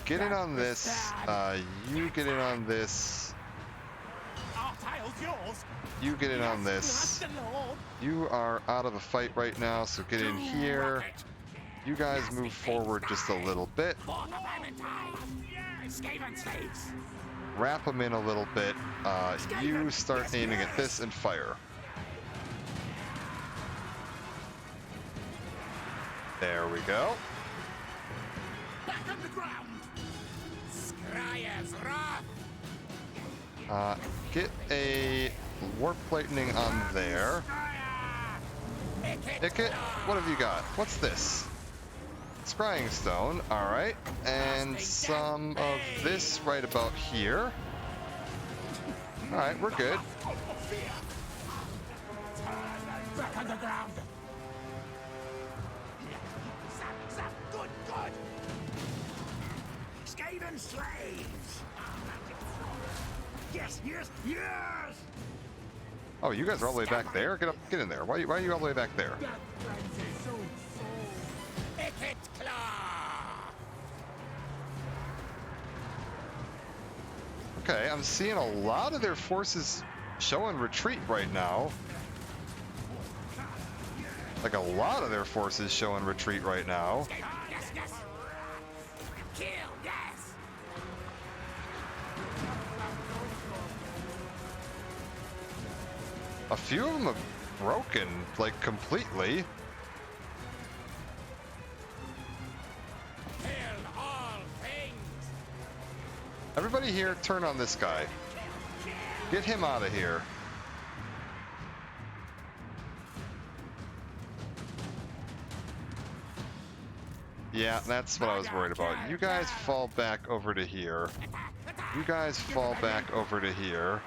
Get in on this. You get in on this. Our tile's yours. You get in on this. Bless the Lord. You are out of a fight right now, so get in here. You guys move forward just a little bit. Skaven slaves. Wrap them in a little bit. You start aiming at this and fire. There we go. Back on the ground. Scryer's wrath. Get a warp lightning on there. Ikit, what have you got? What's this? Scrying stone, alright. And some of this right about here. Alright, we're good. Back on the ground. Zap, good. Skaven slaves. Yes. Oh, you guys are all the way back there? Get up, get in there. Why are you all the way back there? Ikit claw. Okay, I'm seeing a lot of their forces showing retreat right now. Like a lot of their forces showing retreat right now. Yes. Kill, yes. A few of them have broken, like, completely. Kill all things. Everybody here, turn on this guy. Get him out of here. Yeah, that's what I was worried about. You guys fall back over to here. You guys fall back over to here.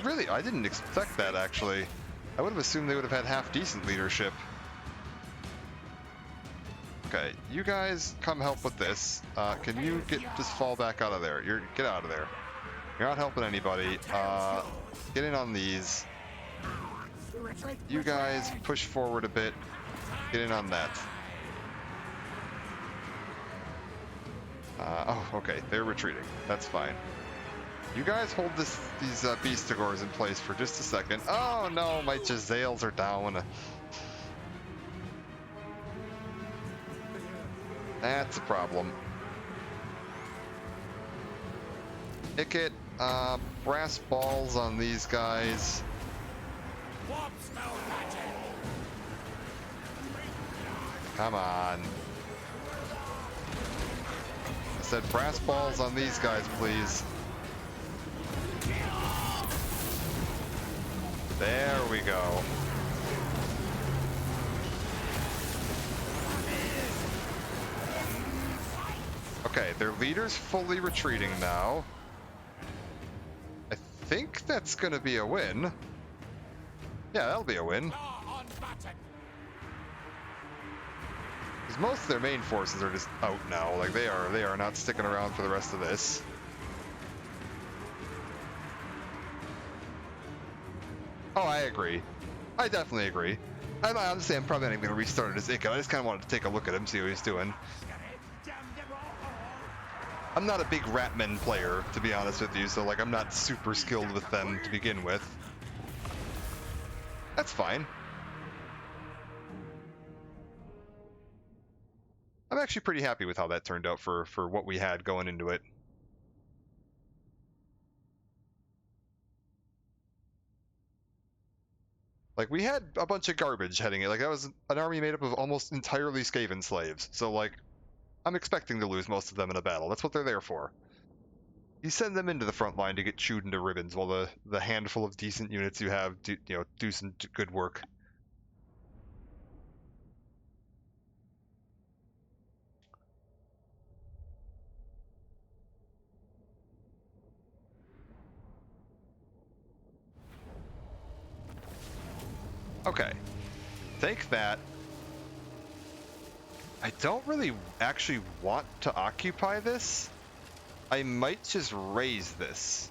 Ready. I didn't expect that, actually. I would have assumed they would have had half-decent leadership. Okay, you guys come help with this. Can you just fall back out of there? Get out of there. You're not helping anybody. Get in on these. You guys push forward a bit. Get in on that. Oh, okay, they're retreating. That's fine. You guys hold these Beastigors in place for just a second. Oh no, my Giselles are down. That's a problem. Ikit, brass balls on these guys. Warp spell magic. Come on. I said brass balls on these guys, please. There we go. Okay, their leader's fully retreating now. I think that's gonna be a win. Yeah, that'll be a win. Claw on button. Because most of their main forces are just out now. Like, they are not sticking around for the rest of this. Oh, I agree. I definitely agree. And honestly, I'm probably not even going to restart it as Ica. I just kind of wanted to take a look at him, see what he's doing. I'm not a big Ratmen player, to be honest with you, so like I'm not super skilled with them to begin with. That's fine. I'm actually pretty happy with how that turned out for what we had going into it. Like, we had a bunch of garbage heading it. Like, that was an army made up of almost entirely Skaven slaves. So, like, I'm expecting to lose most of them in a battle. That's what they're there for. You send them into the front line to get chewed into ribbons while the handful of decent units you have do some good work. Okay. Take that. I don't really actually want to occupy this. I might just raise this.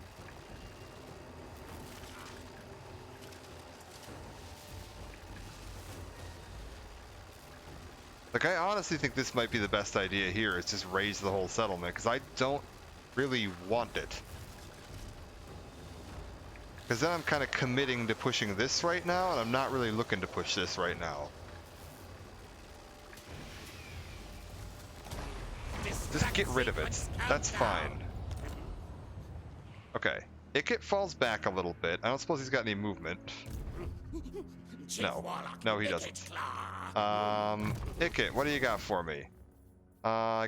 Like, I honestly think this might be the best idea here, is just raise the whole settlement, because I don't really want it. Because then I'm kind of committing to pushing this right now, and I'm not really looking to push this right now. Just get rid of it. That's fine. Okay. Ikit falls back a little bit. I don't suppose he's got any movement. No. No, he doesn't. Ikit, what do you got for me?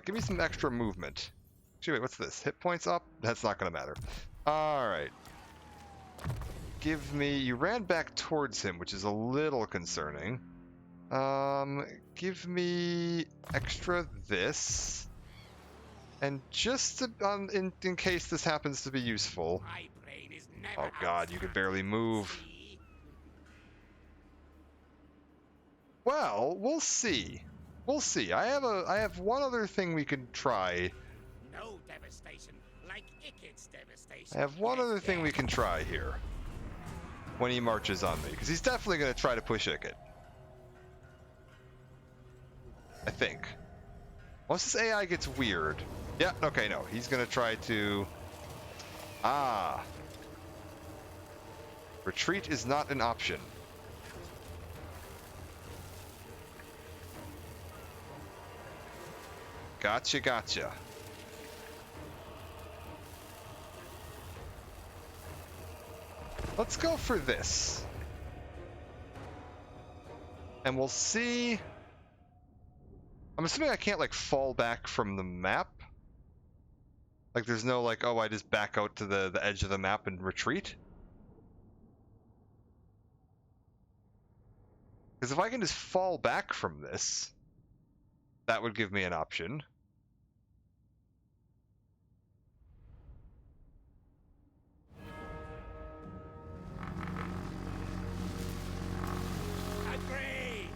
Give me some extra movement. Actually, wait, what's this? Hit points up? That's not going to matter. Alright. Give me... You ran back towards him, which is a little concerning. Give me extra this. And just to, in case this happens to be useful. Oh god, you can barely move. Well, we'll see. We'll see. I have one other thing we can try. No devastation like Ikit's devastation. I have one other thing we can try here. When he marches on me, because he's definitely going to try to push Ikit. I think. Once this AI gets weird. Yeah, okay, no. He's going to try to... Ah. Retreat is not an option. Gotcha, gotcha. Let's go for this. And we'll see... I'm assuming I can't, like, fall back from the map. Like, there's no, like, oh, I just back out to the edge of the map and retreat. Because if I can just fall back from this, that would give me an option. Agree.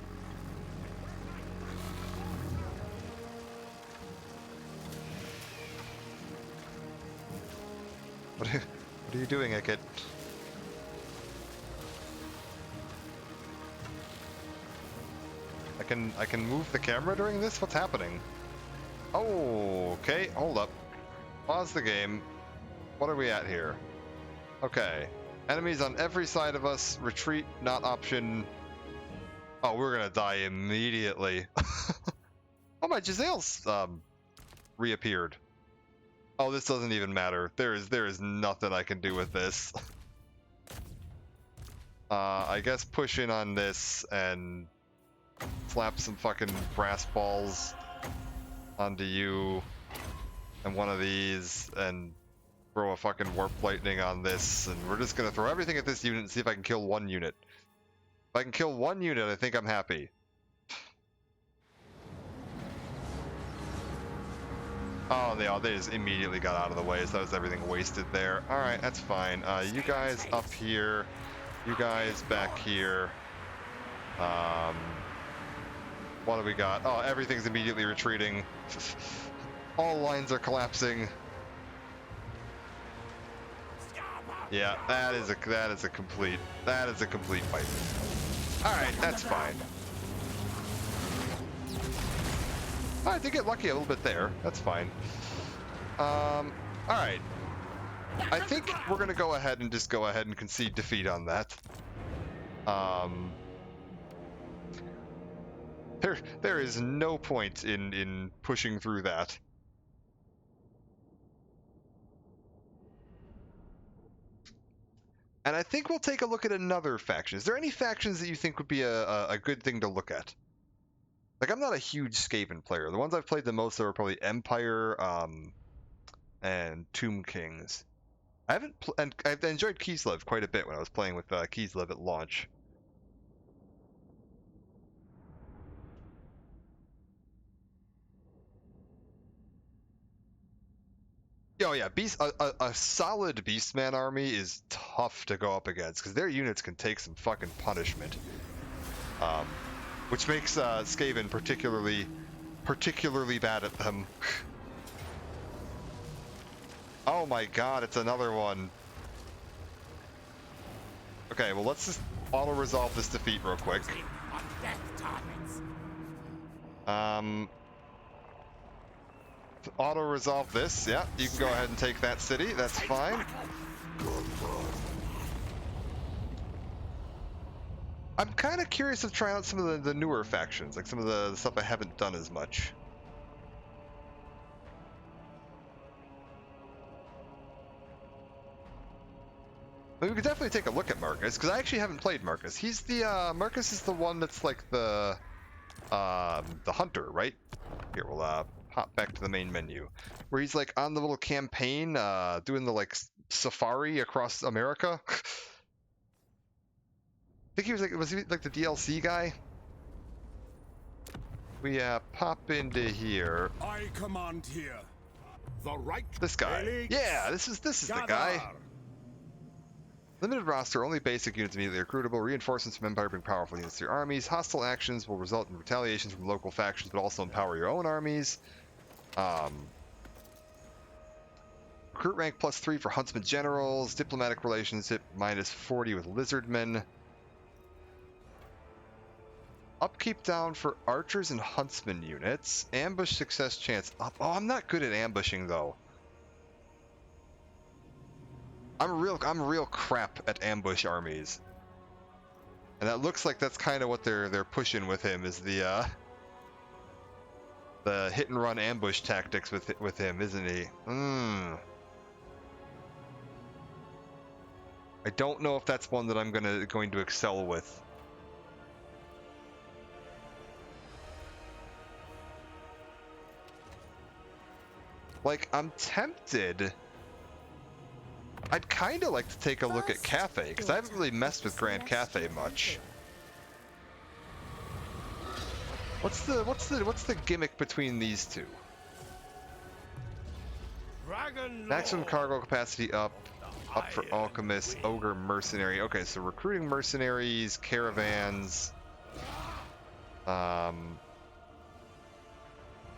What are you doing, Ikit? I can move the camera during this? What's happening? Oh, okay, hold up. Pause the game. What are we at here? Okay. Enemies on every side of us. Retreat, not option. Oh, we're gonna die immediately. Oh, my Gisele's reappeared. Oh, this doesn't even matter. There is nothing I can do with this. I guess push in on this and slap some fucking brass balls onto you and one of these and throw a fucking warp lightning on this, and we're just gonna throw everything at this unit and see if I can kill one unit. If I can kill one unit, I think I'm happy. Oh, they just immediately got out of the way, so that was everything wasted there. Alright, that's fine. You guys up here. You guys back here. What do we got? Oh, everything's immediately retreating. All lines are collapsing. Yeah, that is a complete fight. All right, that's fine. I did get lucky a little bit there. That's fine. All right. I think we're gonna go ahead and just go ahead and concede defeat on that. There is no point in pushing through that. And I think we'll take a look at another faction. Is there any factions that you think would be a good thing to look at? Like, I'm not a huge Skaven player. The ones I've played the most are probably Empire, and Tomb Kings. And I've enjoyed Kislev quite a bit when I was playing with Kislev at launch. Oh yeah, a solid Beastman army is tough to go up against because their units can take some fucking punishment, which makes Skaven particularly bad at them. Oh my god, it's another one. Okay, well let's just auto-resolve this defeat real quick. Auto-resolve this, yeah, you can go ahead and take that city, that's fine. I'm kind of curious of trying out some of the newer factions, like some of the stuff I haven't done as much. But we could definitely take a look at Marcus, because I actually haven't played Marcus. He's the, Marcus is the one that's like the hunter, right? Here, we'll, hop back to the main menu, where he's like on the little campaign, doing the like safari across America. I think he was he like the DLC guy? We pop into here. I command here. The right. This guy. Yeah, this is the guy. Limited roster, only basic units immediately recruitable. Reinforcements from Empire bring powerful units to your armies. Hostile actions will result in retaliations from local factions, but also empower your own armies. Recruit rank +3 for Huntsman Generals. Diplomatic relationship -40 with Lizardmen. Upkeep down for Archers and Huntsman units. Ambush success chance up. Oh, I'm not good at ambushing though. I'm real crap at ambush armies. And that looks like that's kind of what they're pushing with him, is the hit and run ambush tactics with him, isn't he? I don't know if that's one that I'm going to excel with. Like, I'm tempted. I'd kind of like to take a look at Cathay, because I haven't really messed with Grand Cathay much. What's the gimmick between these two? Maximum cargo capacity up for Alchemist, Ogre, Mercenary. Okay, so recruiting mercenaries, caravans,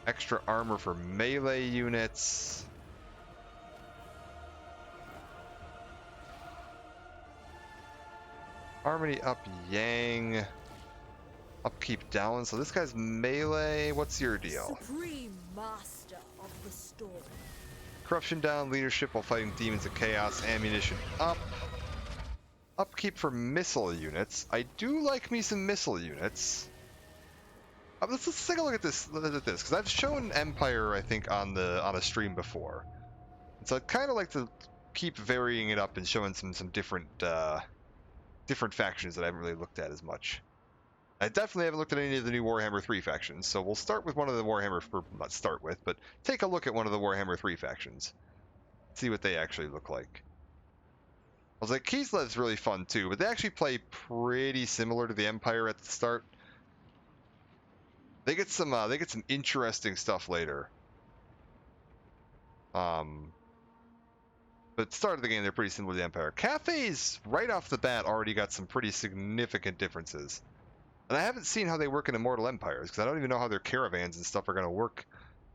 extra armor for melee units. Harmony up Yang. Upkeep down. So this guy's melee. What's your deal? Supreme master of the storm. Corruption down. Leadership while fighting demons of chaos. Ammunition up. Upkeep for missile units. I do like me some missile units. Let's take a look at this because I've shown Empire, I think, on a stream before. And so I'd kind of like to keep varying it up and showing some different factions that I haven't really looked at as much. I definitely haven't looked at any of the new Warhammer 3 factions, so we'll start with one of the Warhammer, not start with, but take a look at one of the Warhammer 3 factions. See what they actually look like. I was like, Kislev's really fun too, but they actually play pretty similar to the Empire at the start. They get some interesting stuff later. But at the start of the game, they're pretty similar to the Empire. Cathay's, right off the bat, already got some pretty significant differences. And I haven't seen how they work in Immortal Empires, because I don't even know how their caravans and stuff are going to work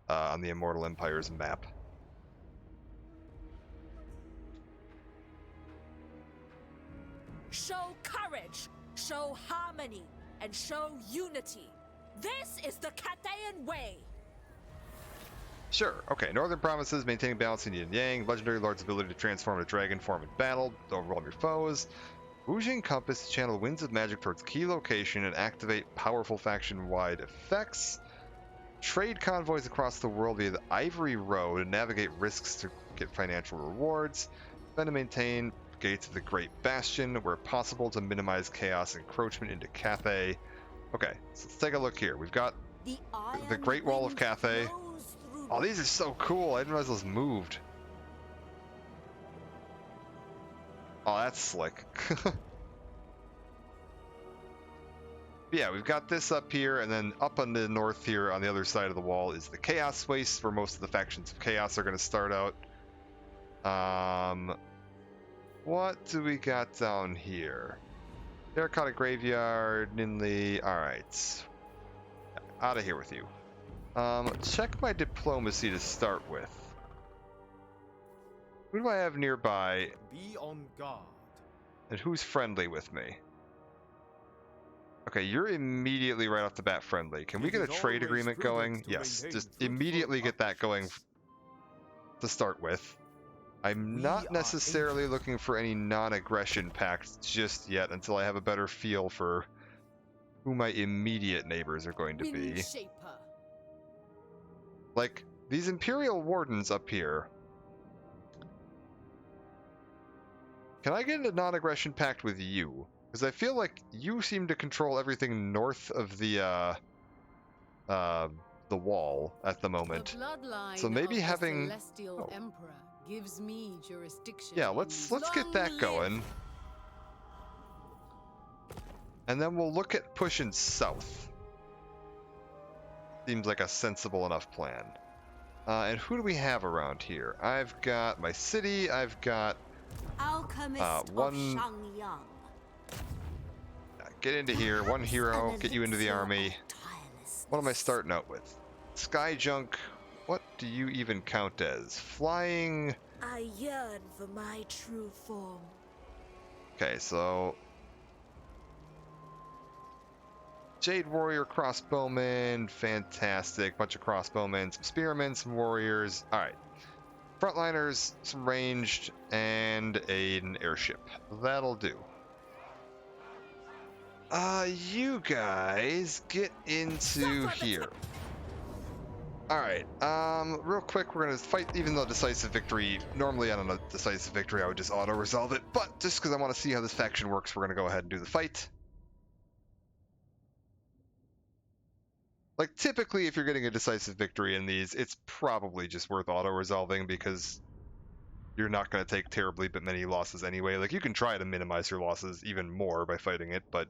on the Immortal Empires map. Show courage, show harmony, and show unity. This is the Cathayan way. Sure. Okay. Northern provinces maintaining balance in yin and yang. Legendary Lord's ability to transform a dragon form in battle to overwhelm your foes. Wujing Compass to channel winds of magic towards key location and activate powerful faction-wide effects. Trade convoys across the world via the Ivory Road and navigate risks to get financial rewards. Then to maintain gates of the Great Bastion where possible to minimize chaos encroachment into Cathay. Okay, so let's take a look here. We've got the Great Wall of Cathay. Oh, these are so cool. I didn't realize those moved. Oh, that's slick. Yeah, we've got this up here, and then up on the north here on the other side of the wall is the Chaos Waste, where most of the factions of Chaos are going to start out. What do we got down here? Terracotta Graveyard, Ninley. Alright. Out of here with you. Check my diplomacy to start with. Who do I have nearby? Be on guard. And who's friendly with me? Okay, you're immediately right off the bat friendly. Can we get a trade agreement going? Yes, just immediately get that going to start with. I'm not necessarily looking for any non-aggression pacts just yet until I have a better feel for who my immediate neighbors are going to be. Like, these Imperial Wardens up here. Can I get a non-aggression pact with you? Because I feel like you seem to control everything north of the wall at the moment. So maybe having Celestial Emperor gives me jurisdiction. Yeah, let's get that going. And then we'll look at pushing south. Seems like a sensible enough plan. And who do we have around here? I've got my city, I've got one... Get into here, one hero, get you into the army. What am I starting out with? Sky Junk, what do you even count as? Flying... I yearn for my true form. Okay, so... Jade Warrior, Crossbowman, fantastic. Bunch of Crossbowmen, some Spearmen, some Warriors. Alright. Frontliners, some ranged, and an airship. That'll do. You guys get into here. Alright, real quick, we're gonna fight, even though decisive victory, normally on a decisive victory I would just auto-resolve it, but just because I want to see how this faction works, we're gonna go ahead and do the fight. Like, typically, if you're getting a decisive victory in these, it's probably just worth auto-resolving because you're not going to take terribly but many losses anyway. Like, you can try to minimize your losses even more by fighting it, but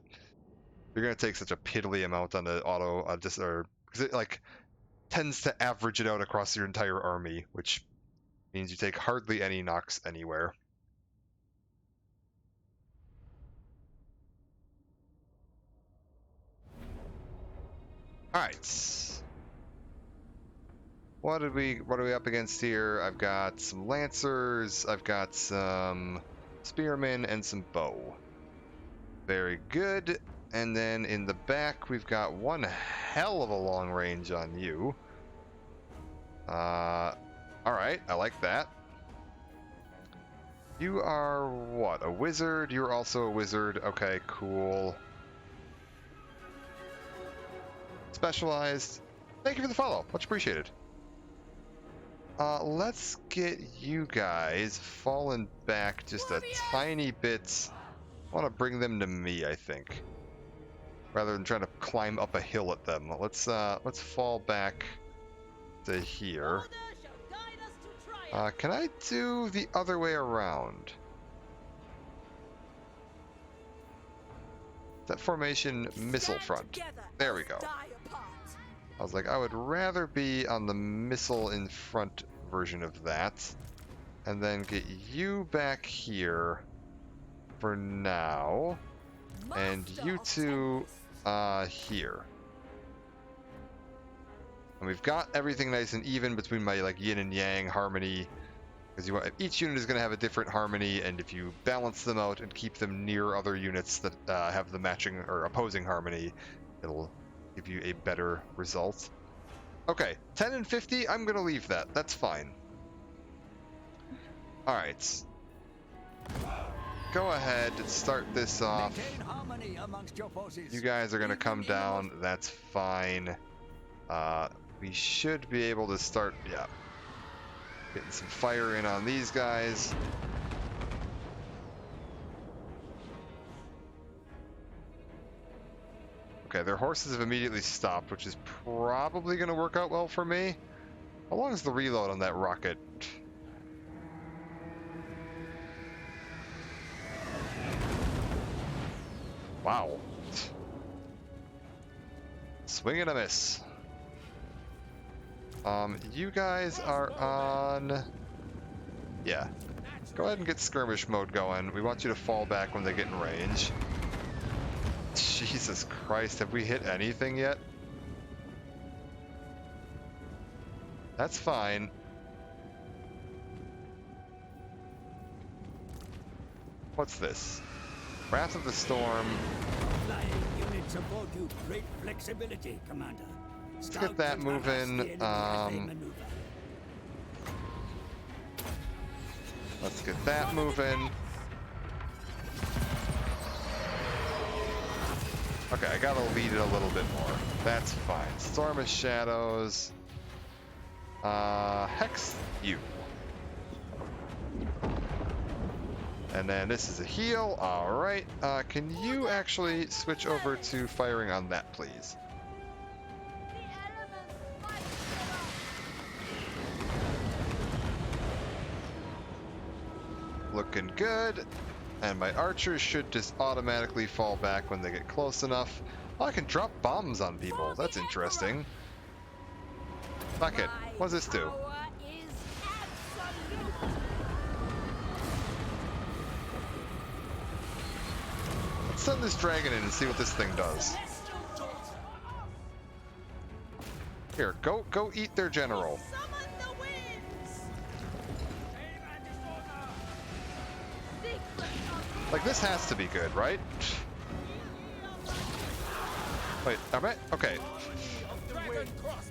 you're going to take such a piddly amount on the auto, because it, like, tends to average it out across your entire army, which means you take hardly any knocks anywhere. Alright. What are we up against here? I've got some Lancers, I've got some Spearmen, and some Bow. Very good. And then in the back, we've got one hell of a long range on you. Alright, I like that. You are what? A wizard? You're also a wizard. Okay, cool. Specialized. Thank you for the follow. Much appreciated. Let's get you guys falling back just a tiny bit. I want to bring them to me, I think, rather than trying to climb up a hill at them. Let's fall back to here. Can I do the other way around? That formation missile front. There we go. I was like, I would rather be on the missile in front version of that. And then get you back here for now. And you two here. And we've got everything nice and even between my like yin and yang harmony, because each unit is going to have a different harmony, and if you balance them out and keep them near other units that have the matching or opposing harmony, it'll give you a better result. Okay, 10 and 50, I'm going to leave that. That's fine. All right. Go ahead and start this off. You guys are going to come down. That's fine. We should be able to start, yeah, getting some fire in on these guys. Okay, their horses have immediately stopped, which is probably going to work out well for me. How long is the reload on that rocket? Wow. Swing and a miss. You guys are on... Yeah. Go ahead and get skirmish mode going. We want you to fall back when they get in range. Jesus Christ, have we hit anything yet? That's fine. What's this? Wrath of the Storm. Flying units aboard you. Great flexibility, Commander. Let's get that moving. Let's get that moving. Okay, I gotta lead it a little bit more. That's fine. Storm of Shadows. Hex you. And then this is a heal. Alright. Can you actually switch over to firing on that, please? Looking good. And my archers should just automatically fall back when they get close enough. Oh, I can drop bombs on people. That's interesting. Fuck it. What does this do? Let's send this dragon in and see what this thing does. Here, go eat their general. Like, this has to be good, right? Wait, am I? Okay.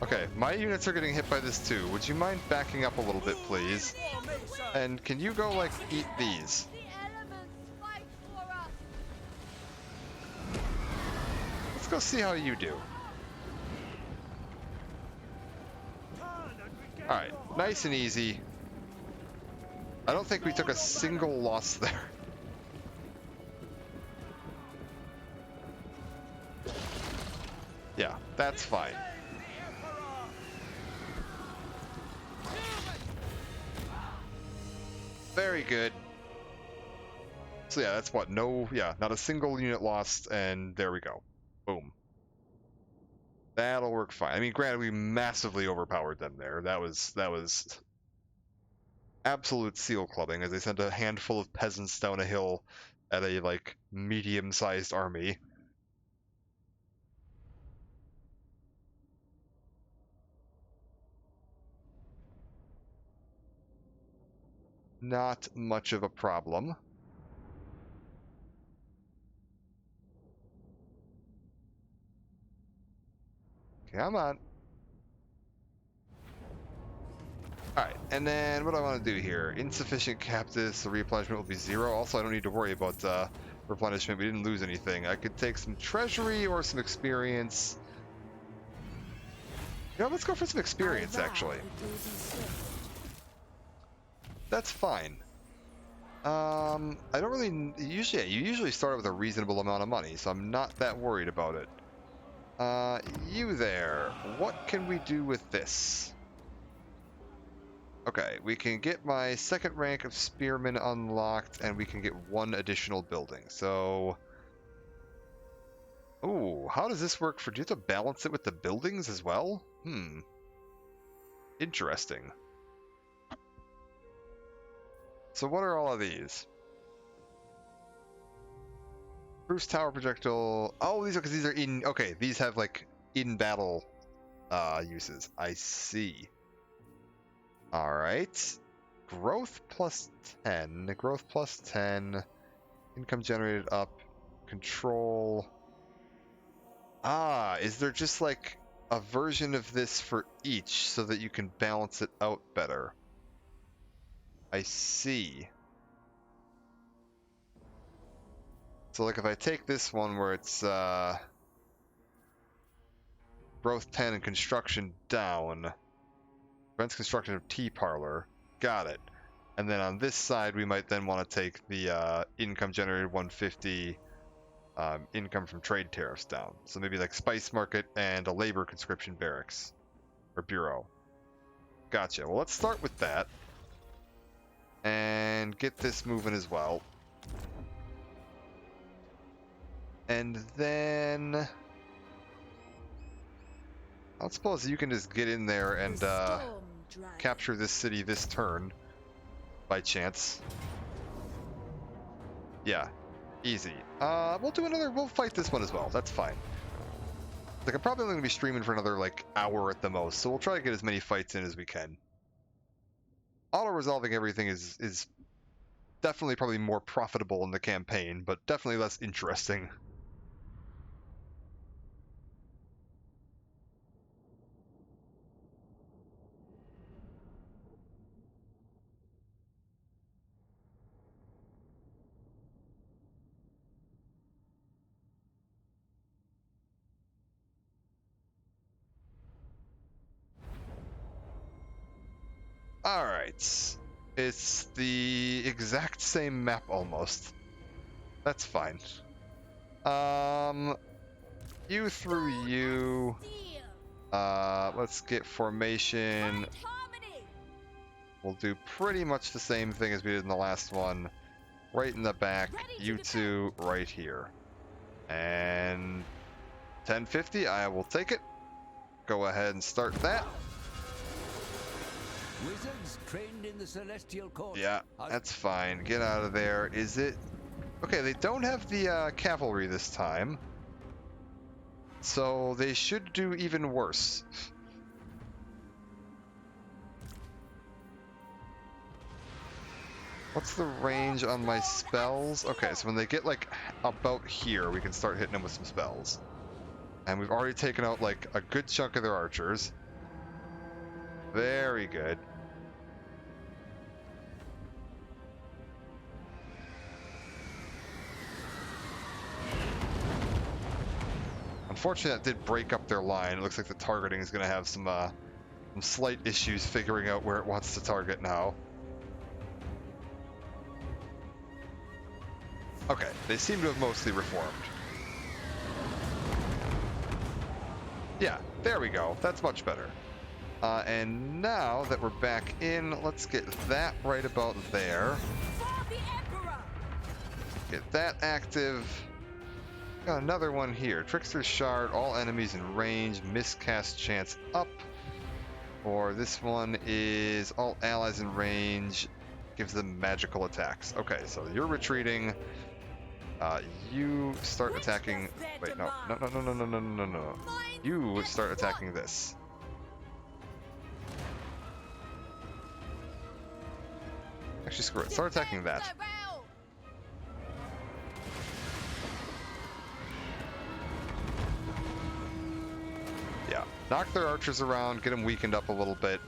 Okay, my units are getting hit by this too. Would you mind backing up a little bit, please? And can you go, like, eat these? Let's go see how you do. Alright, nice and easy. I don't think we took a single loss there. Yeah, that's fine. Very good. So yeah, that's what? Not a single unit lost, and there we go. Boom. That'll work fine. I mean, granted, we massively overpowered them there. That was absolute seal clubbing, as they sent a handful of peasants down a hill at a, like, medium-sized army. Not much of a problem. Come on. Alright, and then what do I want to do here? Insufficient captives, the replenishment will be 0. Also, I don't need to worry about replenishment. We didn't lose anything. I could take some treasury or some experience. You know, let's go for some experience, actually. That's fine. I don't really... you usually start with a reasonable amount of money, so I'm not that worried about it. You there. What can we do with this? Okay, we can get my second rank of spearman unlocked, and we can get 1 additional building. So... ooh, how does this work for... do you have to balance it with the buildings as well? Interesting. So what are all of these? Cruise tower projectile. Oh, these are because these are in. Okay, these have like in battle uses. I see. All right. Growth plus 10. Growth plus 10. Income generated up. Control. Ah, is there just like a version of this for each so that you can balance it out better? I see. So like if I take this one where it's growth 10 and construction down, prevents construction of tea parlor, got it. And then on this side we might then want to take the income generated 150 income from trade tariffs down. So maybe like spice market and a labor conscription barracks or bureau. Gotcha. Well, let's start with that and get this moving as well. And then I suppose you can just get in there and capture this city this turn by chance. Yeah, easy. We'll fight this one as well. That's fine. Like I'm probably only gonna be streaming for another like hour at the most, so we'll try to get as many fights in as we can. Auto-resolving everything is definitely probably more profitable in the campaign, but definitely less interesting. Alright. It's the exact same map almost. That's fine. You through you. Let's get formation. We'll do pretty much the same thing as we did in the last one. Right in the back, you two right here. And 1050, I will take it. Go ahead and start that. Wizards trained in the celestial court. Yeah, that's fine. Get out of there. Is it... Okay, they don't have the cavalry this time. So they should do even worse. What's the range on my spells? Okay, so when they get like about here, we can start hitting them with some spells. And we've already taken out like a good chunk of their archers. Very good. Unfortunately, that did break up their line. It looks like the targeting is going to have some slight issues figuring out where it wants to target now. Okay, they seem to have mostly reformed. Yeah, there we go. That's much better. And now that we're back in, let's get that right about there. Get that active. Got another one here. Trickster's Shard, all enemies in range, miscast chance up. Or this one is all allies in range, gives them magical attacks. Okay, so you're retreating. You start attacking. Wait, no. You start attacking this. Actually, screw it. Start attacking that. Yeah. Knock their archers around, get them weakened up a little bit.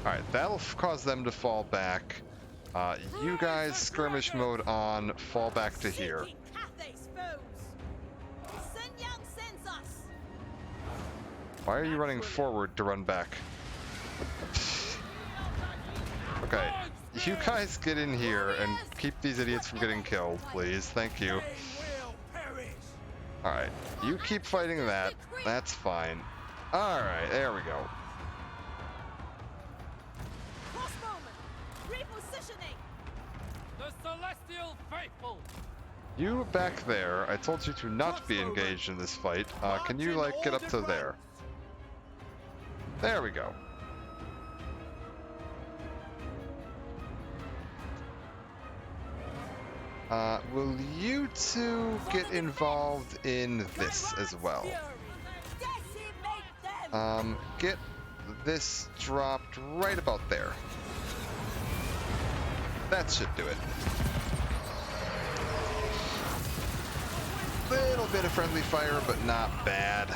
Alright, that'll cause them to fall back. You guys, skirmish mode on, fall back to here. Why are you running forward to run back? Okay, you guys get in here and keep these idiots from getting killed, please. Thank you. Alright, you keep fighting that. That's fine. Alright, there we go. You back there, I told you to not be engaged in this fight. Can you, like, get up to there? There we go. Will you two get involved in this as well? Get this dropped right about there. That should do it. Little bit of friendly fire, but not bad.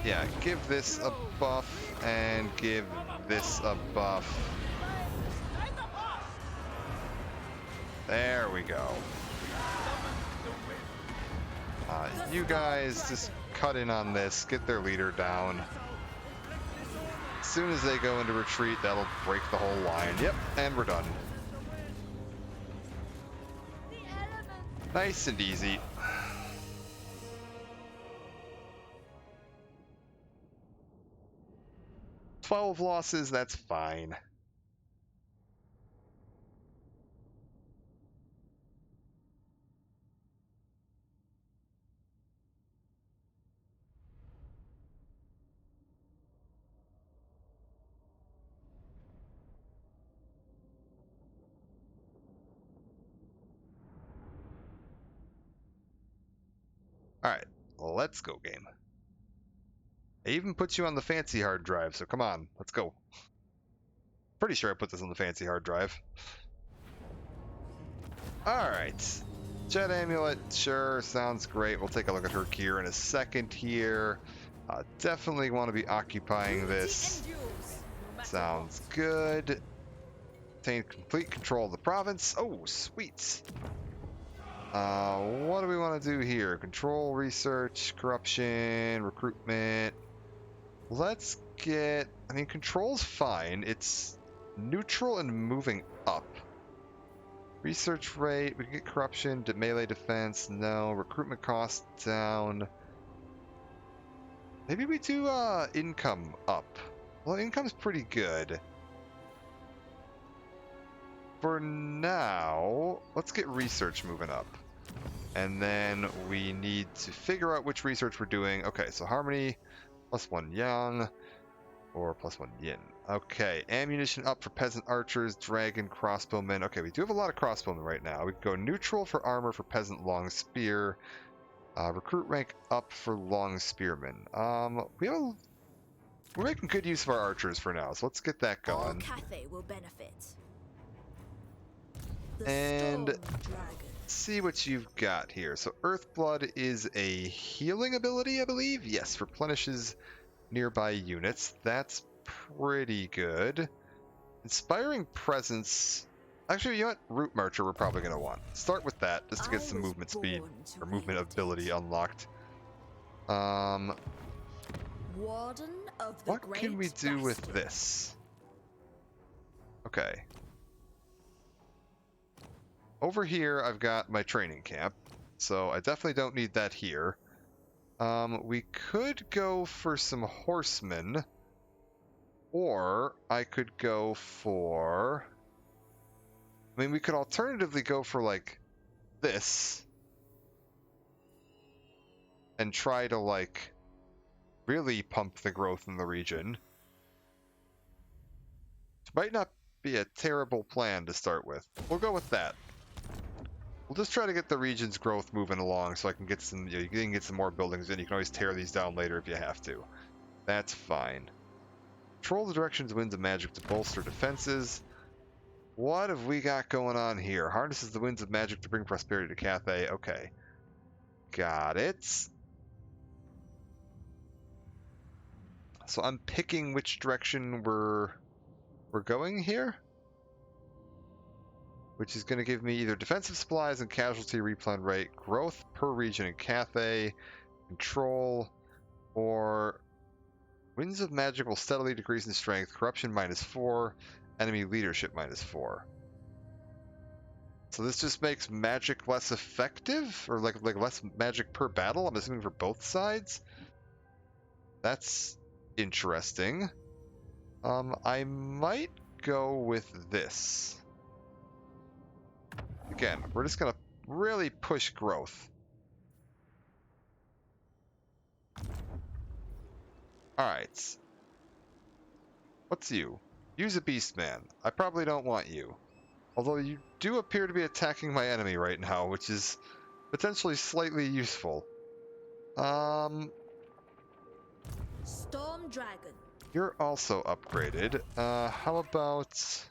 Yeah, give this a buff and give this a buff. There we go. You guys just cut in on this, get their leader down. As soon as they go into retreat, that'll break the whole line. Yep, and we're done. Nice and easy. "12 losses, that's fine. Alright, let's go, game. I even put you on the fancy hard drive, so come on, let's go. Pretty sure I put this on the fancy hard drive. Alright. Jet Amulet, sure, sounds great. We'll take a look at her gear in a second here. Definitely want to be occupying this. Sounds good. Obtain complete control of the province. Oh, sweet. What do we want to do here? Control, research, corruption, recruitment. Let's get... I mean, control's fine. It's neutral and moving up. Research rate, we can get corruption, melee defense, no. Recruitment cost down. Maybe we do income up. Well, income's pretty good. For now, let's get research moving up. And then we need to figure out which research we're doing. Okay, so harmony, +1 yang, or +1 yin. Okay, ammunition up for peasant archers, dragon, crossbowmen. Okay, we do have a lot of crossbowmen right now. We can go neutral for armor for peasant long spear. Recruit rank up for long spearmen. We're making good use of our archers for now, so let's get that All going. Cathay will benefit. The And Storm Dragon. see what you've got here. So Earthblood is a healing ability, I believe. Yes, replenishes nearby units. That's pretty good. Inspiring Presence. Actually, you know what? Root Marcher we're probably going to want. Start with that, just to get some movement speed, or movement ability unlocked. Warden of the What can we Great do with Bastion. this? Okay. Over here, I've got my training camp, so I definitely don't need that here. We could go for some horsemen, or I could go for... I mean, we could alternatively go for, like, this, and try to, like, really pump the growth in the region. It might not be a terrible plan to start with. We'll go with that. We'll just try to get the region's growth moving along so I can get some, you can get some more buildings in. You can always tear these down later if you have to. That's fine. Control the directions, winds of magic to bolster defenses. What have we got going on here? Harnesses the winds of magic to bring prosperity to Cathay. Okay. Got it. So I'm picking which direction we're going here, which is going to give me either defensive supplies and casualty replan rate, growth per region in Cathay, control, or winds of magic will steadily decrease in strength, corruption -4, enemy leadership -4. So this just makes magic less effective, or like less magic per battle, I'm assuming for both sides? That's interesting. I might go with this. Again, we're just gonna really push growth. Alright. What's you? Use a Beastman. I probably don't want you. Although you do appear to be attacking my enemy right now, which is potentially slightly useful. Storm Dragon. You're also upgraded. How about...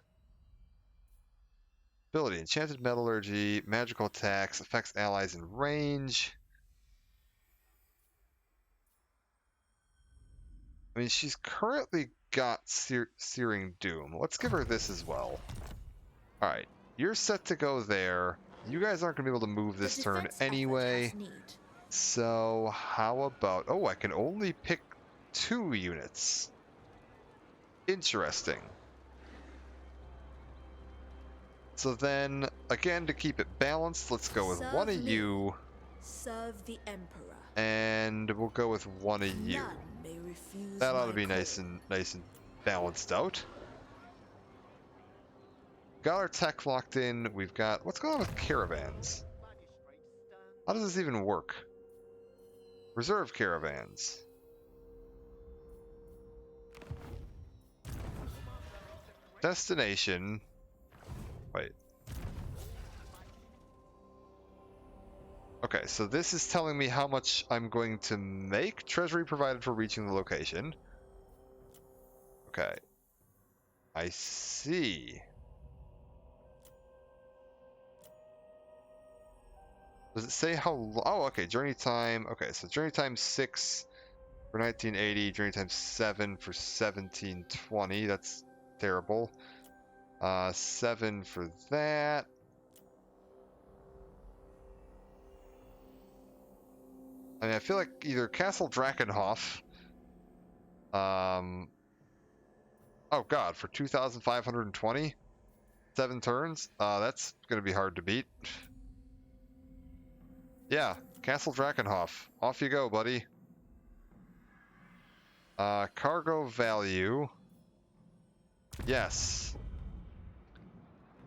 Ability, Enchanted Metallurgy, Magical Attacks, affects allies in range. I mean, she's currently got Searing Doom. Let's give her this as well. Alright, you're set to go there. You guys aren't going to be able to move this turn anyway. So, how about... Oh, I can only pick 2 units. Interesting. So then, again, to keep it balanced, let's go with Serve one of me. you. Serve the Emperor. And we'll go with one of you. None may refuse That ought my to be call. nice and balanced out. Got our tech locked in. We've got... What's going on with caravans? How does this even work? Reserve caravans. Destination. Wait. Okay, so this is telling me how much I'm going to make. Treasury provided for reaching the location. Okay. I see. Does it say how long? Oh, okay, journey time. Okay, so journey time 6 for 1980, journey time 7 for 1720. That's terrible. 7 for that. I mean, I feel like either Castle Drakenhof. Oh god, for 2,520? 7 turns? That's gonna be hard to beat. Yeah, Castle Drakenhof. Off you go, buddy. Cargo value. Yes.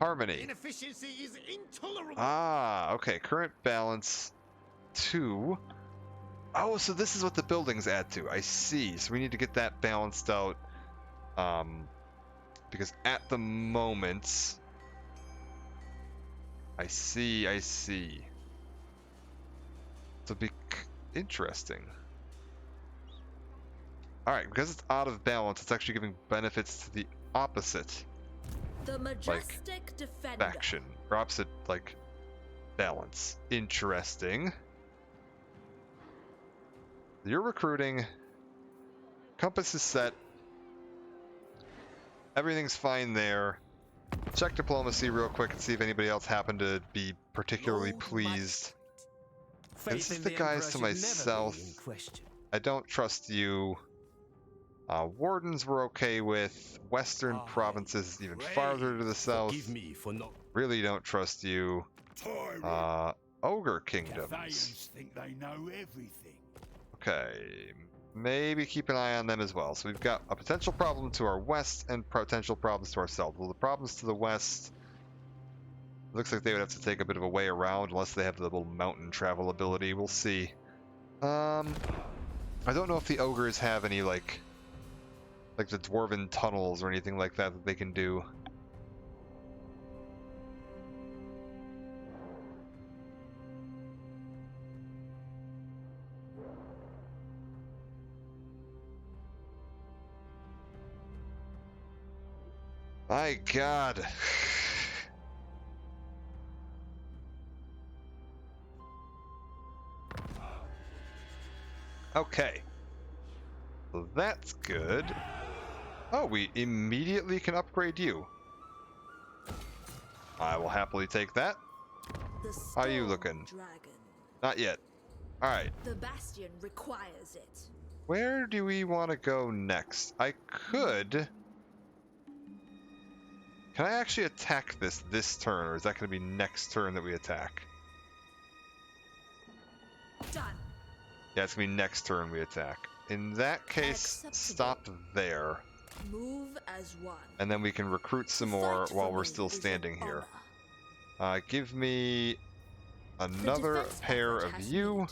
Harmony. Inefficiency is intolerable. Ah, okay. Current balance 2. Oh, so this is what the buildings add to. I see. So we need to get that balanced out. Because at the moment... I see. So be interesting. Alright, because it's out of balance, it's actually giving benefits to the opposite The majestic defender. faction. Or opposite, like, balance. Interesting. You're recruiting. Compass is set. Everything's fine there. Check diplomacy real quick and see if anybody else happened to be particularly pleased. This is the guys to my south. I don't trust you. Wardens we're okay with. Western provinces even farther to the south. Really don't trust you. Ogre kingdoms. Cathayans think they know everything. Okay, maybe keep an eye on them as well. So we've got a potential problem to our west and potential problems to our south. Well, the problems to the west, looks like they would have to take a bit of a way around unless they have the little mountain travel ability. We'll see. I don't know if the ogres have any like the dwarven tunnels or anything like that that they can do. My God. Okay. So that's good. Oh, we immediately can upgrade you. I will happily take that. The How are you Storm looking? Dragon. Not yet. Alright. The Bastion requires it. Where do we want to go next? I could... Can I actually attack this turn, or is that going to be next turn that we attack? Done. Yeah, it's going to be next turn we attack. In that case, Acceptable. stop there. Move as one. And then we can recruit some more Fight while for we're me still is an standing here. honor. Give me another defense pair effort of has you, need.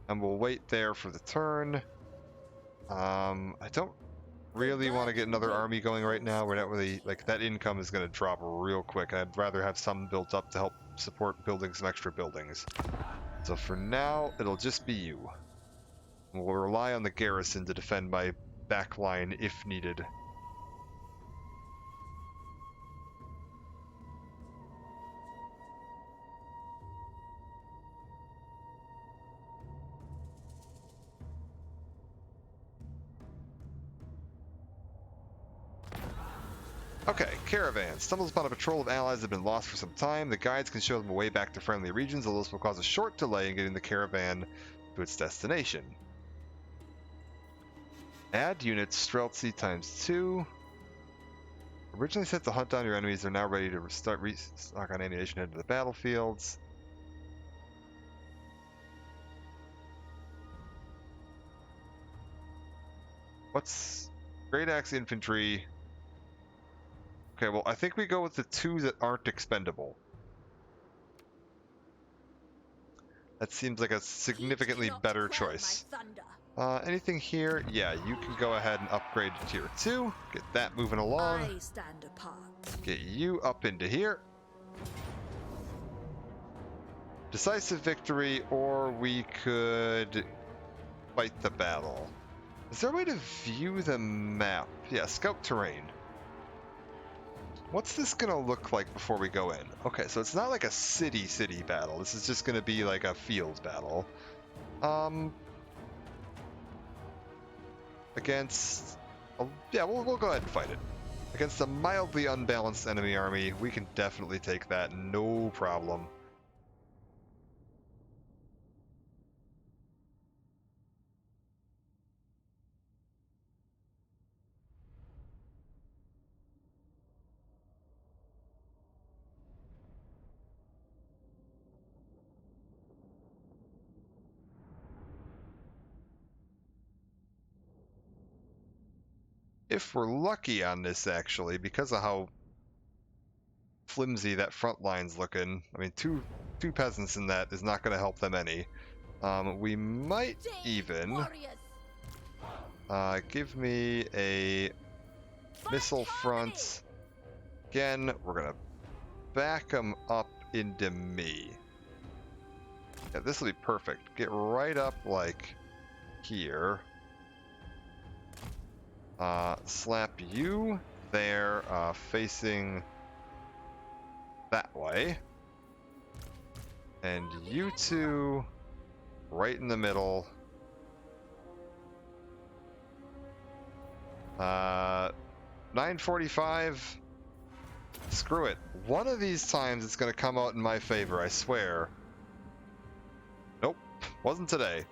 and we'll wait there for the turn. I don't really want to get another army going right now. We're not really, like, that income is going to drop real quick. I'd rather have some built up to help support building some extra buildings. So for now, it'll just be you. We'll rely on the garrison to defend my back line if needed. Okay, caravan. Stumbles upon a patrol of allies that have been lost for some time. The guides can show them a way back to friendly regions, although this will cause a short delay in getting the caravan to its destination. Add units, Streltsy ×2. Originally set to hunt down your enemies, they're now ready to start restock on ammunition head to the battlefields. What's Great Axe Infantry? Okay, well, I think we go with the 2 that aren't expendable. That seems like a significantly better choice. Anything here? Yeah, you can go ahead and upgrade to tier 2. Get that moving along. I stand apart. Get you up into here. Decisive victory, or we could fight the battle. Is there a way to view the map? Yeah, scout terrain. What's this gonna look like before we go in? Okay, so it's not like a city battle. This is just gonna be like a field battle. Against... yeah, we'll go ahead and fight it. Against a mildly unbalanced enemy army, we can definitely take that, no problem. If we're lucky on this, actually, because of how flimsy that front line's looking, I mean, two peasants in that is not going to help them any. We might even give me a missile front. Again, we're going to back them up into me. Yeah, this will be perfect. Get right up like here. Slap you there, facing that way. And you two right in the middle. 945. Screw it. One of these times it's going to come out in my favor, I swear. Nope, wasn't today.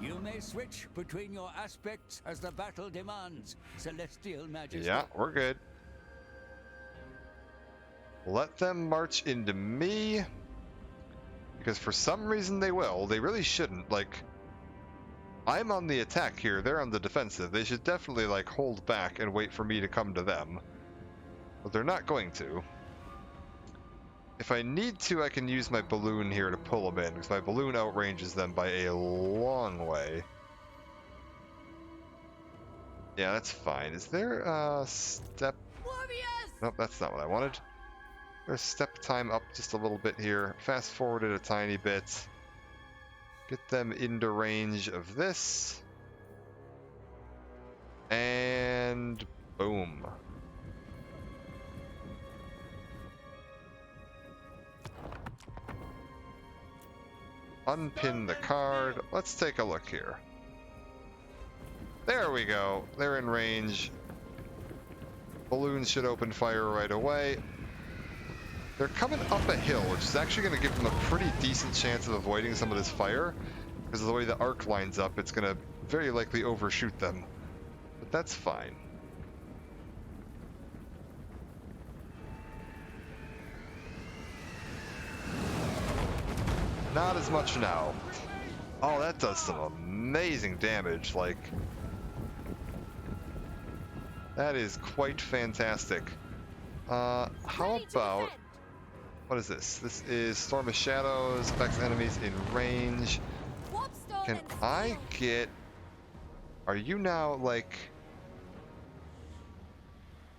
You may switch between your aspects as the battle demands, Celestial Majesty. Yeah, we're good. Let them march into me. Because for some reason they will. They really shouldn't. Like, I'm on the attack here. They're on the defensive. They should definitely, like, hold back and wait for me to come to them. But they're not going to. If I need to, I can use my balloon here to pull them in, because my balloon outranges them by a long way. Yeah, that's fine. Is there a step... Warriors! Nope, that's not what I wanted. There's step time up just a little bit here. Fast forward it a tiny bit. Get them into range of this. And... boom. Unpin the card. Let's take a look here. There we go. They're in range. Balloons should open fire right away. They're coming up a hill, which is actually going to give them a pretty decent chance of avoiding some of this fire. Because of the way the arc lines up, it's going to very likely overshoot them. But that's fine. Not as much now. Oh, that does some amazing damage. Like, That is quite fantastic. How Ready to about... defend. What is this? This is Storm of Shadows, affects enemies in range. Warpstone Can and I steel. get... Are you now, like...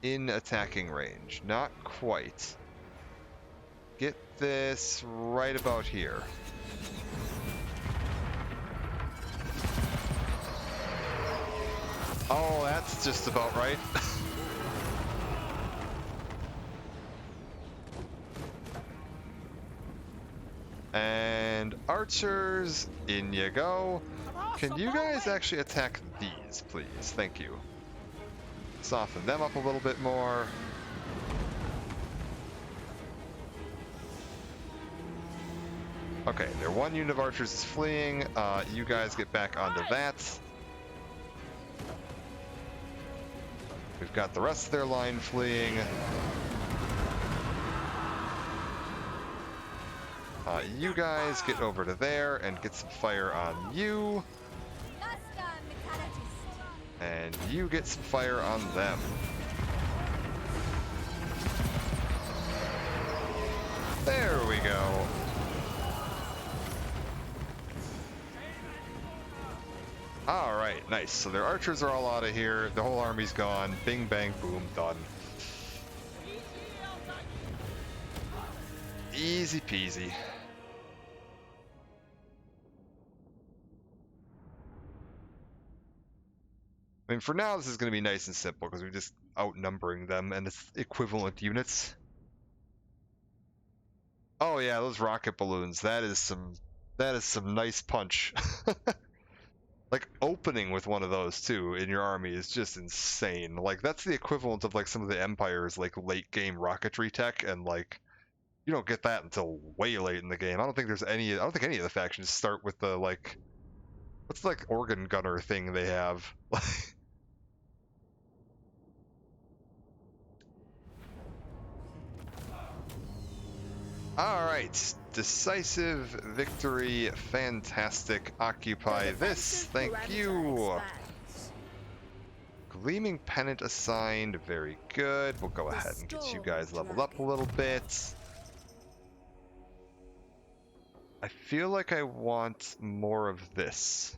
in attacking range? Not quite. Get this right about here. Oh, that's just about right. And archers, in you go. Can you guys actually attack these, please? Thank you. Soften them up a little bit more. Okay, their one unit of archers is fleeing. You guys get back onto that. We've got the rest of their line fleeing. You guys get over to there and get some fire on you. And you get some fire on them. There we go. Alright, nice. So their archers are all out of here. The whole army's gone. Bing, bang, boom, done. Easy peasy. I mean, for now, this is going to be nice and simple because we're just outnumbering them and it's equivalent units. Oh yeah, those rocket balloons. That is some nice punch. Like opening with one of those too in your army is just insane. Like that's the equivalent of like some of the Empire's like late game rocketry tech, and like you don't get that until way late in the game. I don't think any of the factions start with the like what's the, like organ gunner thing they have. Alright, decisive victory, fantastic, occupy this, thank you! Gleaming Pennant assigned, very good, we'll go ahead and get you guys leveled up a little bit. I feel like I want more of this.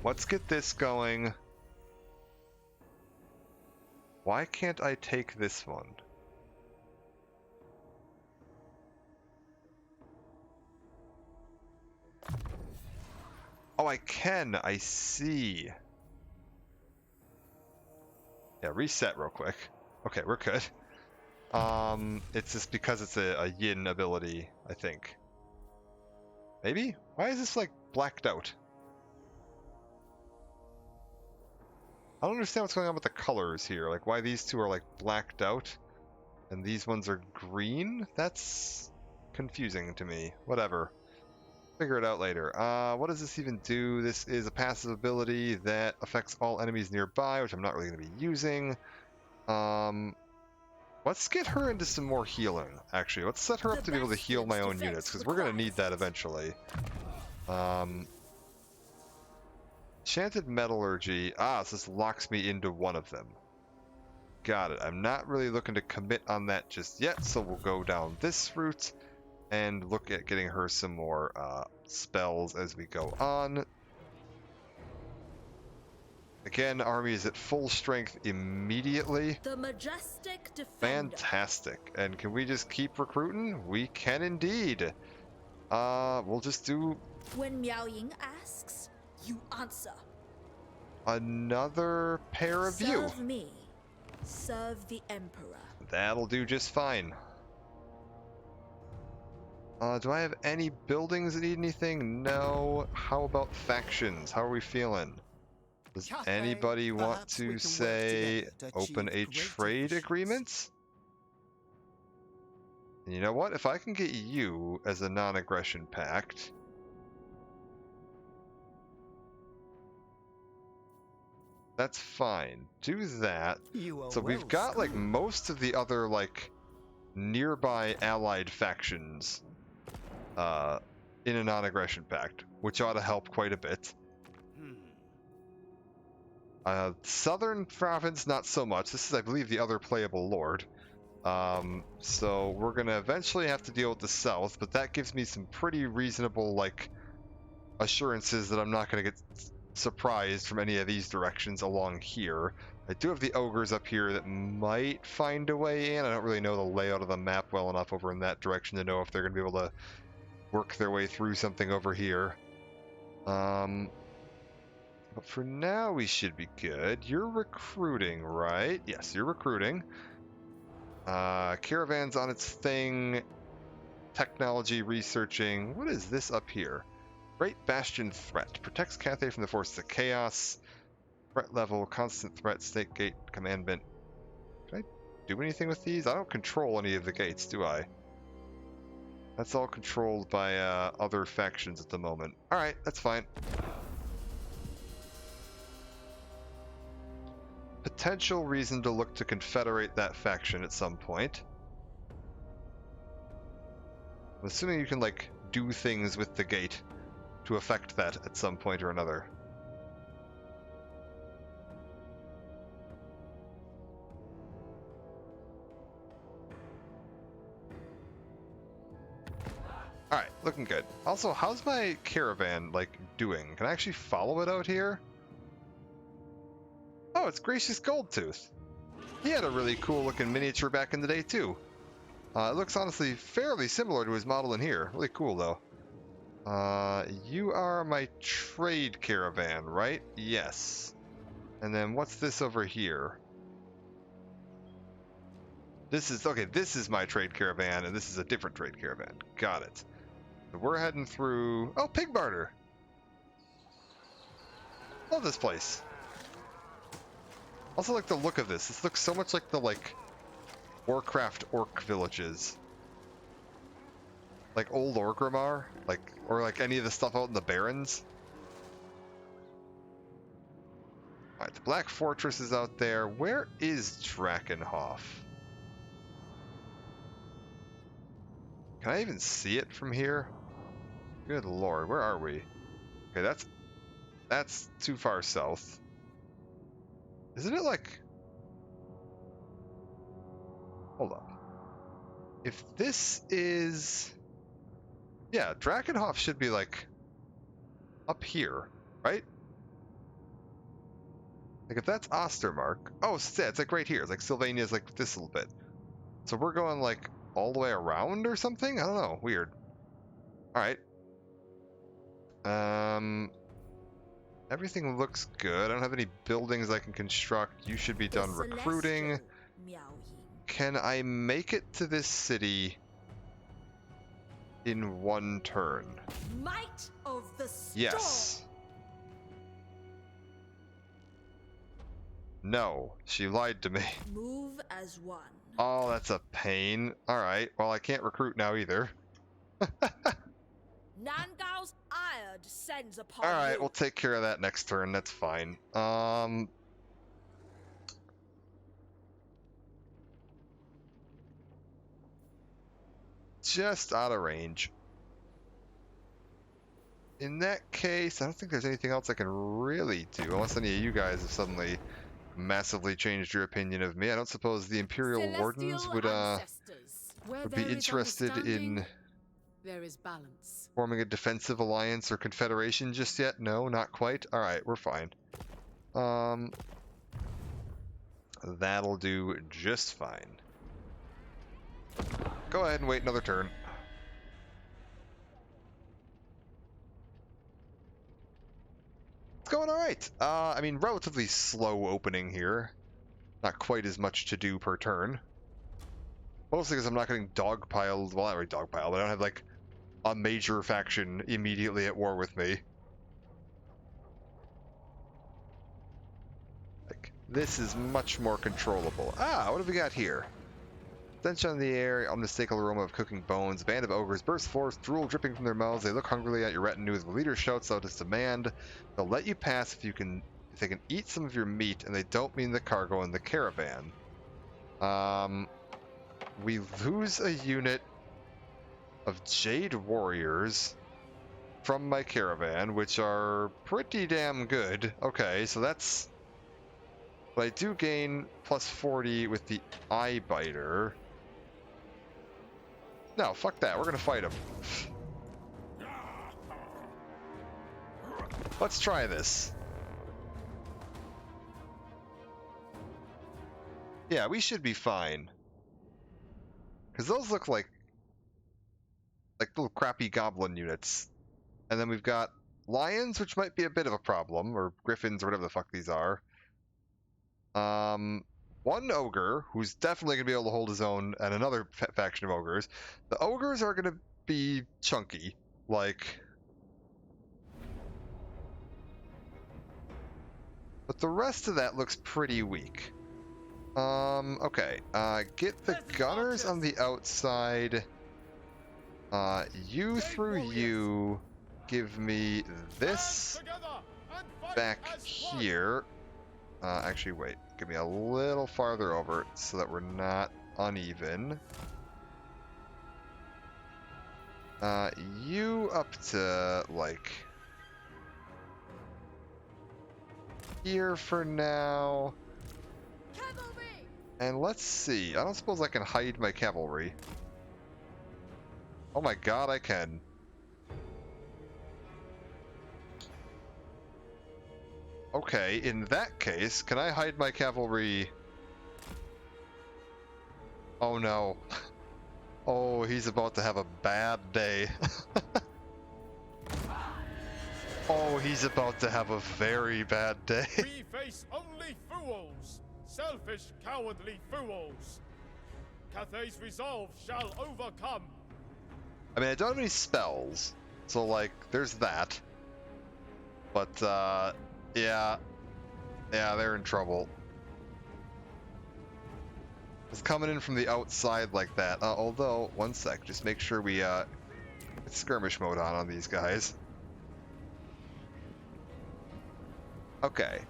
Let's get this going. Why can't I take this one? Oh, I can. I see. Yeah, reset real quick. Okay, we're good. It's just because it's a yin ability, I think. Maybe? Why is this, like, blacked out? I don't understand what's going on with the colors here. Like, why these two are, like, blacked out, and these ones are green? That's confusing to me. Whatever. Figure it out later. What does this even do? This is a passive ability that affects all enemies nearby, which I'm not really going to be using. Let's get her into some more healing, actually. Let's set her up to be able to heal my own units, because we're going to need that eventually. Enchanted Metallurgy. So this locks me into one of them. Got it. I'm not really looking to commit on that just yet, so we'll go down this route and look at getting her some more spells as we go on. Again, army is at full strength immediately. The majestic defender. Fantastic. And can we just keep recruiting? We can indeed. We'll just do... When Miao Ying asks, you answer. Another pair of you. Serve me. Serve the Emperor. That'll do just fine. Do I have any buildings that need anything? No. How about factions? How are we feeling? Does anybody want to say open a trade agreement? And you know what? If I can get you as a non-aggression pact, that's fine. Do that. So we've got like most of the other like nearby allied factions in a non-aggression pact, which ought to help quite a bit. Southern province, not so much. This is, I believe, the other playable lord. So we're gonna eventually have to deal with the south, but that gives me some pretty reasonable, like, assurances that I'm not gonna get surprised from any of these directions along here. I do have the ogres up here that might find a way in. I don't really know the layout of the map well enough over in that direction to know if they're gonna be able to work their way through something over here. But for now, we should be good. You're recruiting, right? Yes, you're recruiting. Caravan's on its thing. Technology researching. What is this up here? Great Bastion Threat. Protects Cathay from the forces of chaos. Threat level, constant threat, Snake Gate commandment. Can I do anything with these? I don't control any of the gates, do I? That's all controlled by other factions at the moment. Alright, that's fine. Potential reason to look to confederate that faction at some point. I'm assuming you can, like, do things with the gate to affect that at some point or another. Alright, looking good. Also, how's my caravan, like, doing? Can I actually follow it out here? Oh, it's Gracious Goldtooth. He had a really cool looking miniature back in the day, too. It looks honestly fairly similar to his model in here. Really cool, though. You are my trade caravan, right? Yes. And then what's this over here? This is, okay, this is my trade caravan, and this is a different trade caravan. Got it. So we're heading through... Oh, Pig Barter! Love this place. Also like the look of this. This looks so much like the, like, Warcraft orc villages. Like old Orgrimmar, like, or like any of the stuff out in the Barrens. Alright, the Black Fortress is out there. Where is Drakenhof? Can I even see it from here? Good lord, where are we? Okay, that's too far south. Isn't it like... Hold up. If this is... Yeah, Drakenhof should be, like, up here, right? Like, if that's Ostermark... Oh, it's like right here. It's like Sylvania's like this a little bit. So we're going, like, all the way around or something? I don't know. Weird. Alright. Everything looks good. I don't have any buildings I can construct. You should be done recruiting. Can I make it to this city in one turn? Might of the storm. Yes. No, she lied to me. Move as one. Oh, that's a pain. Alright, well, I can't recruit now either. Nangao's ire descends upon Alright, you. we'll take care of that next turn. That's fine. Just out of range. In that case, I don't think there's anything else I can really do, unless any of you guys have suddenly massively changed your opinion of me. I don't suppose the Imperial Wardens would be interested in there is balance. forming a defensive alliance or confederation just yet? No, not quite. Alright, we're fine. That'll do just fine. Go ahead and wait another turn. It's going alright. I mean, relatively slow opening here. Not quite as much to do per turn. Mostly because I'm not getting dogpiled. Well, not really dogpiled, but I don't have, like, a major faction immediately at war with me. Like, this is much more controllable. Ah, what have we got here? Stench on the air, unmistakable aroma of cooking bones. A band of ogres burst forth, drool dripping from their mouths. They look hungrily at your retinue as the leader shouts out his demand. They'll let you pass if they can eat some of your meat, and they don't mean the cargo in the caravan. We lose a unit of Jade Warriors from my caravan, which are pretty damn good. Okay, so that's But I do gain plus 40 with the Eye Biter. No, fuck that. We're gonna fight him. Let's try this. Yeah, we should be fine. Because those look like little crappy goblin units. And then we've got lions, which might be a bit of a problem, or griffins, or whatever the fuck these are. One ogre, who's definitely going to be able to hold his own, and another faction of ogres. The ogres are going to be chunky, like... But the rest of that looks pretty weak. Okay, get the gunners on the outside. You through you, give me this back here. Actually, wait, give me a little farther over so that we're not uneven. You up to, like, here for now. And let's see, I don't suppose I can hide my cavalry. Oh my god, I can. Okay, in that case, can I hide my cavalry? Oh no. Oh, he's about to have a bad day. Oh, he's about to have a very bad day. We face only fools, selfish, cowardly fools. Cathay's resolve shall overcome. I mean, I don't have any spells, so, like, there's that. But, yeah, they're in trouble. It's coming in from the outside like that. Although, one sec, just make sure we, get skirmish mode on these guys. Okay,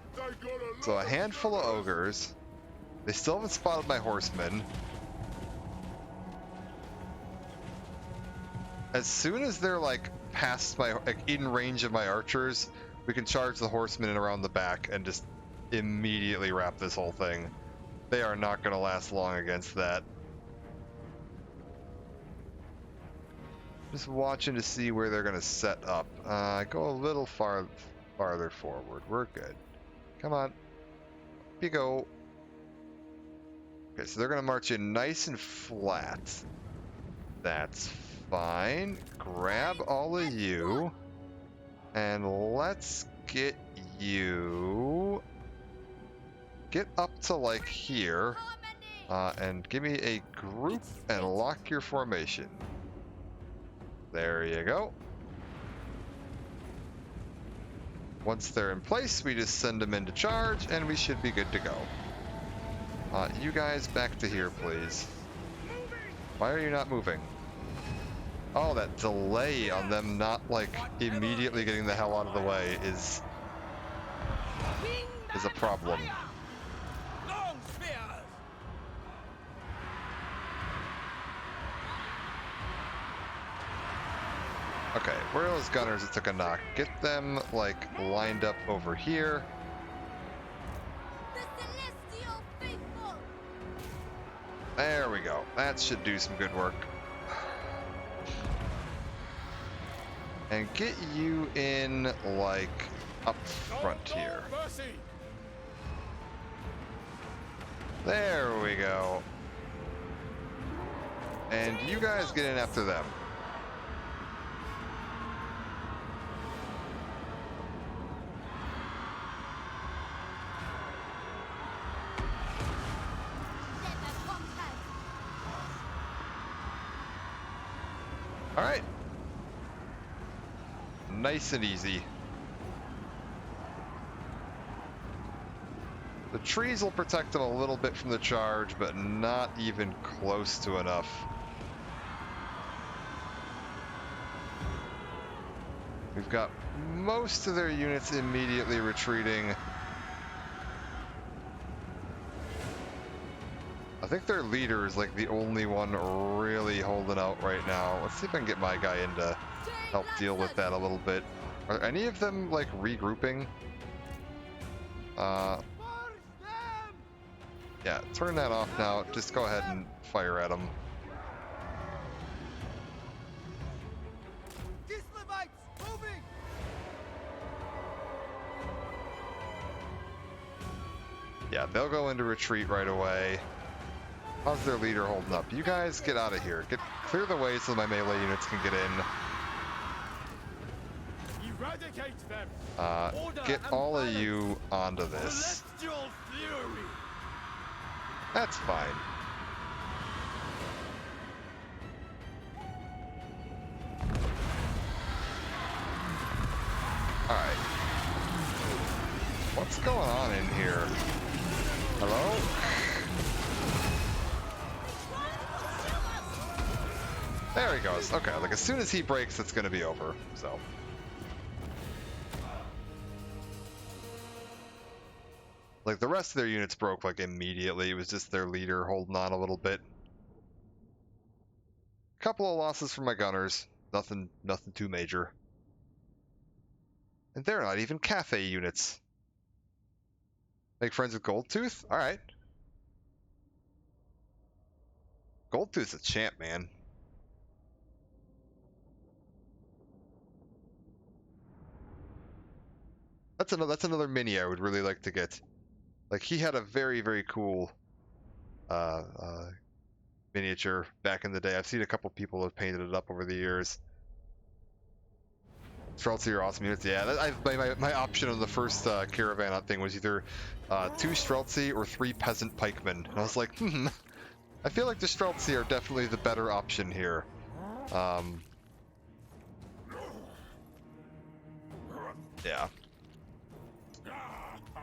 so a handful of ogres. They still haven't spotted my horsemen. As soon as they're, like, past my, like, in range of my archers, we can charge the horsemen in around the back and just immediately wrap this whole thing. They are not going to last long against that. Just watching to see where they're going to set up. Go a little farther forward. We're good. Come on. Up you go. Okay, so they're going to march in nice and flat. That's fine. Grab all of you. And let's get you... Get up to, like, here. And give me a group and lock your formation. There you go. Once they're in place, we just send them into charge, and we should be good to go. You guys back to here, please. Why are you not moving? Oh, that delay on them not, like, immediately getting the hell out of the way is a problem. Okay, where are those gunners that took a knock? Get them, like, lined up over here. There we go. That should do some good work. And get you in, like, up front here. There we go. And you guys get in after them. Alright. Nice and easy. The trees will protect them a little bit from the charge, but not even close to enough. We've got most of their units immediately retreating. I think their leader is, like, the only one really holding out right now. Let's see if I can get my guy in to help deal with that a little bit. Are any of them, like, regrouping? Yeah, turn that off now. Just go ahead and fire at them. Moving! Yeah, they'll go into retreat right away. How's their leader holding up? You guys get out of here. Clear the way so my melee units can get in. Eradicate them! Get all of you onto this. Celestial fury! That's fine. Alright. What's going on in here? Hello? There he goes. Okay, like as soon as he breaks, it's gonna be over, so. Like the rest of their units broke like immediately. It was just their leader holding on a little bit. Couple of losses from my gunners. Nothing too major. And they're not even cafe units. Make friends with Goldtooth? Alright. Goldtooth's a champ, man. That's another mini I would really like to get. Like, he had a very, very cool miniature back in the day. I've seen a couple people have painted it up over the years. Streltsy are awesome units. Yeah, my option on the first caravan thing was either 2 Streltsy or 3 peasant pikemen. And I was like, I feel like the Streltsy are definitely the better option here. Yeah.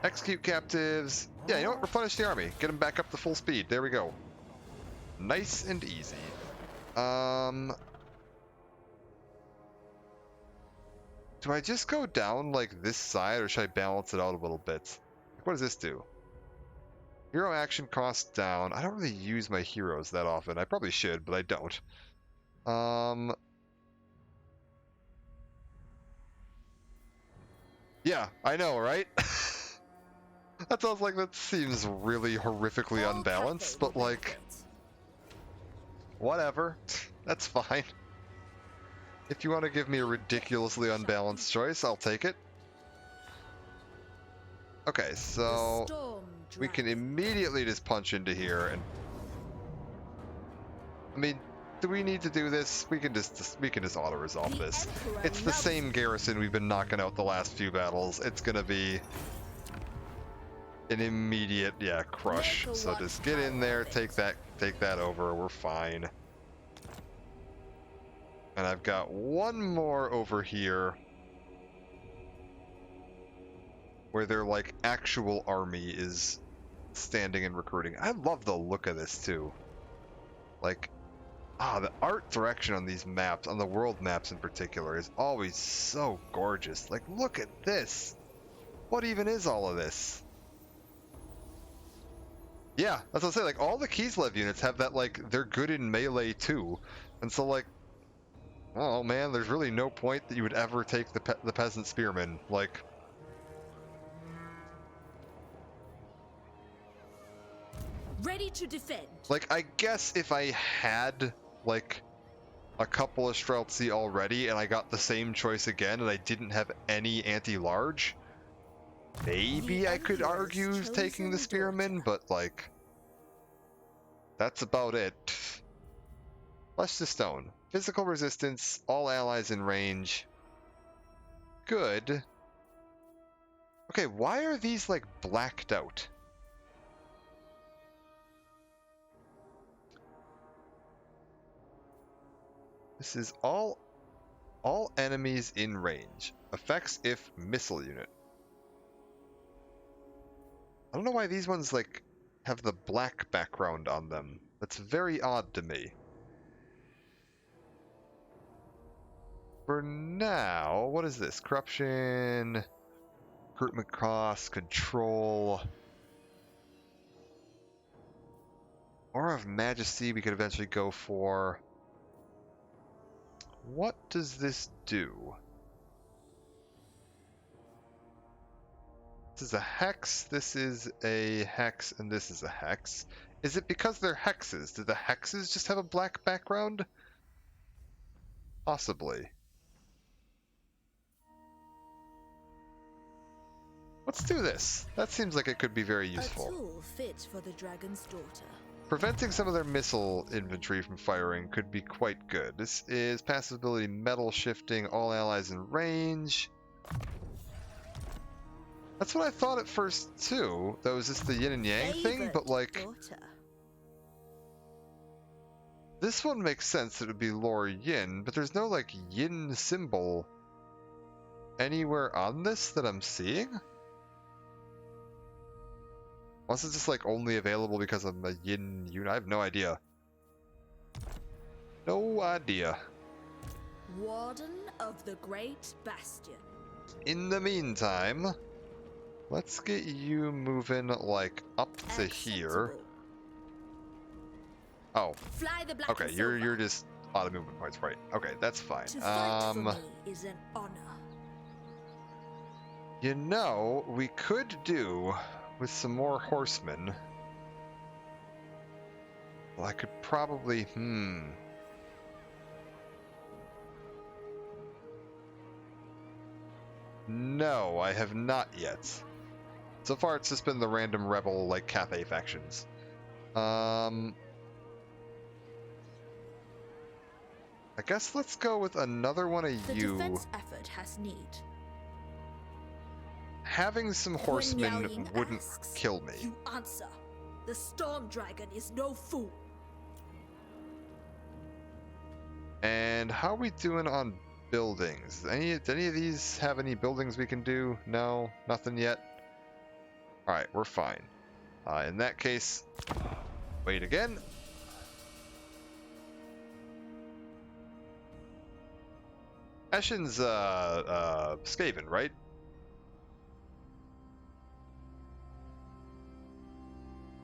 Execute captives. Yeah, you know what? Replenish the army. Get them back up to full speed. There we go. Nice and easy. Do I just go down like this side, or should I balance it out a little bit? Like, what does this do? Hero action cost down. I don't really use my heroes that often. I probably should, but I don't. Yeah, I know, right? That sounds like that seems really horrifically unbalanced, but like, whatever. That's fine. If you want to give me a ridiculously unbalanced choice, I'll take it. Okay, so we can immediately just punch into here, and I mean, do we need to do this? We can just auto resolve this. It's the same garrison we've been knocking out the last few battles. It's gonna be an immediate, yeah, crush. So just get in there, take that over. We're fine. And I've got one more over here where their like actual army is standing and recruiting. I love the look of this too. Like, the art direction on these maps, on the world maps in particular, is always so gorgeous. Like, look at this. What even is all of this? Yeah, that's what I say. Like, all the Kislev units have that, like, they're good in melee too. And so, like, oh man, there's really no point that you would ever take the peasant spearmen. Like, Ready to defend. like I guess if I had like a couple of Streltsy already and I got the same choice again and I didn't have any anti-large, maybe I could argue taking the spearmen, but like, that's about it. Flesh to stone. Physical resistance, all allies in range. Good. Okay, why are these like blacked out? This is all enemies in range. Effects if missile unit. I don't know why these ones like have the black background on them. That's very odd to me. For now, what is this? Corruption, recruitment cost, control. Aura of Majesty we could eventually go for. What does this do? This is a hex, this is a hex, and this is a hex. Is it because they're hexes? Do the hexes just have a black background? Possibly. Let's do this. That seems like it could be very useful. A tool fit for the dragon's daughter. Preventing some of their missile infantry from firing could be quite good. This is passive ability metal shifting, all allies in range. That's what I thought at first too. That was just the yin and yang thing, but like... Daughter. This one makes sense that it would be lore yin, but there's no like yin symbol anywhere on this that I'm seeing? Unless it's just like only available because I'm a yin unit. I have no idea. No idea. Warden of the Great Bastion. In the meantime, let's get you moving like up to here. Acceptable. Oh, Fly the black okay, and you're silver. just out of movement points, right? Okay, that's fine. To fight for me is an honor. You know, we could do with some more horsemen. Well, I could probably, No, I have not yet. So far, it's just been the random rebel, like, Cathay factions. I guess let's go with another one of The you. defense effort has need. Having some When horsemen Yao Ying wouldn't asks, kill me. You answer. The storm dragon is no fool. And how are we doing on buildings? Do any of these have any buildings we can do? No, nothing yet. All right, we're fine. In that case, wait again. Eshin's Skaven, right?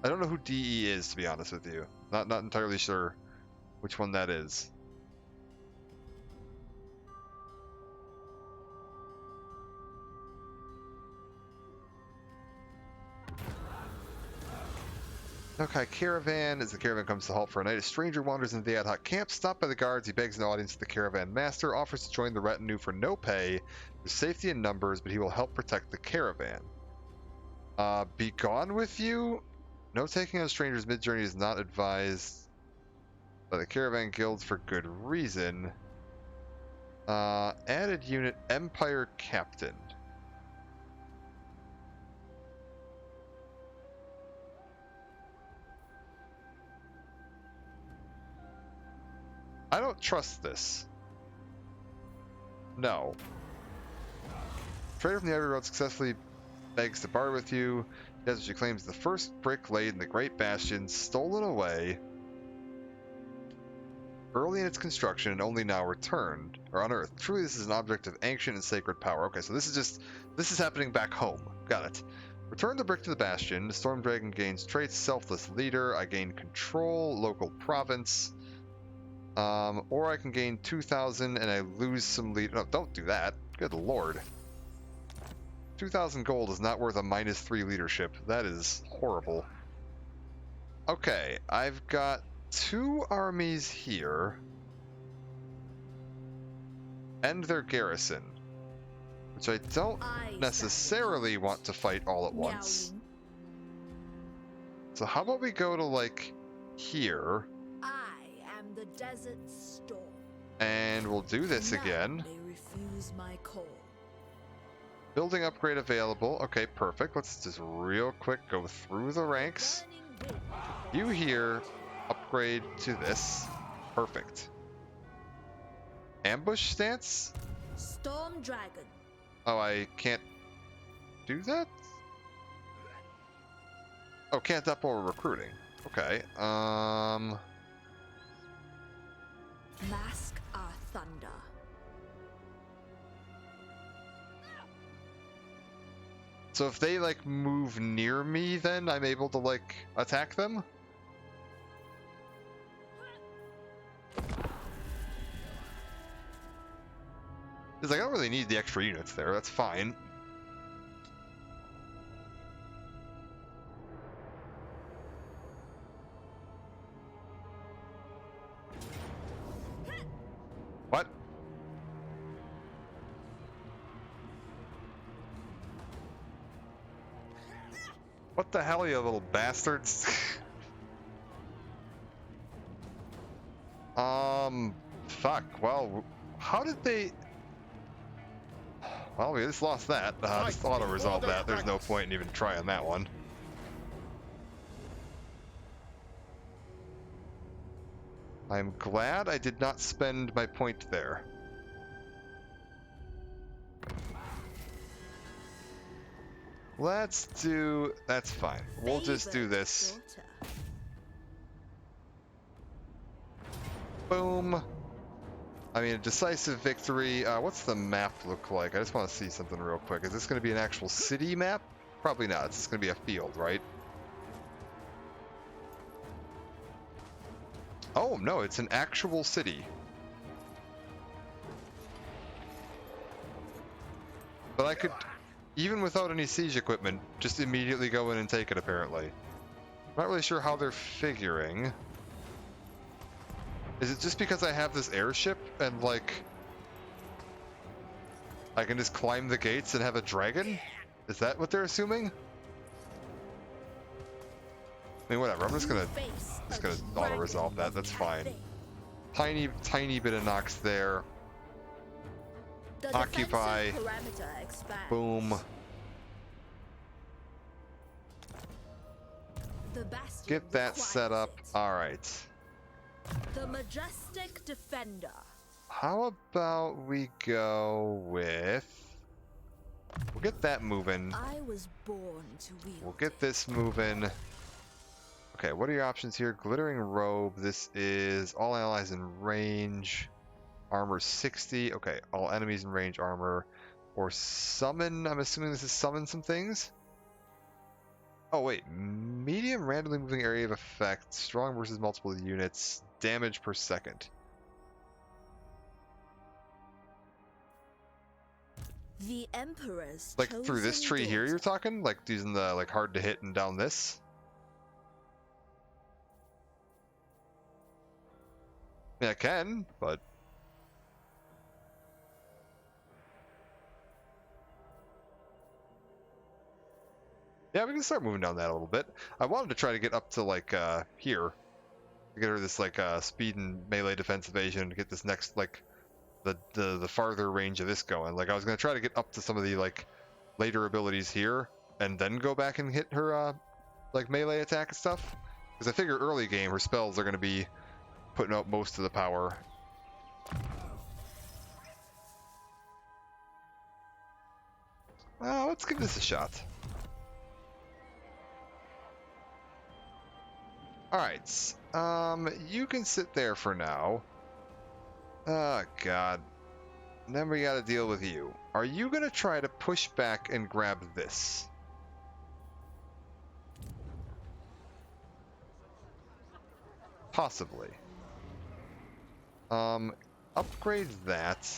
I don't know who DE is, to be honest with you. Not entirely sure which one that is. Okay, caravan. As the caravan comes to halt for a night, a stranger wanders into the ad hoc camp. Stopped by the guards, he begs an audience of the caravan master, offers to join the retinue for no pay, for safety in numbers, but he will help protect the caravan. Be gone with you? No taking on strangers mid-journey is not advised by the caravan guilds for good reason. Added unit, Empire Captain. I don't trust this. No. Trader from the Ivory Road successfully begs to barter with you. He has what she claims the first brick laid in the Great Bastion, stolen away early in its construction and only now returned, or unearthed. Truly, this is an object of ancient and sacred power. Okay, so this is happening back home. Got it. Return the brick to the Bastion. The Storm Dragon gains traits, selfless leader. I gain control, local province. Or I can gain 2,000 and I lose some lead. No, don't do that. Good lord. 2,000 gold is not worth a -3 leadership. That is horrible. Okay, I've got 2 armies here. And their garrison. Which I don't necessarily want to fight all at once. So how about we go to, like, here. The desert storm. And we'll do this None again. may refuse my call. Building upgrade available. Okay, perfect. Let's just real quick go through the ranks. You here, upgrade to this. Perfect. Ambush stance? Storm dragon. Oh, I can't do that? Oh, can't up or recruiting. Okay, Mask our thunder. so if they, like, move near me, then I'm able to, like, attack them? Because I don't really need the extra units there, that's fine. What the hell, you little bastards? Fuck. Well, how did they... Well, we just lost that. Just auto-resolve that. There's no point in even trying that one. I'm glad I did not spend my point there. Let's do... That's fine. We'll just do this. Boom. I mean, a decisive victory. What's the map look like? I just want to see something real quick. Is this going to be an actual city map? Probably not. It's just going to be a field, right? Oh, no, it's an actual city. But I could, even without any siege equipment, just immediately go in and take it, apparently. Not really sure how they're figuring. Is it just because I have this airship and, like, I can just climb the gates and have a dragon? Is that what they're assuming? I mean, whatever. I'm just gonna auto-resolve that. That's fine. Tiny bit of knocks there. Occupy. Boom. Get that set up. All right. The majestic defender. How about we go with... We'll get that moving. I was born to wield. We'll get this moving. Okay, what are your options here? Glittering robe. This is all allies in range. Armor 60. Okay, all enemies in range armor. Or summon. I'm assuming this is summon some things. Oh wait, medium randomly moving area of effect. Strong versus multiple units. Damage per second. The Emperor's Like through this tree here you're talking? Like using the like hard to hit and down this? Yeah, I can, but... Yeah, we can start moving down that a little bit. I wanted to try to get up to like here. To get her this like speed and melee defense evasion to get this next like the farther range of this going. Like I was gonna try to get up to some of the like later abilities here and then go back and hit her like melee attack and stuff. Because I figure early game her spells are gonna be putting out most of the power. Let's give this a shot. Alright, you can sit there for now. Oh, God. And then we gotta deal with you. Are you gonna try to push back and grab this? Possibly. Upgrade that.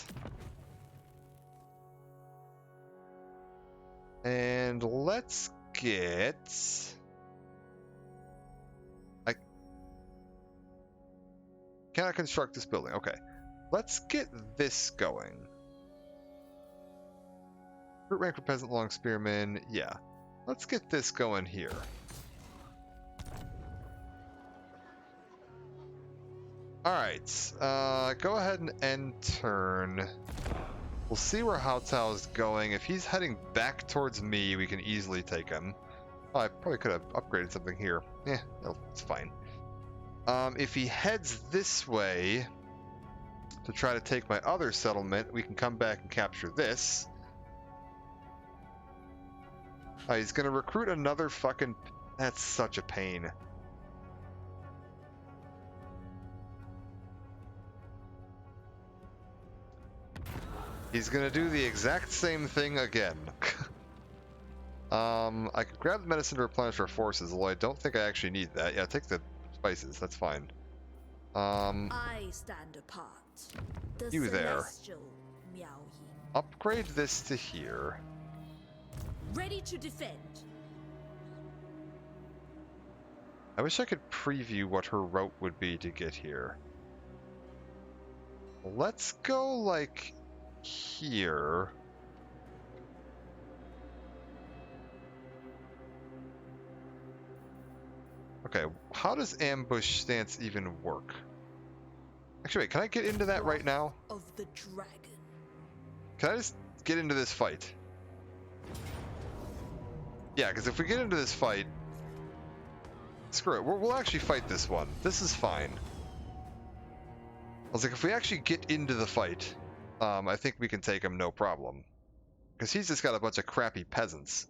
And let's get... Can I construct this building? Okay. Let's get this going. Root rank for peasant long spearman. Yeah. Let's get this going here. Alright. Go ahead and end turn. We'll see where Hao Tao is going. If he's heading back towards me, we can easily take him. Oh, I probably could have upgraded something here. Yeah, no, it's fine. If he heads this way to try to take my other settlement, we can come back and capture this. He's going to recruit another fucking... That's such a pain. He's going to do the exact same thing again. I could grab the medicine to replenish our forces, although I don't think I actually need that. Yeah, take the spices, that's fine. I stand apart. The you there. Miao Yin. Upgrade this to here. Ready to defend. I wish I could preview what her route would be to get here. Let's go like here. Okay, how does ambush stance even work? Actually, wait, can I get into that right now? Of the dragon. Can I just get into this fight? Yeah, because if we get into this fight... Screw it, we'll actually fight this one. This is fine. I was like, if we actually get into the fight, I think we can take him no problem. Because he's just got a bunch of crappy peasants.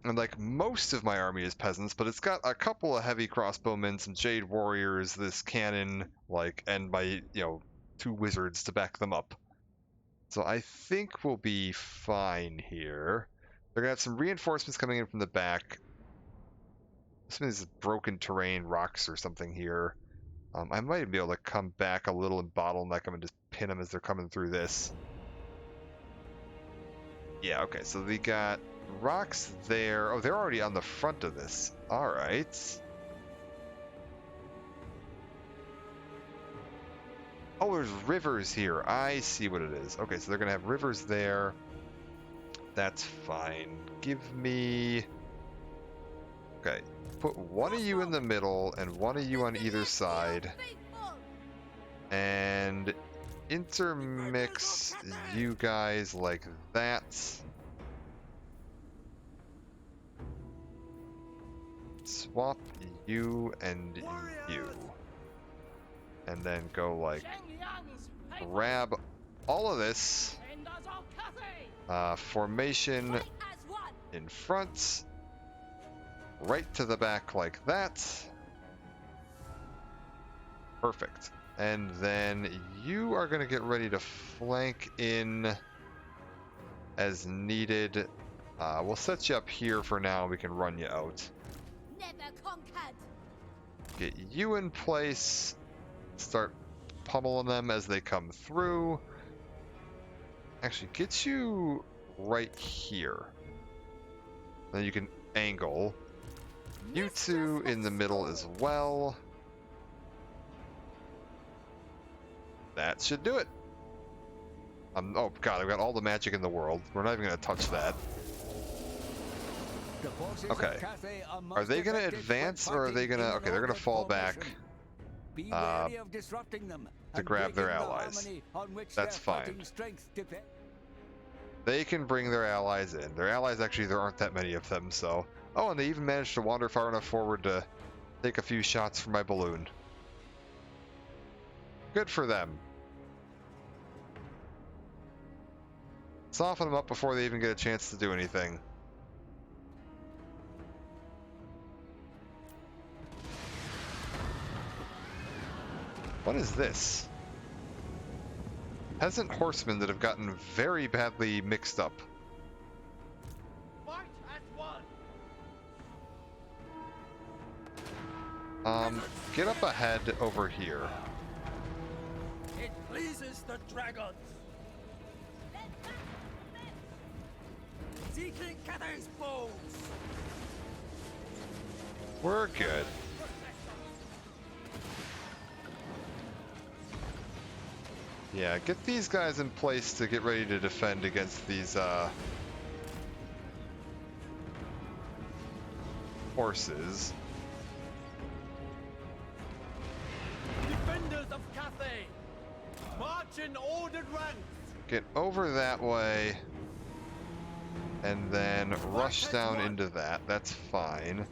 And like, most of my army is peasants, but it's got a couple of heavy crossbowmen, some jade warriors, this cannon, like, and my, 2 wizards to back them up. So I think we'll be fine here. They're gonna have some reinforcements coming in from the back. Some of these broken terrain, rocks or something here. I might be able to come back a little and bottleneck them and just pin them as they're coming through this. Yeah, okay, so we got rocks there. Oh, they're already on the front of this. Alright. Oh, there's rivers here. I see what it is. Okay, so they're going to have rivers there. That's fine. Give me... Okay, put one of you in the middle and one of you on either side. And intermix you guys like that. Swap you and you. And then go like grab all of this. Formation in front. Right to the back like that. Perfect. And then you are going to get ready to flank in as needed. We'll set you up here for now. We can run you out. Never conquered. Get you in place. Start pummeling them as they come through. Actually, get you right here. Then you can angle. You two in the middle as well. That should do it. Oh god, I've got all the magic in the world. We're not even going to touch that. Okay. Are they going to advance or are they going to... Okay, they're going to fall back to grab their allies. That's fine. They can bring their allies in. Their allies, actually, there aren't that many of them, so... Oh, and they even managed to wander far enough forward to take a few shots from my balloon. Good for them. Soften them up before they even get a chance to do anything. What is this? Peasant horsemen that have gotten very badly mixed up. Fight as one. Get up ahead over here. It pleases the dragons. Seeking Cathay's bows. We're good. Yeah, get these guys in place to get ready to defend against these horses. Defenders of Cathay, march in ordered ranks. Get over that way and then rush down into that. That's fine.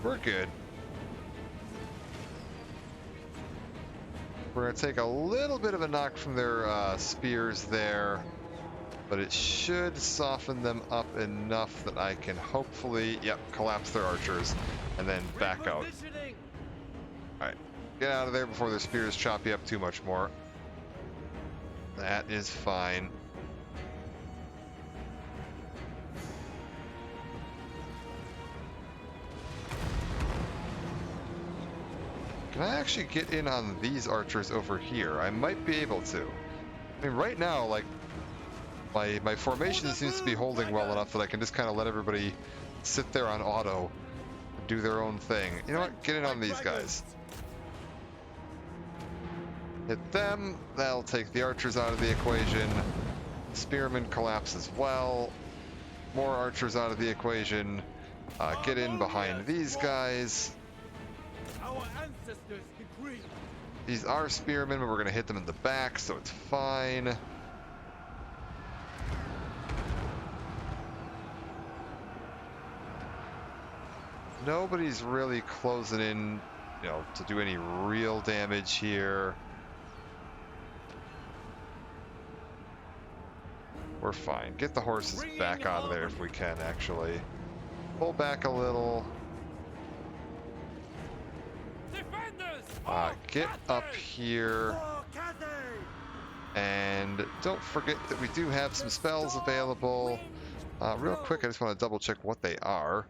We're good. We're going to take a little bit of a knock from their spears there, but it should soften them up enough that I can hopefully, collapse their archers and then back out. Alright, get out of there before their spears chop you up too much more. That is fine. Can I actually get in on these archers over here? I might be able to. I mean, right now, like, my formation seems to be holding well enough that I can just kind of let everybody sit there on auto and do their own thing. You know what? Get in on these guys. Hit them. That'll take the archers out of the equation. Spearmen collapse as well. More archers out of the equation. Get in behind these guys. Our ancestors decreed. These are spearmen, but we're going to hit them in the back, so it's fine. Nobody's really closing in, to do any real damage here. We're fine. Get the horses back out of there if we can, actually. Pull back a little. Get up here. And don't forget that we do have some spells available. Real quick, I just want to double check what they are.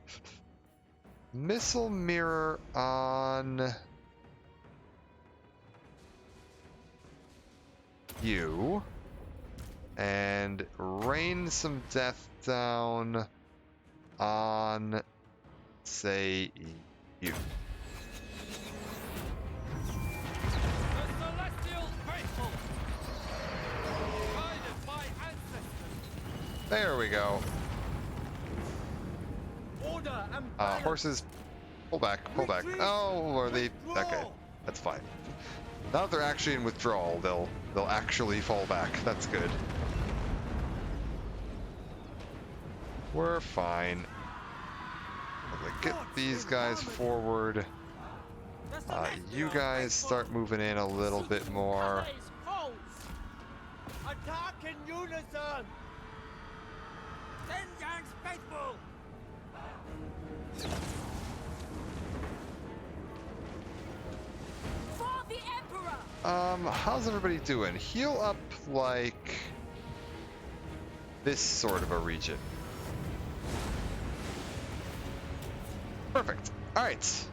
Missile Mirror on you. And rain some death down on, say, you. There we go. Horses, pull back, pull back. Oh, are they? Okay, that's fine. Now that they're actually in withdrawal, they'll actually fall back. That's good. We're fine. Get these guys forward. You guys start moving in a little bit more. Attack in unison! Vengeance faithful! For the Emperor! How's everybody doing? Heal up like this sort of a region. Perfect. All right.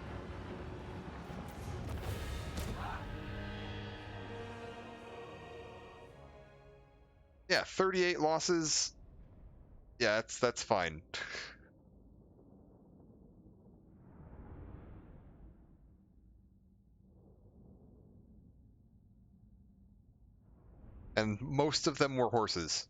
Yeah, 38 losses. Yeah, that's fine. And most of them were horses.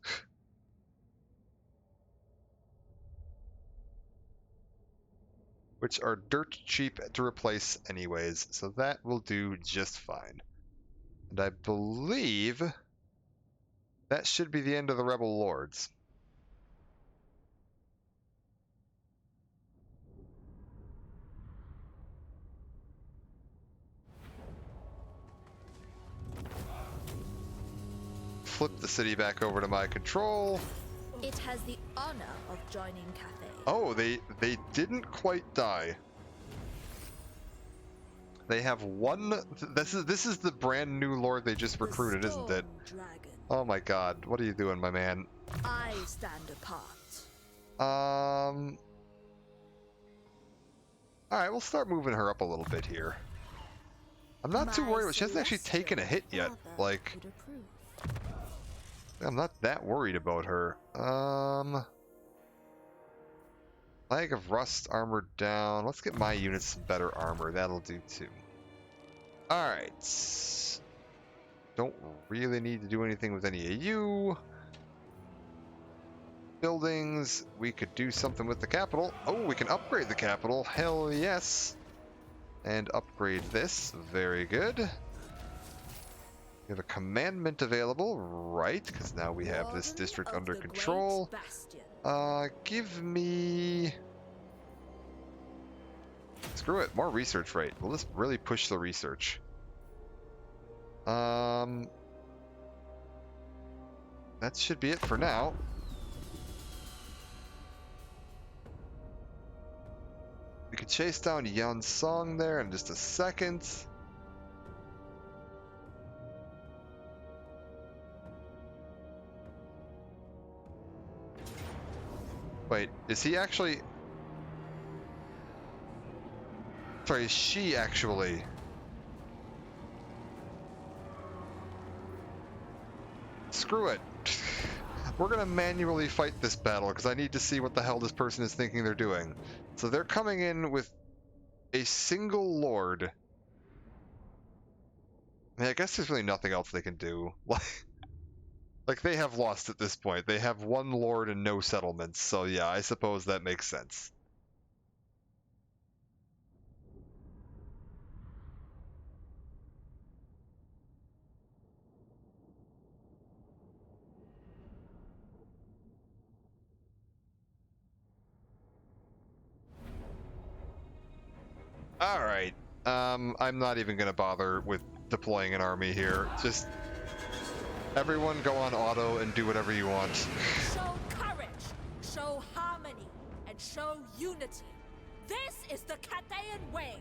Which are dirt cheap to replace anyways, so that will do just fine. And I believe that should be the end of the Rebel Lords. Flip the city back over to my control. It has the honor of joining Cathay. Oh, they didn't quite die. They have one. This is the brand new lord they just recruited, isn't it? Dragon. Oh my god, what are you doing, my man? I stand apart. All right, we'll start moving her up a little bit here. I'm not too worried. She hasn't actually taken a hit yet. Like, I'm not that worried about her. Flag of Rust armor down. Let's get my units some better armor. That'll do too. Alright. Don't really need to do anything with any of you. Buildings. We could do something with the capital. Oh, we can upgrade the capital. Hell yes. And upgrade this. Very good. We have a commandment available. Right, because now we have this district under control. Give me... Screw it, more research rate. We'll just really push the research. That should be it for now. We could chase down Yan Song there in just a second. Wait, is he actually... Sorry, is she actually... Screw it. We're gonna manually fight this battle because I need to see what the hell this person is thinking they're doing. So they're coming in with a single lord. I mean, I guess there's really nothing else they can do. Like, they have lost at this point. They have one lord and no settlements, so yeah, I suppose that makes sense. Alright, I'm not even gonna bother with deploying an army here. Just everyone go on auto and do whatever you want. Show courage, show harmony, and show unity. This is the Cathayan way.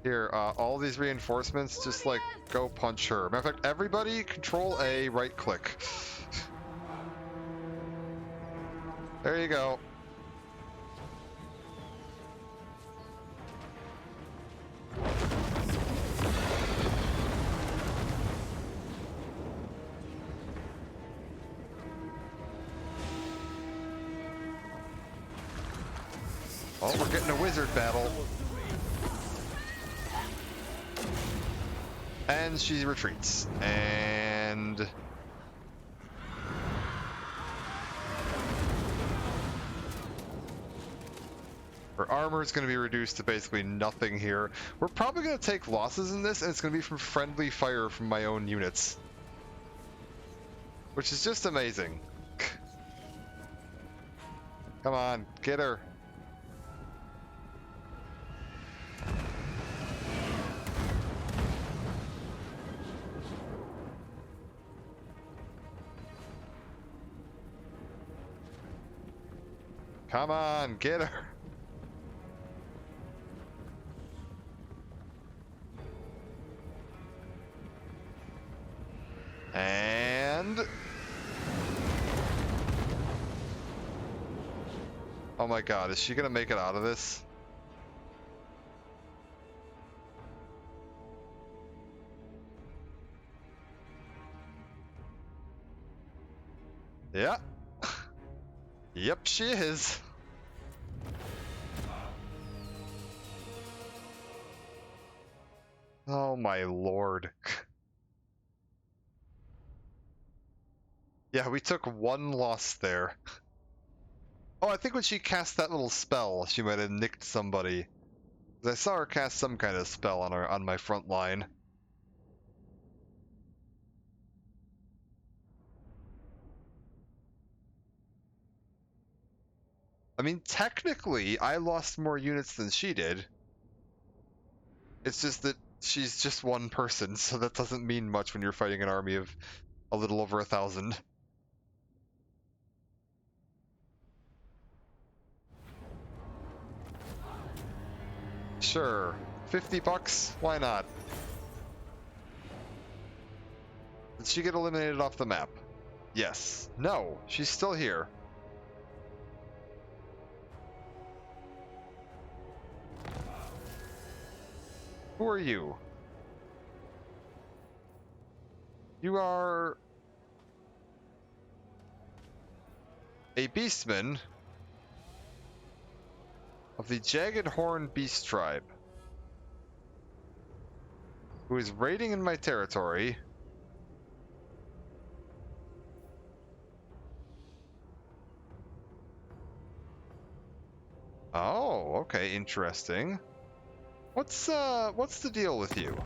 Here, all these reinforcements, just like go punch her. Matter of fact, everybody control A, right click. There you go. Oh, we're getting a wizard battle. And she retreats. And her armor is going to be reduced to basically nothing here. We're probably going to take losses in this, and it's going to be from friendly fire from my own units. Which is just amazing. Come on, get her. Come on, get her. And oh my god, is she gonna make it out of this? Yeah. Yep, she is. Oh my lord. Yeah, we took one loss there. Oh, I think when she cast that little spell, she might have nicked somebody. 'Cause I saw her cast some kind of spell on my front line. I mean, technically, I lost more units than she did. It's just that she's just one person, so that doesn't mean much when you're fighting an army of a little over 1,000. Sure. $50? Why not? Did she get eliminated off the map? Yes. No, she's still here. Who are you? You are a beastman of the Jagged Horn Beast Tribe, who is raiding in my territory. Oh, okay, interesting. What's the deal with you?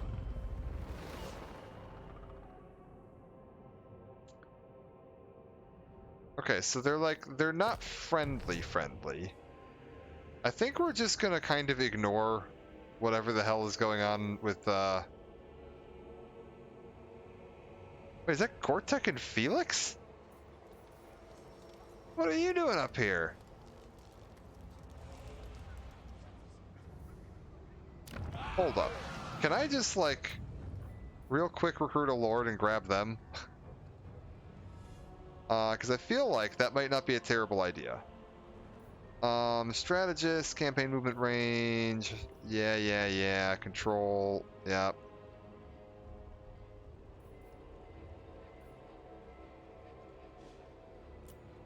Okay, so they're not friendly. I think we're just gonna kind of ignore whatever the hell is going on with wait, is that Gortek and Felix? What are you doing up here? Hold up. Can I just, like, real quick recruit a lord and grab them? Because I feel like that might not be a terrible idea. Strategist, campaign movement range. Yeah. Control. Yeah.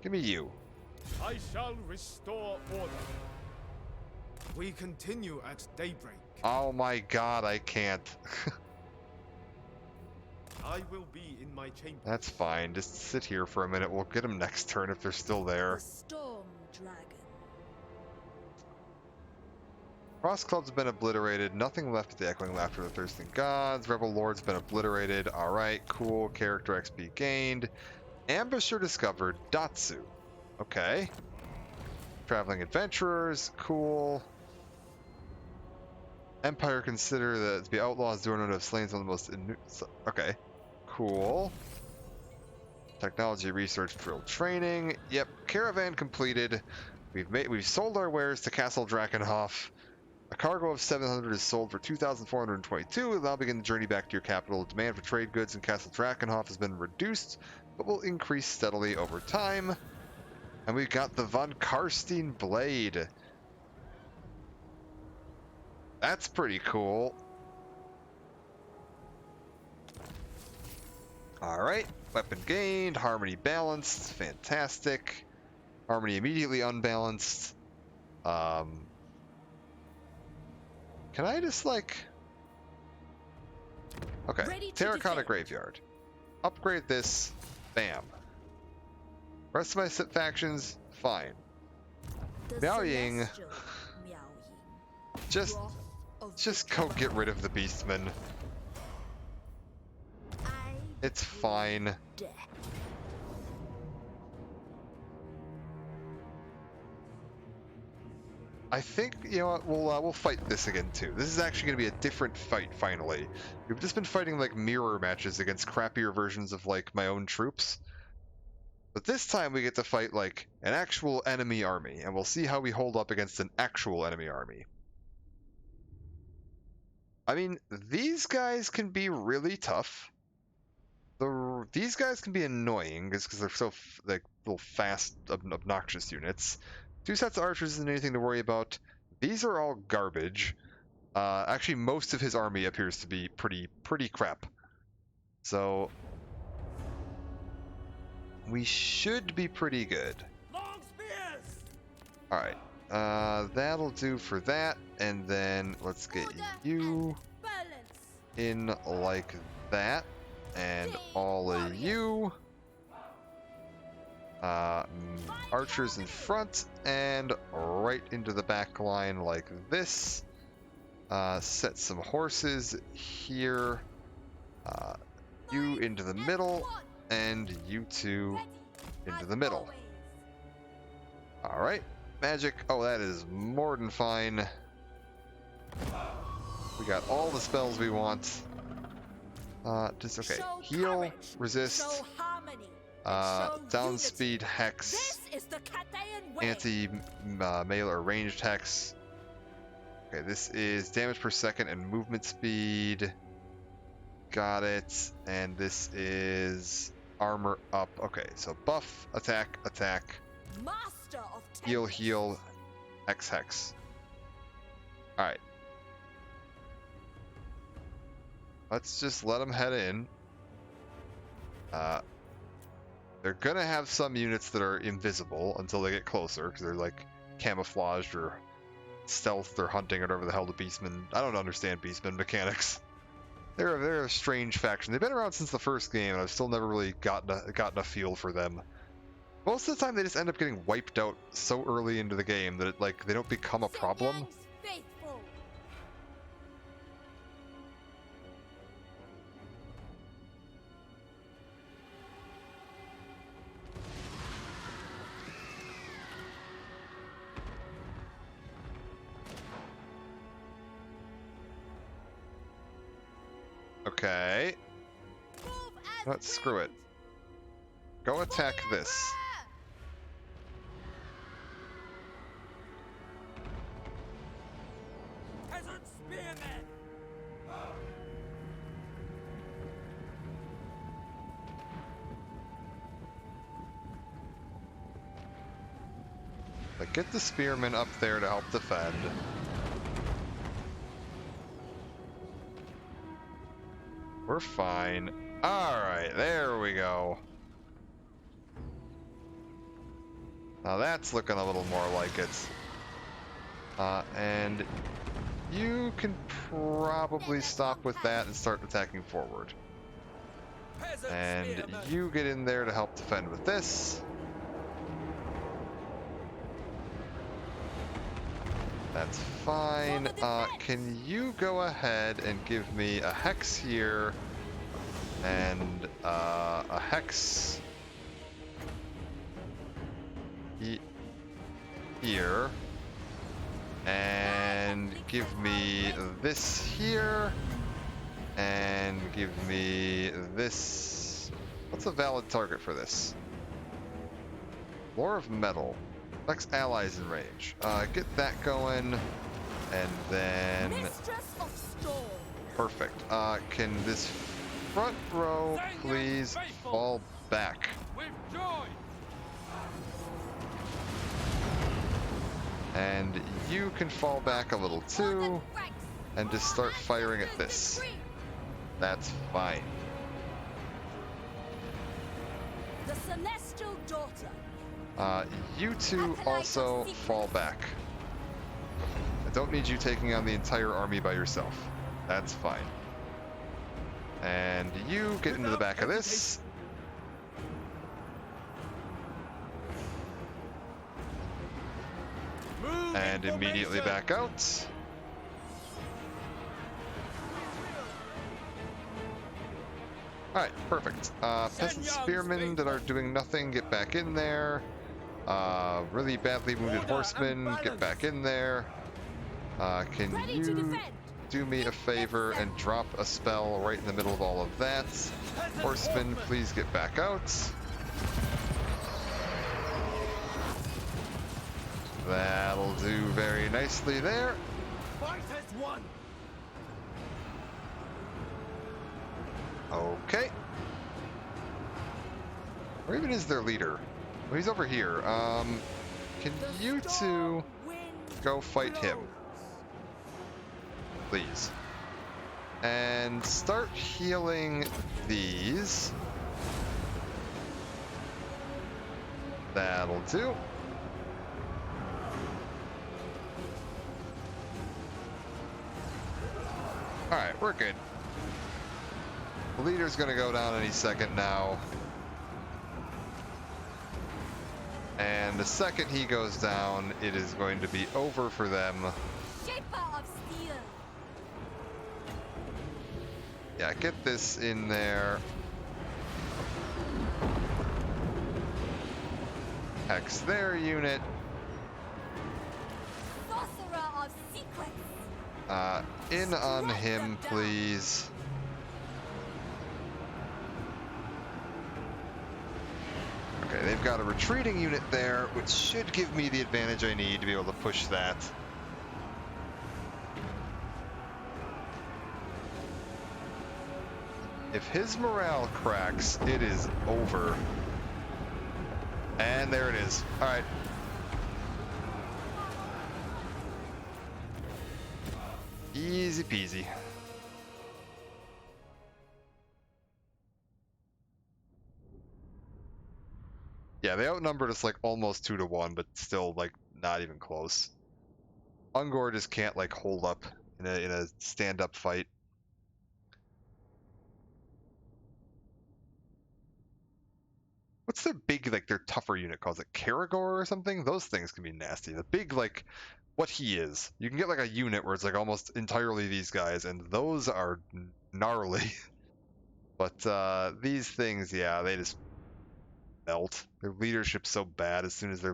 Give me you. I shall restore order. We continue at daybreak. Oh my god, I can't. I will be in my chamber. That's fine. Just sit here for a minute. We'll get them next turn if they're still there. The Storm Dragon. Cross Club's been obliterated. Nothing left of the Echoing Laughter of the Thirsting Gods. Rebel Lord's been obliterated. Alright, cool. Character XP gained. Ambusher discovered. Datsu. Okay. Traveling Adventurers. Cool. Empire consider that to be outlaws do not have slain some of the most... Okay. Cool. Technology research drill training. Yep. Caravan completed. We've sold our wares to Castle Drakenhof. A cargo of 700 is sold for 2,422. We'll now begin the journey back to your capital. Demand for trade goods in Castle Drakenhof has been reduced, but will increase steadily over time. And we've got the Von Karstein Blade. That's pretty cool. Alright, weapon gained, harmony balanced, fantastic. Harmony immediately unbalanced. Can I just like... Okay, Terracotta Graveyard. Upgrade this, bam. Rest of my factions, fine. Miao Ying, just go get rid of the Beastmen. It's fine. I think, you know what, we'll fight this again too. This is actually going to be a different fight, finally. We've just been fighting like mirror matches against crappier versions of like my own troops. But this time we get to fight like an actual enemy army, and we'll see how we hold up against an actual enemy army. I mean, these guys can be really tough. These guys can be annoying just because they're so like little fast, obnoxious units. 2 sets of archers isn't anything to worry about. These are all garbage. Actually, most of his army appears to be pretty crap. So we should be pretty good. Long spears! Alright, that'll do for that, and then let's get you in like that, and all of you. Archers in front, and right into the back line like this. Set some horses here. You into the middle, and you two into the middle. Alright, magic. Oh, that is more than fine. We got all the spells we want. Just okay. Heal, resist, down speed, hex, anti-melee or ranged hex. Okay, this is damage per second and movement speed. Got it. And this is armor up. Okay, so buff, attack, attack, heal, heal, hex, hex. Alright. Let's just let them head in. They're gonna have some units that are invisible until they get closer, because they're like camouflaged or stealth or hunting or whatever the hell the Beastmen. I don't understand Beastmen mechanics. They're a strange faction. They've been around since the first game, and I've still never really gotten a feel for them. Most of the time, they just end up getting wiped out so early into the game that they don't become a problem. Okay. Let's screw it. Go attack this. Peasant spearmen! Get the spearmen up there to help defend. We're fine. Alright, there we go. Now that's looking a little more like it. And you can probably stop with that and start attacking forward. And you get in there to help defend with this. That's fine. Can you go ahead and give me a hex here and a hex here, and give me this here, and give me this. What's a valid target for this? Lore of Metal. Flex allies in range. Get that going, and then Mistress of Storm. perfect. Can this front row please fall back? With joy! And you can fall back a little too, and just start firing at this. That's fine. The Celestial Daughter. You two also fall back. I don't need you taking on the entire army by yourself. That's fine. And you get into the back of this. Move And in immediately formation. back out. Alright, perfect. Peasant spearmen that are doing nothing, get back in there. Really badly wounded Order horsemen, and get back in there. Can Ready to you defend. do me a favor and drop a spell right in the middle of all of that? Horsemen, please get back out. That'll do very nicely there. Fight as one! Okay. Where even is their leader? Oh, he's over here. Can The you two storm wind go fight him, blows. please? And start healing these. That'll do. Alright, we're good. The leader's gonna go down any second now. And the second he goes down, it is going to be over for them. Shaper of Steel. Yeah, get this in there. Hex their unit. Sorcerer of Secrets. In on him, please. Okay, they've got a retreating unit there, which should give me the advantage I need to be able to push that. If his morale cracks, it is over. And there it is. Alright. Easy peasy. Yeah, they outnumbered us like almost 2-1, but still like not even close. Ungor just can't like hold up in a stand-up fight. What's their big, like, their tougher unit called? Is it Karagor or something? Those things can be nasty. The big, like, what he is. You can get, like, a unit where it's, like, almost entirely these guys, and those are gnarly. But, these things, yeah, they just melt. Their leadership's so bad as soon as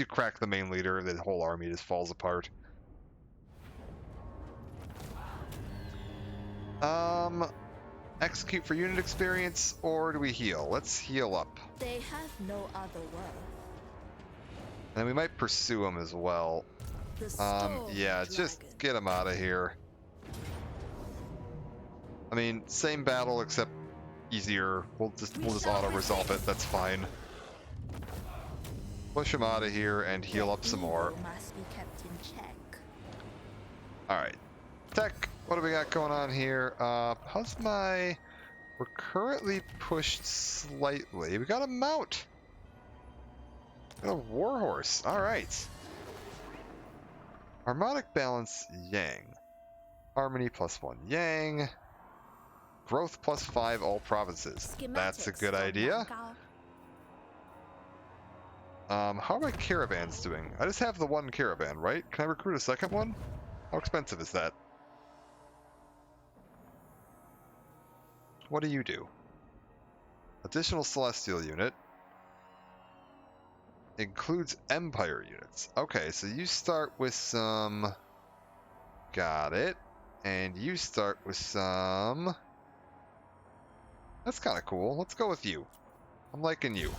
you crack the main leader, the whole army just falls apart. Execute for unit experience, or do we heal? Let's heal up. They have no other worth. And we might pursue them as well. The Storm Yeah, just Dragon. get them out of here. I mean, same battle except easier. We'll just auto-resolve it. That's fine. Push them out of here and heal up some more. Evil must be kept in check. All right, tech. What do we got going on here? How's my? We're currently pushed slightly. We got a mount. Got a warhorse. All right. Harmonic balance, yang. Harmony +1, yang. Growth +5 all provinces. That's a good idea. How are my caravans doing? I just have the one caravan, right? Can I recruit a second one? How expensive is that? What do you do? Additional Celestial unit. Includes Empire units. Okay, so you start with some... Got it. And you start with some... That's kind of cool. Let's go with you. I'm liking you.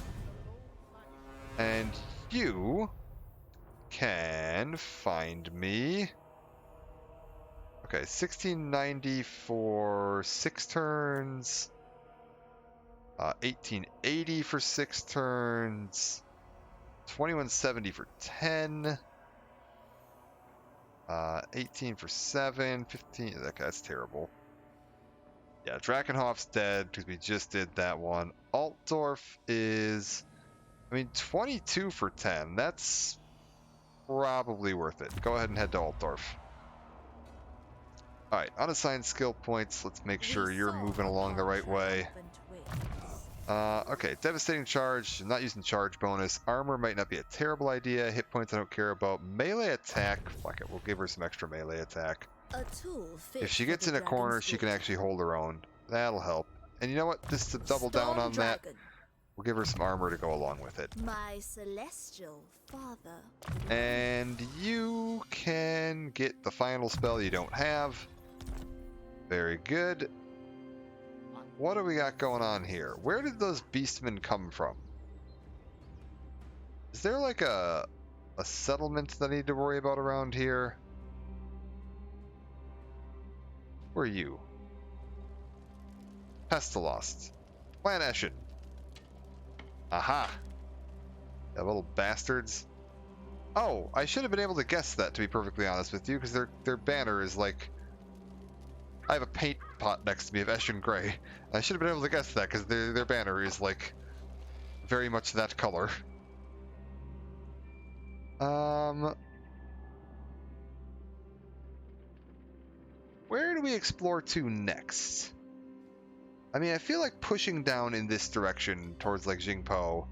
And you can find me... Okay, 1690 for 6 turns. 1880 for 6 turns. 2170 for 10. 18 for 7. 15. Okay, that's terrible. Yeah, Drakenhoff's dead because we just did that one. Altdorf is... I mean, 22 for 10. That's probably worth it. Go ahead and head to Altdorf. Alright, unassigned skill points. Let's make sure you're moving along the right way. Okay, devastating charge. I'm not using charge bonus. Armor might not be a terrible idea. Hit points I don't care about. Melee attack. Fuck it, we'll give her some extra melee attack. If she gets in a corner, she can actually hold her own. That'll help. And you know what? Just to double down on that, we'll give her some armor to go along with it. My celestial father. And you can get the final spell you don't have. Very good. What do we got going on here? Where did those beastmen come from? Is there like a settlement that I need to worry about around here? Where are you? Pestilost. Clan Eshin. Aha! Yeah, little bastards. Oh, I should have been able to guess that, to be perfectly honest with you, because their banner is like... I have a paint pot next to me of Eshin Grey. I should have been able to guess that, because their banner is like... very much that color. Where do we explore to next? I mean, I feel like pushing down in this direction towards like Jingpo,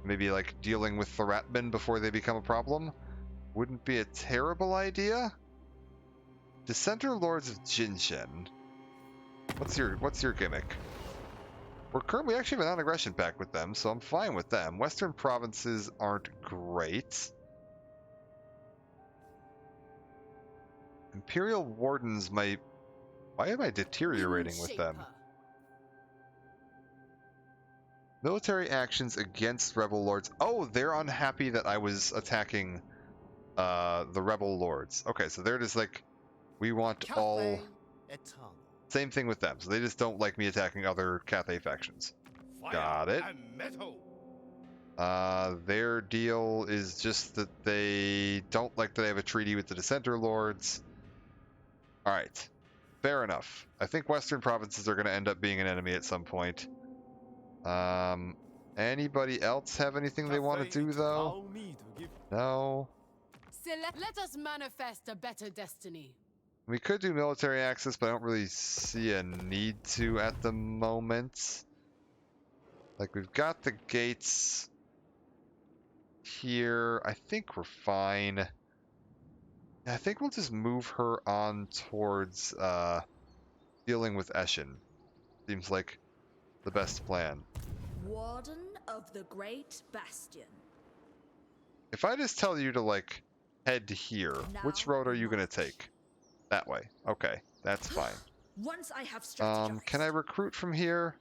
maybe like dealing with the Ratmen before they become a problem, wouldn't be a terrible idea. Dissenter Lords of Jinshen. What's your gimmick? We actually have a non-aggression pact with them, so I'm fine with them. Western provinces aren't great. Imperial Wardens might... Why am I deteriorating with them? Military actions against rebel lords. Oh, they're unhappy that I was attacking the rebel lords. Okay, so they're just like, we want all... Same thing with them. So they just don't like me attacking other Cathay factions. Got it. Their deal is just that they don't like that I have a treaty with the Dissenter Lords. Alright. Fair enough. I think Western provinces are going to end up being an enemy at some point. Anybody else have anything they want to do, though? No. Let us manifest a better destiny. We could do military access, but I don't really see a need to at the moment. Like, we've got the gates here. I think we're fine. I think we'll just move her on towards dealing with Eshin. Seems like the best plan. Warden of the Great Bastion. If I just tell you to, like, head here, which road are you going to take? That way. Okay, that's fine. Once I have strategized. Can I recruit from here?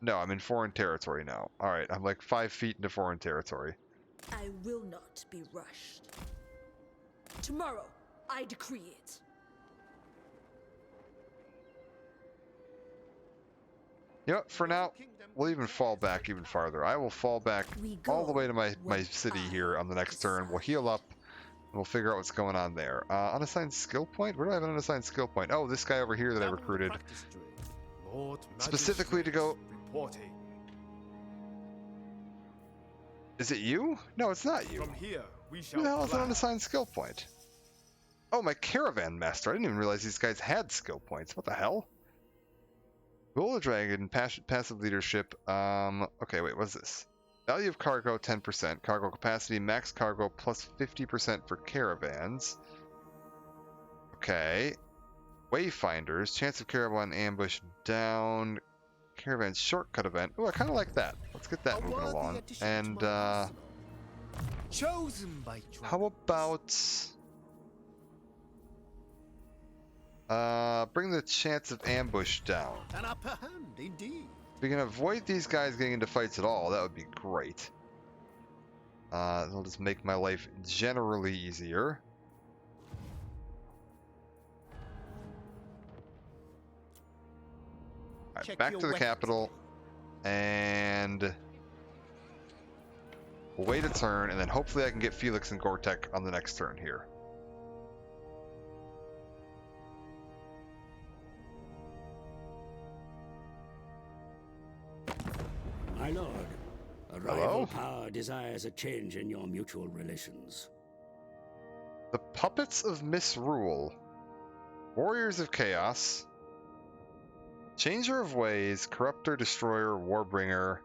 No, I'm in foreign territory now. Alright, I'm like 5 feet into foreign territory. I will not be rushed. Tomorrow, I decree it. You know what, for now, we'll even fall back even farther. I will fall back all the way to my city here on the next turn. We'll heal up. We'll figure out what's going on there. Unassigned skill point? Where do I have an unassigned skill point? Oh, this guy over here that I recruited. Specifically to go... Is it you? No, it's not you. From here, we shall Who the hell is an unassigned skill point? Oh, my caravan master. I didn't even realize these guys had skill points. What the hell? Roll a Dragon, passive leadership. Okay, wait, what's this? Value of cargo, 10%. Cargo capacity, max cargo plus 50% for caravans. Okay. Wayfinders, chance of caravan ambush down. Caravan shortcut event. Oh, I kind of like that. Let's get that moving along. And, chosen by choice. how about... bring the chance of ambush down. An upper hand, indeed. If we can avoid these guys getting into fights at all, that would be great. It'll just make my life generally easier. Alright, Check back your to the weapons. capital. And... we'll wait a turn, and then hopefully I can get Felix and Gortek on the next turn here. My lord, a Hello? rival power desires a change in your mutual relations. The Puppets of Misrule. Warriors of Chaos. Changer of Ways, Corruptor, Destroyer, Warbringer.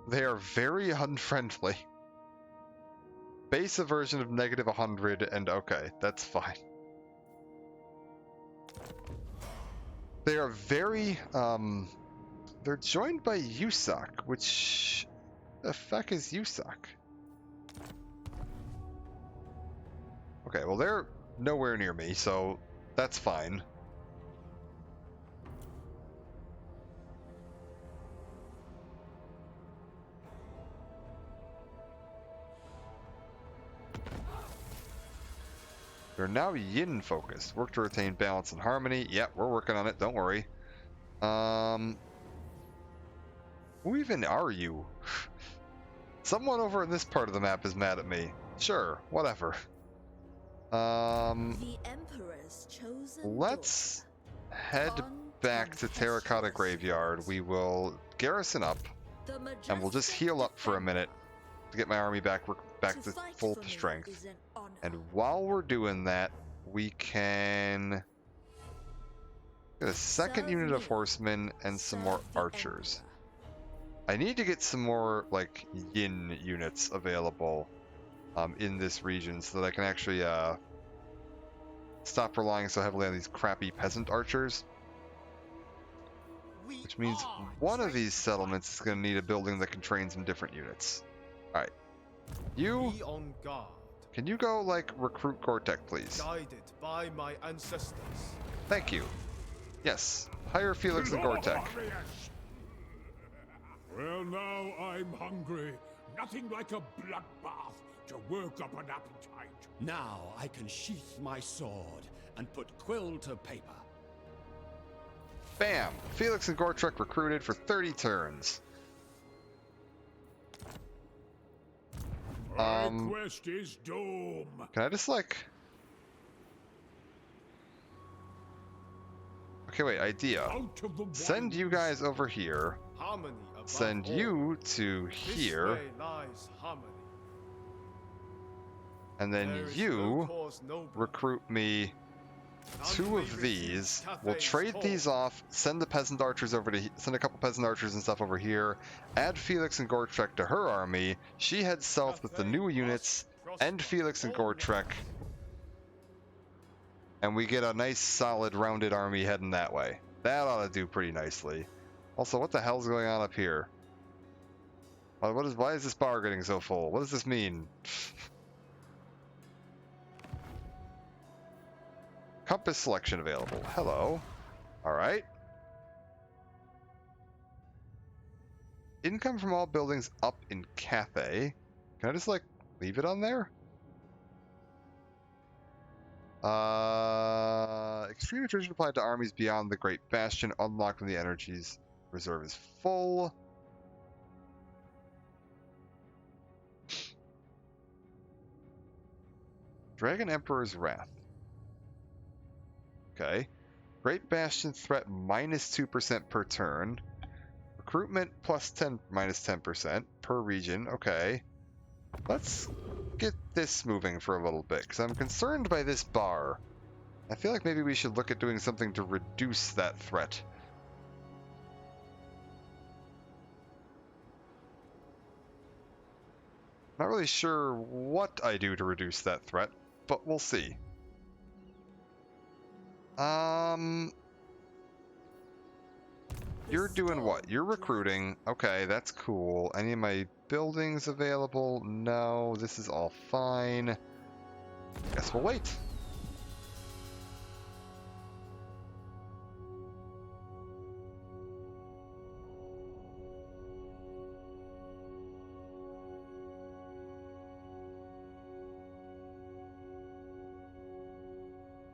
They are very unfriendly. Base aversion of negative 100, and okay, that's fine. They are very, they're joined by Yusak, which... the fuck is Yusak? Okay, well they're nowhere near me, so that's fine. We're now yin focused. Work to retain balance and harmony. Yeah, we're working on it, don't worry. Who even are you? Someone over in this part of the map is mad at me. Sure, whatever. The Emperor's chosen Let's head daughter, back to Terracotta Graveyard. We will garrison up, the and we'll just heal up for a minute to get my army back to fight full for me strength. is an honor. And while we're doing that, we can get a second Serve unit of me. horsemen and some more Serve the archers. Emperor. I need to get some more, like, yin units available in this region so that I can actually stop relying so heavily on these crappy peasant archers. We Which means are one of trained these settlements is going to need a building that can train some different units. Alright. You, Be on guard, can you go, like, recruit Gortek, please? guided by my ancestors. Thank you. Yes. Hire Felix and Gortek. Well, now I'm hungry. Nothing like a bloodbath to work up an appetite. Now I can sheath my sword and put quill to paper. Bam! Felix and Gortrek recruited for 30 turns. My quest is doom. Can I just, like... Okay, wait, idea. Out of the Send you guys over here. Harmony above Send all. you to This here. way lies harmony. And then There is no you cause noble. recruit me None 2 may of resist these. We'll Cathay's trade call. these off, send the peasant archers over to send a couple peasant archers and stuff over here, add Felix and Gortrek to her army. She heads south with the Cathay new must units, prosper and Felix and all Gortrek. lands. And we get a nice solid rounded army heading that way. That ought to do pretty nicely. Also, what the hell's going on up here? Why is this bar getting so full? What does this mean? Compass selection available. Hello. Alright. Income from all buildings up in Cathay. Can I just, like, leave it on there? Extreme attrition applied to armies beyond the Great Bastion. Unlocked when the energies reserve is full. Dragon Emperor's Wrath. Okay. Great Bastion threat minus 2% per turn. Recruitment plus 10 minus 10% per region. Okay. Let's get this moving for a little bit, because I'm concerned by this bar. I feel like maybe we should look at doing something to reduce that threat. Not really sure what I do to reduce that threat, but we'll see. You're doing what? You're recruiting. Okay, that's cool. Any of my buildings available? No, this is all fine. Guess we'll wait.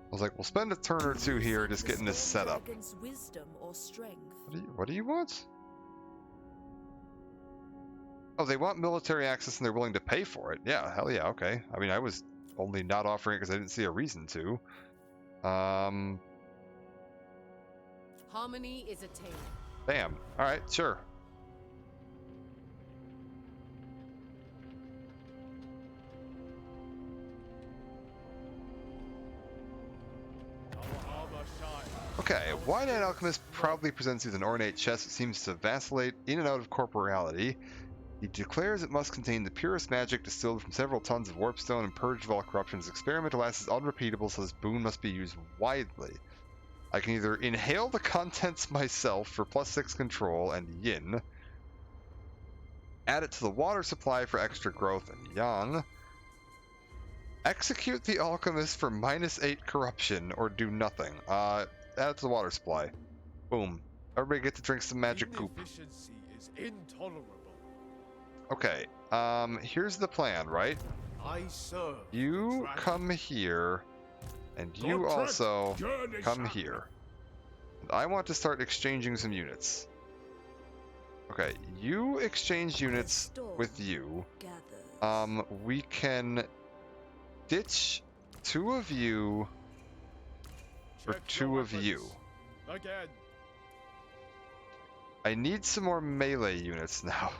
I was like, we'll spend a turn or two here just getting this set up. Wisdom or strength. What do you want? Oh, they want military access and they're willing to pay for it. Yeah, hell yeah, okay. I mean, I was only not offering it because I didn't see a reason to. Harmony is attained. Bam. Alright, sure. Our armor shines. Okay, Wide-Eyed Alchemist proudly presents you with an ornate chest that seems to vacillate in and out of corporeality. He declares it must contain the purest magic distilled from several tons of warpstone and purged of all corruption. His experimental lass is unrepeatable, so this boon must be used widely. I can either inhale the contents myself for +6 control and yin, add it to the water supply for extra growth and yang, execute the alchemist for -8 corruption, or do nothing. Add it to the water supply. Boom. Everybody get to drink some magic goop. Inefficiency is intolerable. Okay, here's the plan, right? I serve. You the dragon. come here, and you Your trek also journey come shall- here. And I want to start exchanging some units. Okay, you exchange units with you. Gathers. We can ditch 2 of you for Check 2 your of you. weapons. Again. I need some more melee units now.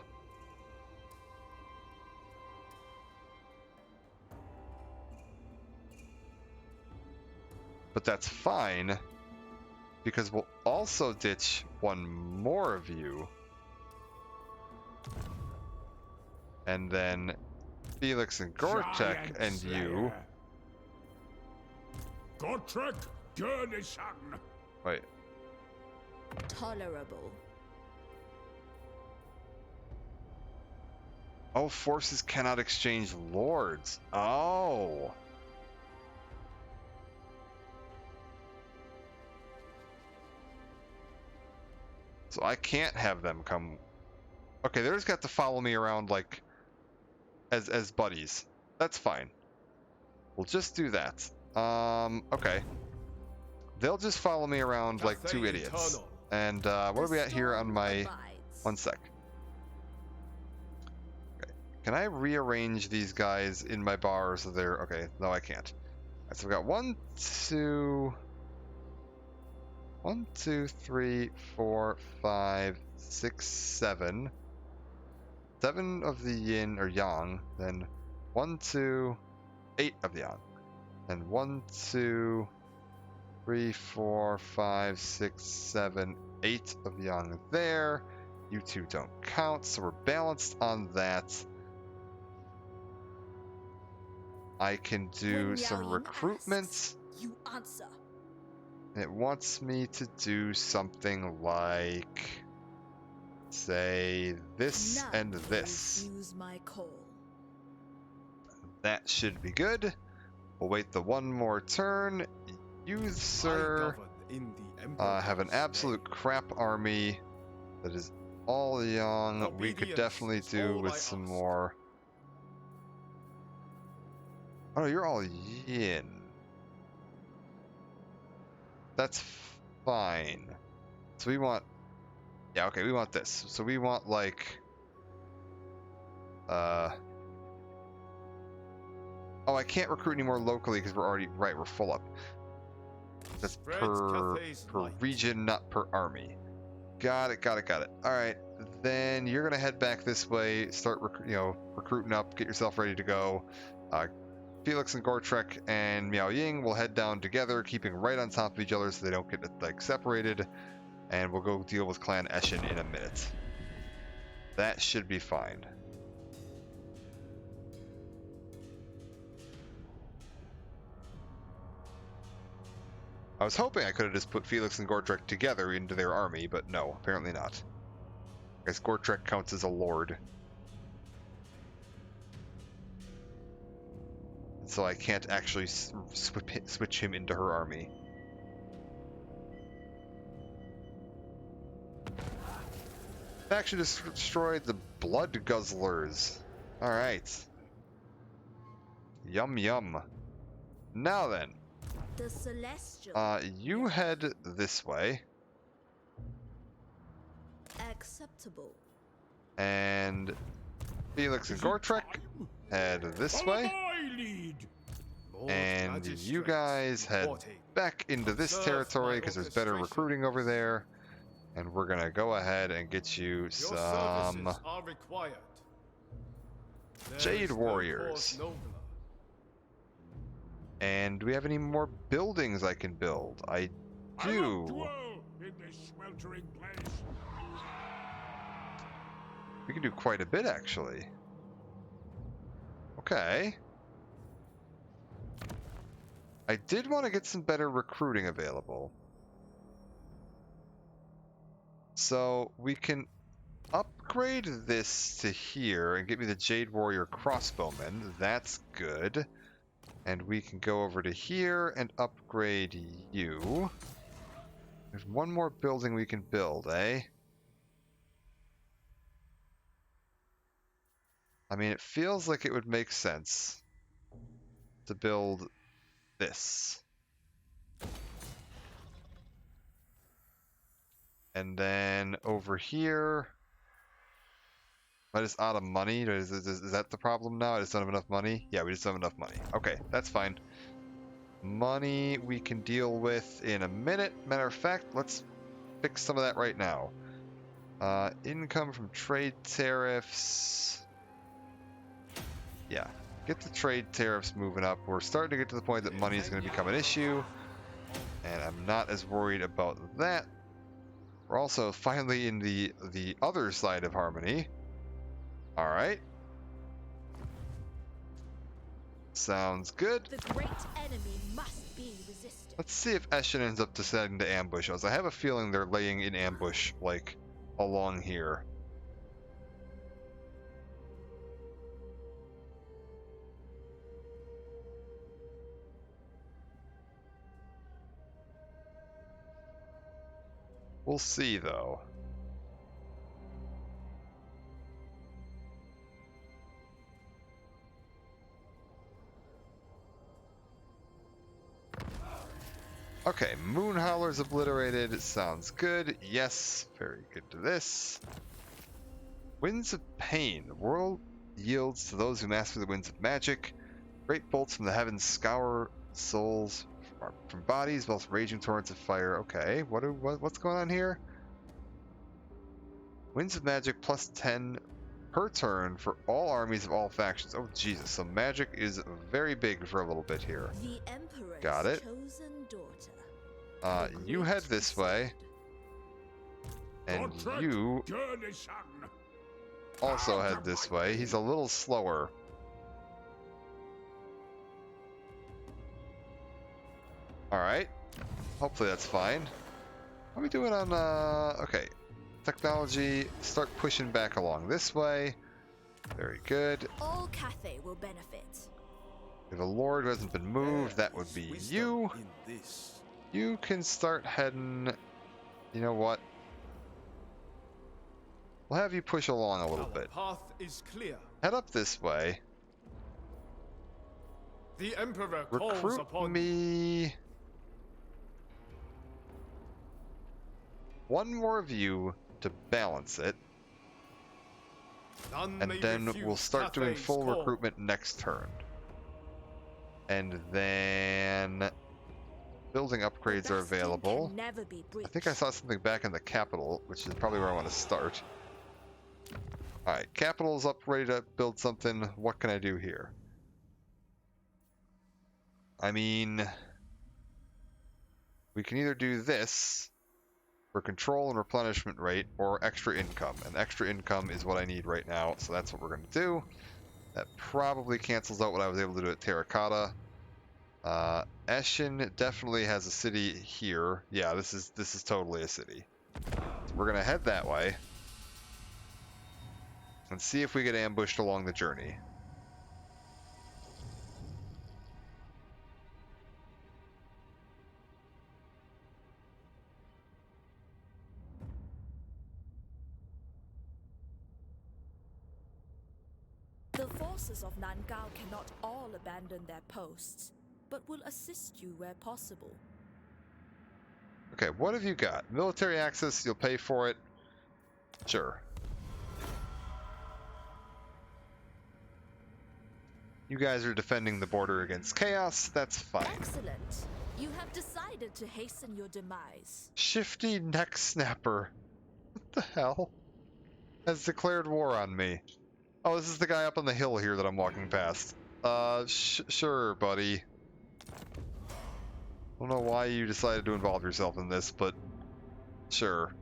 But that's fine, because we'll also ditch 1 more of you. And then Felix and Gortek Giant and you. Slayer. Gotrek, Journeyson. Wait, Tolerable. oh, forces cannot exchange lords. Oh. So I can't have them come. Okay, they just got to follow me around like as buddies. That's fine. We'll just do that. Okay. They'll just follow me around like 2 Cathay idiots. Eternal. And what are we at here on my? Abides. 1 sec. Okay. Can I rearrange these guys in my bar so they're okay? No, I can't. Alright, so we've got 1, 2, 3, 4, 5, 6, 7. 7 of the yin or yang, then 1, 2, 8 of the yang. And 1, 2, 3, 4, 5, 6, 7, 8 of the yang there. You 2 don't count, so we're balanced on that. I can do When some Liao Ying recruitment. asks, you answer. It wants me to do something like, say, this None and can this. refuse my call. That should be good. We'll wait the 1 more turn. You, I sir, govern in the have an Emperor's absolute crap army that is all young. We could Obedience definitely is do all with I some ask. more. Oh, you're all yin. That's fine. So we want, yeah, okay, we want this. So we want like, oh, I can't recruit anymore locally because we're already, right, we're full up. That's Spread per Cathay's light. region, not per army. Got it, got it, got it. All right, then you're gonna head back this way, start recruiting up, get yourself ready to go. Felix and Gortrek and Miao Ying will head down together, keeping right on top of each other so they don't get like separated. And we'll go deal with Clan Eshin in a minute. That should be fine. I was hoping I could have just put Felix and Gortrek together into their army, but no, apparently not. I guess Gortrek counts as a lord. So I can't actually switch him into her army. Actually destroyed the Blood Guzzlers. Alright. Yum yum. Now then. The celestial. You head this way. Acceptable. And Felix and Gortrek head this Follow way. my lead. Lord And you Magistrate, guys head reporting. back into this Serve territory my because there's better orchestration. recruiting over there. And we're gonna go ahead and get you Your some services are required. There Jade is no Warriors. cause nobler. And do we have any more buildings I can build? I I will do. dwell in this sweltering place. We can do quite a bit actually. Okay. I did want to get some better recruiting available. So we can upgrade this to here and get me the Jade Warrior Crossbowman. That's good. And we can go over to here and upgrade you. There's one more building we can build, eh? I mean, it feels like it would make sense to build this. And then over here, am I just out of money? Is that the problem now? I just don't have enough money? Yeah, we just don't have enough money. Okay, that's fine. Money we can deal with in a minute. Matter of fact, let's fix some of that right now. Income from trade tariffs. Yeah, get the trade tariffs moving up. We're starting to get to the point that money is going to become an issue. And I'm not as worried about that. We're also finally in the other side of Harmony. Alright. Sounds good. The great enemy must be resisted. Let's see if Eshin ends up deciding to ambush us. I have a feeling they're laying in ambush, like, along here. We'll see, though. Okay, Moon Howler's obliterated. Sounds good. Yes, very good to this. Winds of Pain. The world yields to those who master the winds of magic. Great bolts from the heavens scour souls from bodies, whilst raging torrents of fire. Okay, what's going on here? Winds of Magic plus 10 per turn for all armies of all factions. Oh, Jesus. So magic is very big for a little bit here. The Emperor's Got it. chosen daughter. The You great head this way. And Gortrek, you journey, son. also head this way. He's a little slower. Alright. Hopefully that's fine. How are we doing on, okay. Technology, start pushing back along this way. Very good. All Cathay will benefit. If a lord who hasn't been moved, that would be Wisdom you. in this. You can start heading... You know what? We'll have you push along a little Our bit. path is clear. Head up this way. The Emperor calls Recruit upon me... one more of you to balance it. None And may then refuse we'll start doing Cathay's full call. recruitment next turn. And then... building upgrades are Bastion available. can never be I think I breached. saw something back in the capital, which is probably where I want to start. Alright, capital's up, ready to build something. What can I do here? I mean... we can either do this for control and replenishment rate, or extra income. And extra income is what I need right now, so that's what we're going to do. That probably cancels out what I was able to do at Terracotta. Eshin definitely has a city here. Yeah, this is totally a city. So we're gonna head that way and see if we get ambushed along the journey. The forces of Nangao cannot all abandon their posts, but will assist you where possible. Okay, what have you got? Military access, you'll pay for it. Sure. You guys are defending the border against chaos, that's fine. Excellent. You have decided to hasten your demise. Shifty Neck Snapper. What the hell? Has declared war on me. Oh, this is the guy up on the hill here that I'm walking past. Sure, buddy. I don't know why you decided to involve yourself in this, but sure.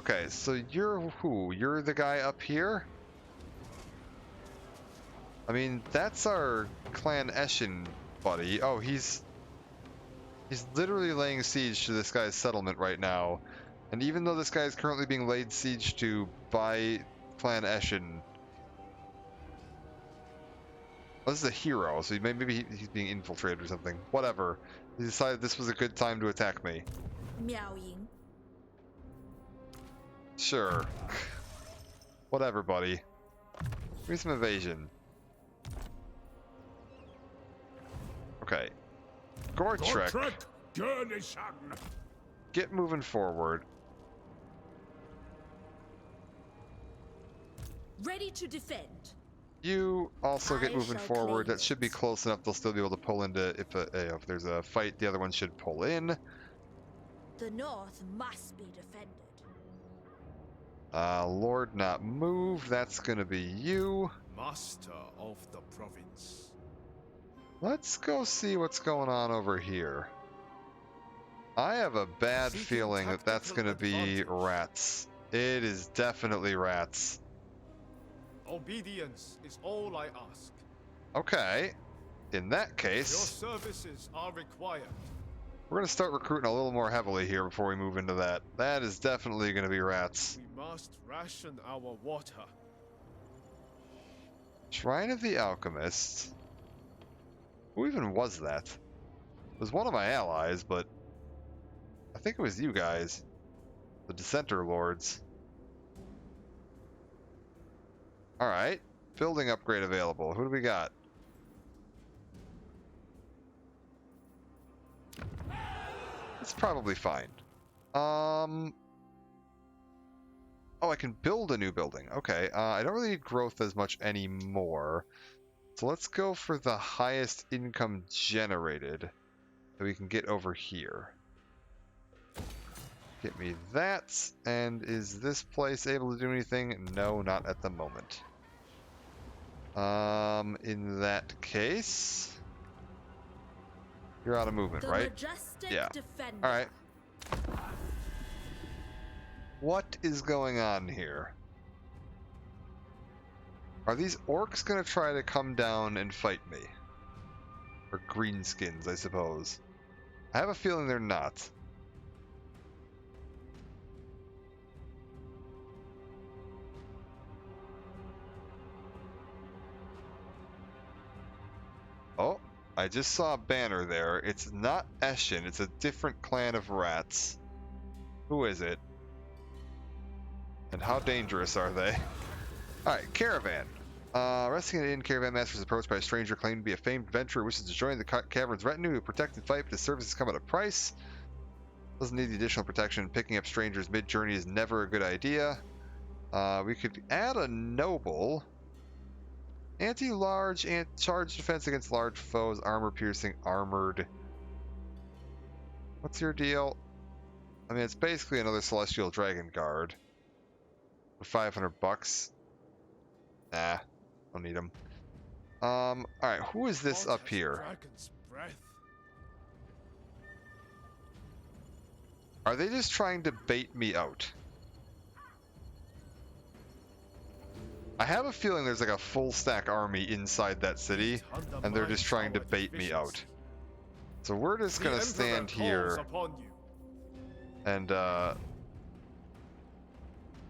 Okay, so you're who? You're the guy up here? I mean, that's our Clan Eshin buddy. Oh, he's literally laying siege to this guy's settlement right now. And even though this guy is currently being laid siege to by Clan Eshin, well, this is a hero, so maybe he's being infiltrated or something. Whatever. He decided this was a good time to attack me. Miao Ying. Sure. Whatever, buddy. Give me some evasion. Okay. Gortrek, Gortrek, Gurnishan. get moving forward. Ready to defend. You also get I moving shall forward. claim That should be it. close enough. They'll still be able to pull into if there's a fight. The other one should pull in. The north must be defended. Lord not move. That's gonna be you. Master of the province. Let's go see what's going on over here. I have a bad Seeking feeling that that's tactical gonna be advantage. rats. It is definitely rats. Obedience is all I ask. Okay. In that Your case, services are required. we're gonna start recruiting a little more heavily here before we move into that. That is definitely gonna be rats. We must ration our water. Shrine of the Alchemist. Who even was that? It was one of my allies, but I think it was you guys. The Dissenter Lords. Alright. Building upgrade available. Who do we got? It's probably fine. Oh, I can build a new building. Okay, I don't really need growth as much anymore. So let's go for the highest income generated that we can get over here. Get me that. And is this place able to do anything? No, not at the moment. In that case, you're out of movement, The right? majestic Yeah. defender. All right. What is going on here? Are these orcs gonna try to come down and fight me? Or greenskins, I suppose. I have a feeling they're not. Oh, I just saw a banner there. It's not Eshin, it's a different clan of rats. Who is it? And how dangerous are they? Alright, caravan. Resting at an inn, caravan master is approached by a stranger claiming to be a famed adventurer who wishes to join the cavern's retinue to protect and fight, but his services come at a price. Doesn't need the additional protection. Picking up strangers mid-journey is never a good idea. We could add a noble. Anti-large, charge defense against large foes, armor-piercing, armored. What's your deal? I mean, it's basically another Celestial Dragon Guard. For 500 bucks. Nah, don't need them. Alright, who is this What up has here? Dragon's breath. Are they just trying to bait me out? I have a feeling there's like a full stack army inside that city, and they're just trying to bait me out. So we're just gonna stand here and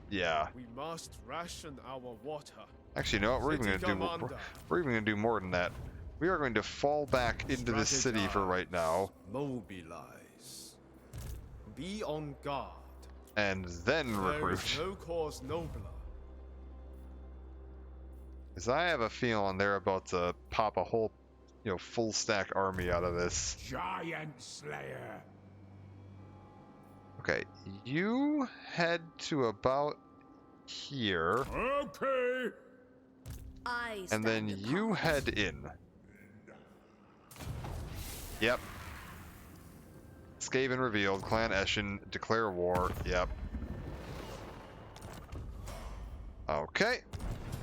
yeah. We must ration our water. Actually, you know what? We're even gonna do more than that. We are going to fall back into the city for right now, Mobilize. Be on guard. and then There recruit. is no cause nobler. Because I have a feeling they're about to pop a whole, full stack army out of this. Giant Slayer. Okay, you head to about here, Okay. I and then stand you apart. head in. Yep. Skaven revealed. Clan Eshin declare war. Yep. Okay.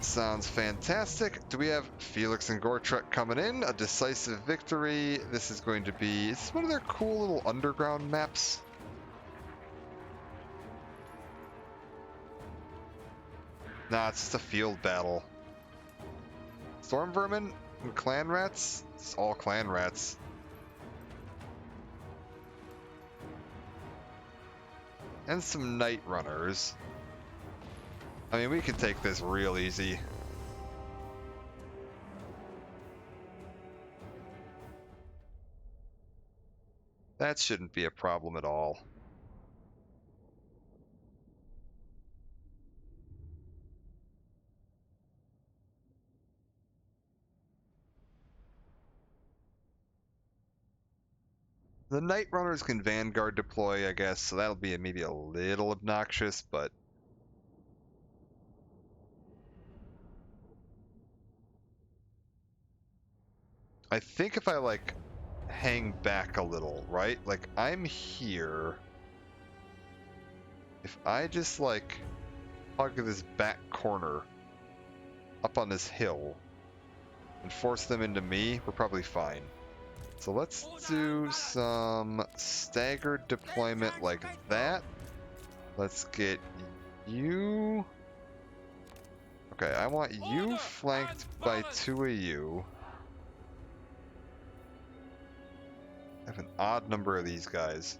Sounds fantastic. Do we have Felix and Gortrek coming in? A decisive victory. This is going to be... Is this one of their cool little underground maps? Nah, it's just a field battle. Storm Vermin and Clan Rats? It's all Clan Rats. And some Night Runners. I mean, we can take this real easy. That shouldn't be a problem at all. The Night Runners can Vanguard deploy, I guess, so that'll be maybe a little obnoxious, but... I think if I, like, hang back a little, right? Like, I'm here. If I just, like, hug this back corner up on this hill and force them into me, we're probably fine. So let's do some staggered deployment like that. Let's get you... Okay, I want you flanked by 2 of you. I have an odd number of these guys.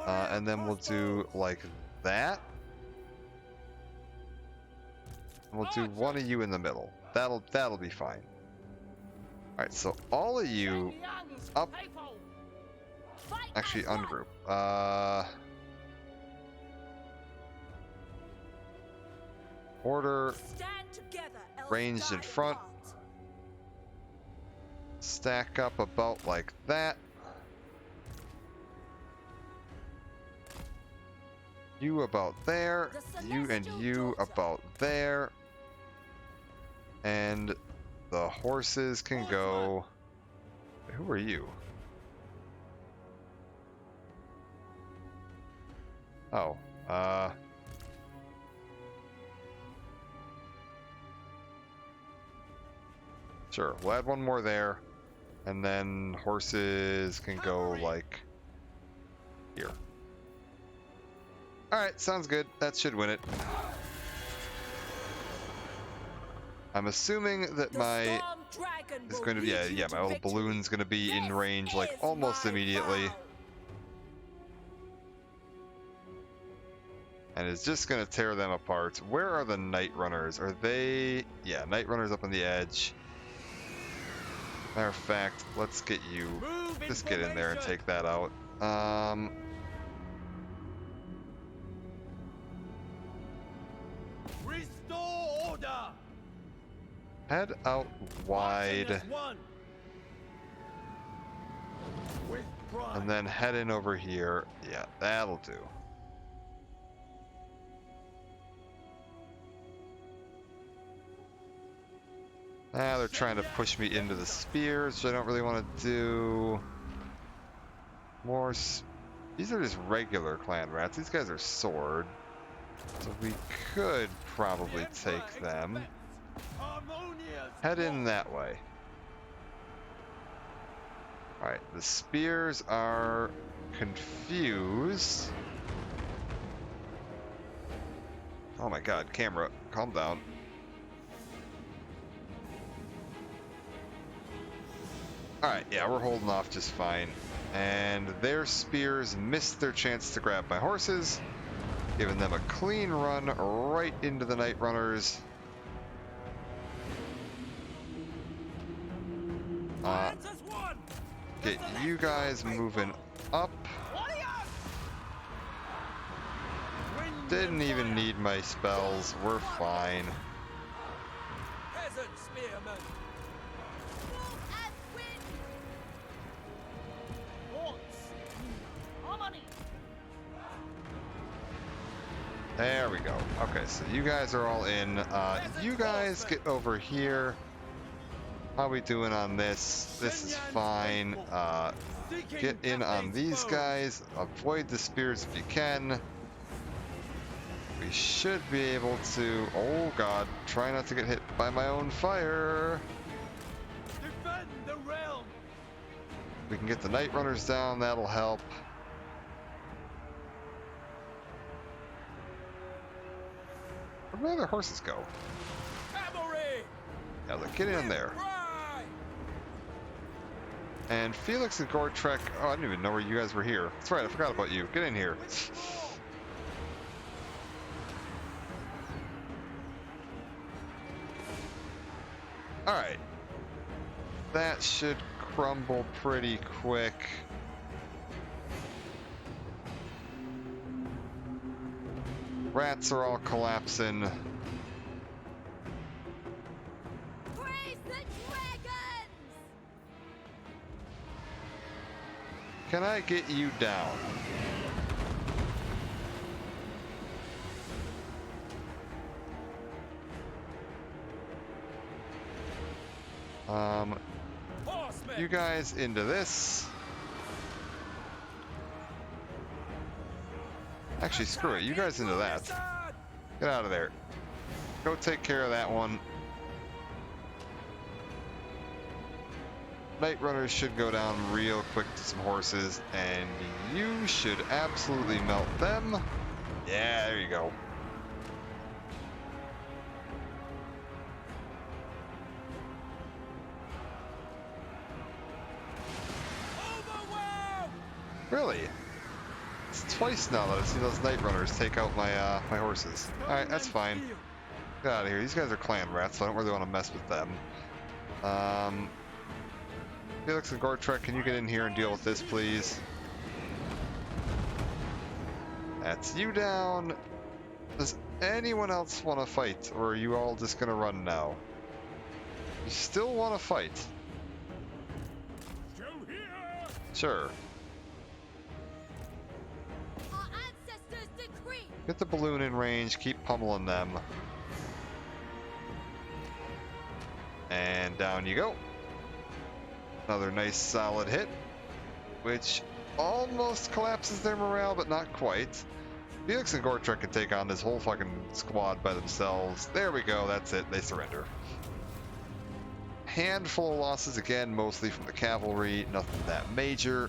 And then we'll do like that. And we'll do one of you in the middle. That'll be fine. Alright, so all of you up. Actually, ungroup. Order. Stand together, else Ranged die in front. apart. Stack up about like that. You about there. You and you about there. And the horses can go... Who are you? Oh, sure, we'll add one more there. And then horses can go, like, here. Alright, sounds good. That should win it. I'm assuming that my... is going to be, yeah, my little balloon's going to be in range, like, almost immediately. And is just going to tear them apart. Where are the Night Runners? Are they... Yeah, Night Runners up on the edge. Matter of fact, let's get you... Just get in there and take that out. Restore order. Head out wide. With pride. And then head in over here. Yeah, that'll do. Ah, they're trying to push me into the spears, which I don't really want to do. More... These are just regular clan rats. These guys are sword. So we could probably take them. Head in that way. Alright, the spears are confused. Oh my god, camera, calm down. Alright, yeah, we're holding off just fine. And their spears missed their chance to grab my horses, giving them a clean run right into the Night Runners. Get you guys moving up. Didn't even need my spells. We're fine. Peasant spearmen. There we go. Okay, so you guys are all in. You guys get over here. How we doing on this? This is fine. Get in on these guys. Avoid the spears if you can. We should be able to... Oh god, try not to get hit by my own fire. Defend the realm. We can get the Night Runners down, that'll help. Where do my other horses go? Cavalry. Yeah, look, get in there. And Felix and Gortrek... Oh, I didn't even know where you guys were here. That's right, I forgot about you. Get in here. Alright. That should crumble pretty quick. Rats are all collapsing. Praise the dragons! Can I get you down? You guys into this. Actually, screw it. You guys into that. Get out of there. Go take care of that one. Night Runners should go down real quick to some horses, and you should absolutely melt them. Yeah, there you go. Really? It's twice now that I've seen those Night Runners take out my my horses. Alright, that's fine. Get out of here. These guys are clan rats, so I don't really want to mess with them. Felix and Gortrek, can you get in here and deal with this, please? That's you down. Does anyone else want to fight, or are you all just gonna run now? You still want to fight? Still here! Sure. Our ancestors decree! Get the balloon in range, keep pummeling them. And down you go. Another nice solid hit, which almost collapses their morale, but not quite. Felix and Gortrek can take on this whole fucking squad by themselves. There we go, that's it, they surrender. Handful of losses again, mostly from the cavalry, nothing that major.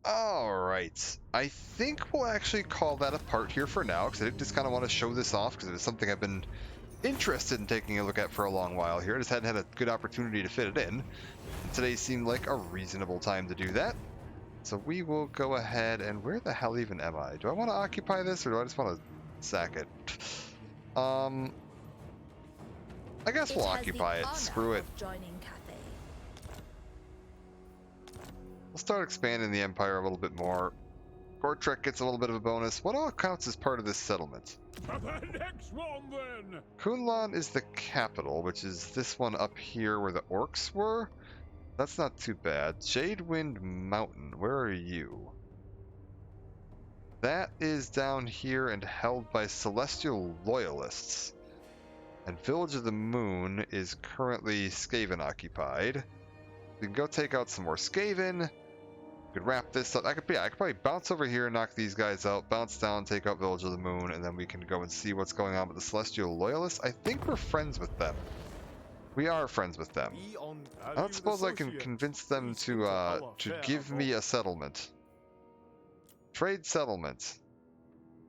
Alright, I think we'll actually call that a part here for now, because I did just kind of want to show this off, because it was something I've been interested in taking a look at for a long while here. I just hadn't had a good opportunity to fit it in. And today seemed like a reasonable time to do that. So we will go ahead, and where the hell even am I? Do I want to occupy this, or do I just want to sack it? I guess we'll occupy it, screw it. We'll start expanding the empire a little bit more. Gortrek gets a little bit of a bonus. What all counts as part of this settlement? To the next one, then! Kunlan is the capital, which is this one up here where the orcs were. That's not too bad. Jadewind Mountain, where are you? That is down here and held by Celestial Loyalists. And Village of the Moon is currently Skaven occupied. We can go take out some more Skaven. We could wrap this up. I could probably bounce over here and knock these guys out, bounce down, take out Village of the Moon, and then we can go and see what's going on with the Celestial Loyalists. I think we're friends with them. We are friends with them. Be on I don't suppose I can associate. convince them Please to our give fair me a settlement. Trade settlement.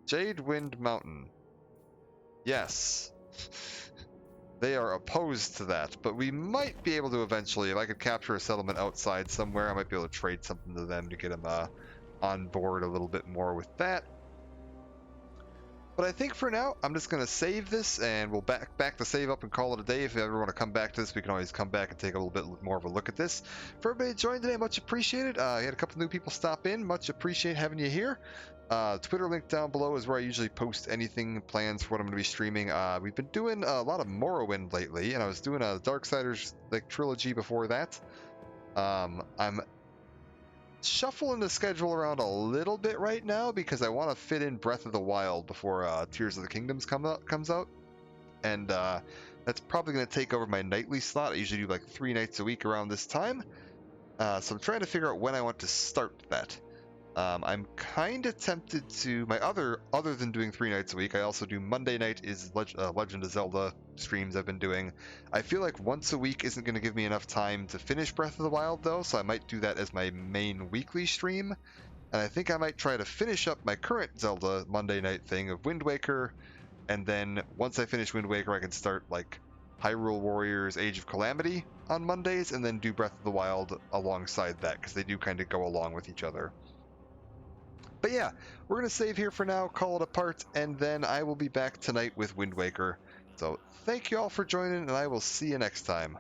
Jade Wind Mountain. Yes. They are opposed to that, but we might be able to eventually, if I could capture a settlement outside somewhere, I might be able to trade something to them to get them on board a little bit more with that. But I think for now, I'm just going to save this, and we'll back the save up and call it a day. If you ever want to come back to this, we can always come back and take a little bit more of a look at this. For everybody that joined today, much appreciated. You had a couple new people stop in. Much appreciate having you here. Twitter link down below is where I usually post anything, plans for what I'm going to be streaming. We've been doing a lot of Morrowind lately, and I was doing a Darksiders trilogy before that. I'm shuffling the schedule around a little bit right now because I want to fit in Breath of the Wild before Tears of the Kingdoms comes out, and that's probably going to take over my nightly slot. I usually do like 3 nights a week around this time, so I'm trying to figure out when I want to start that. I'm kind of tempted to other than doing 3 nights a week. I also do Monday night is Legend of Zelda streams I've been doing. I feel like once a week isn't going to give me enough time to finish Breath of the Wild though, so I might do that as my main weekly stream. And I think I might try to finish up my current Zelda Monday night thing of Wind Waker, and then once I finish Wind Waker I can start like Hyrule Warriors Age of Calamity on Mondays, and then do Breath of the Wild alongside that, because they do kind of go along with each other. But yeah, we're going to save here for now, call it a part, and then I will be back tonight with Wind Waker. So thank you all for joining, and I will see you next time.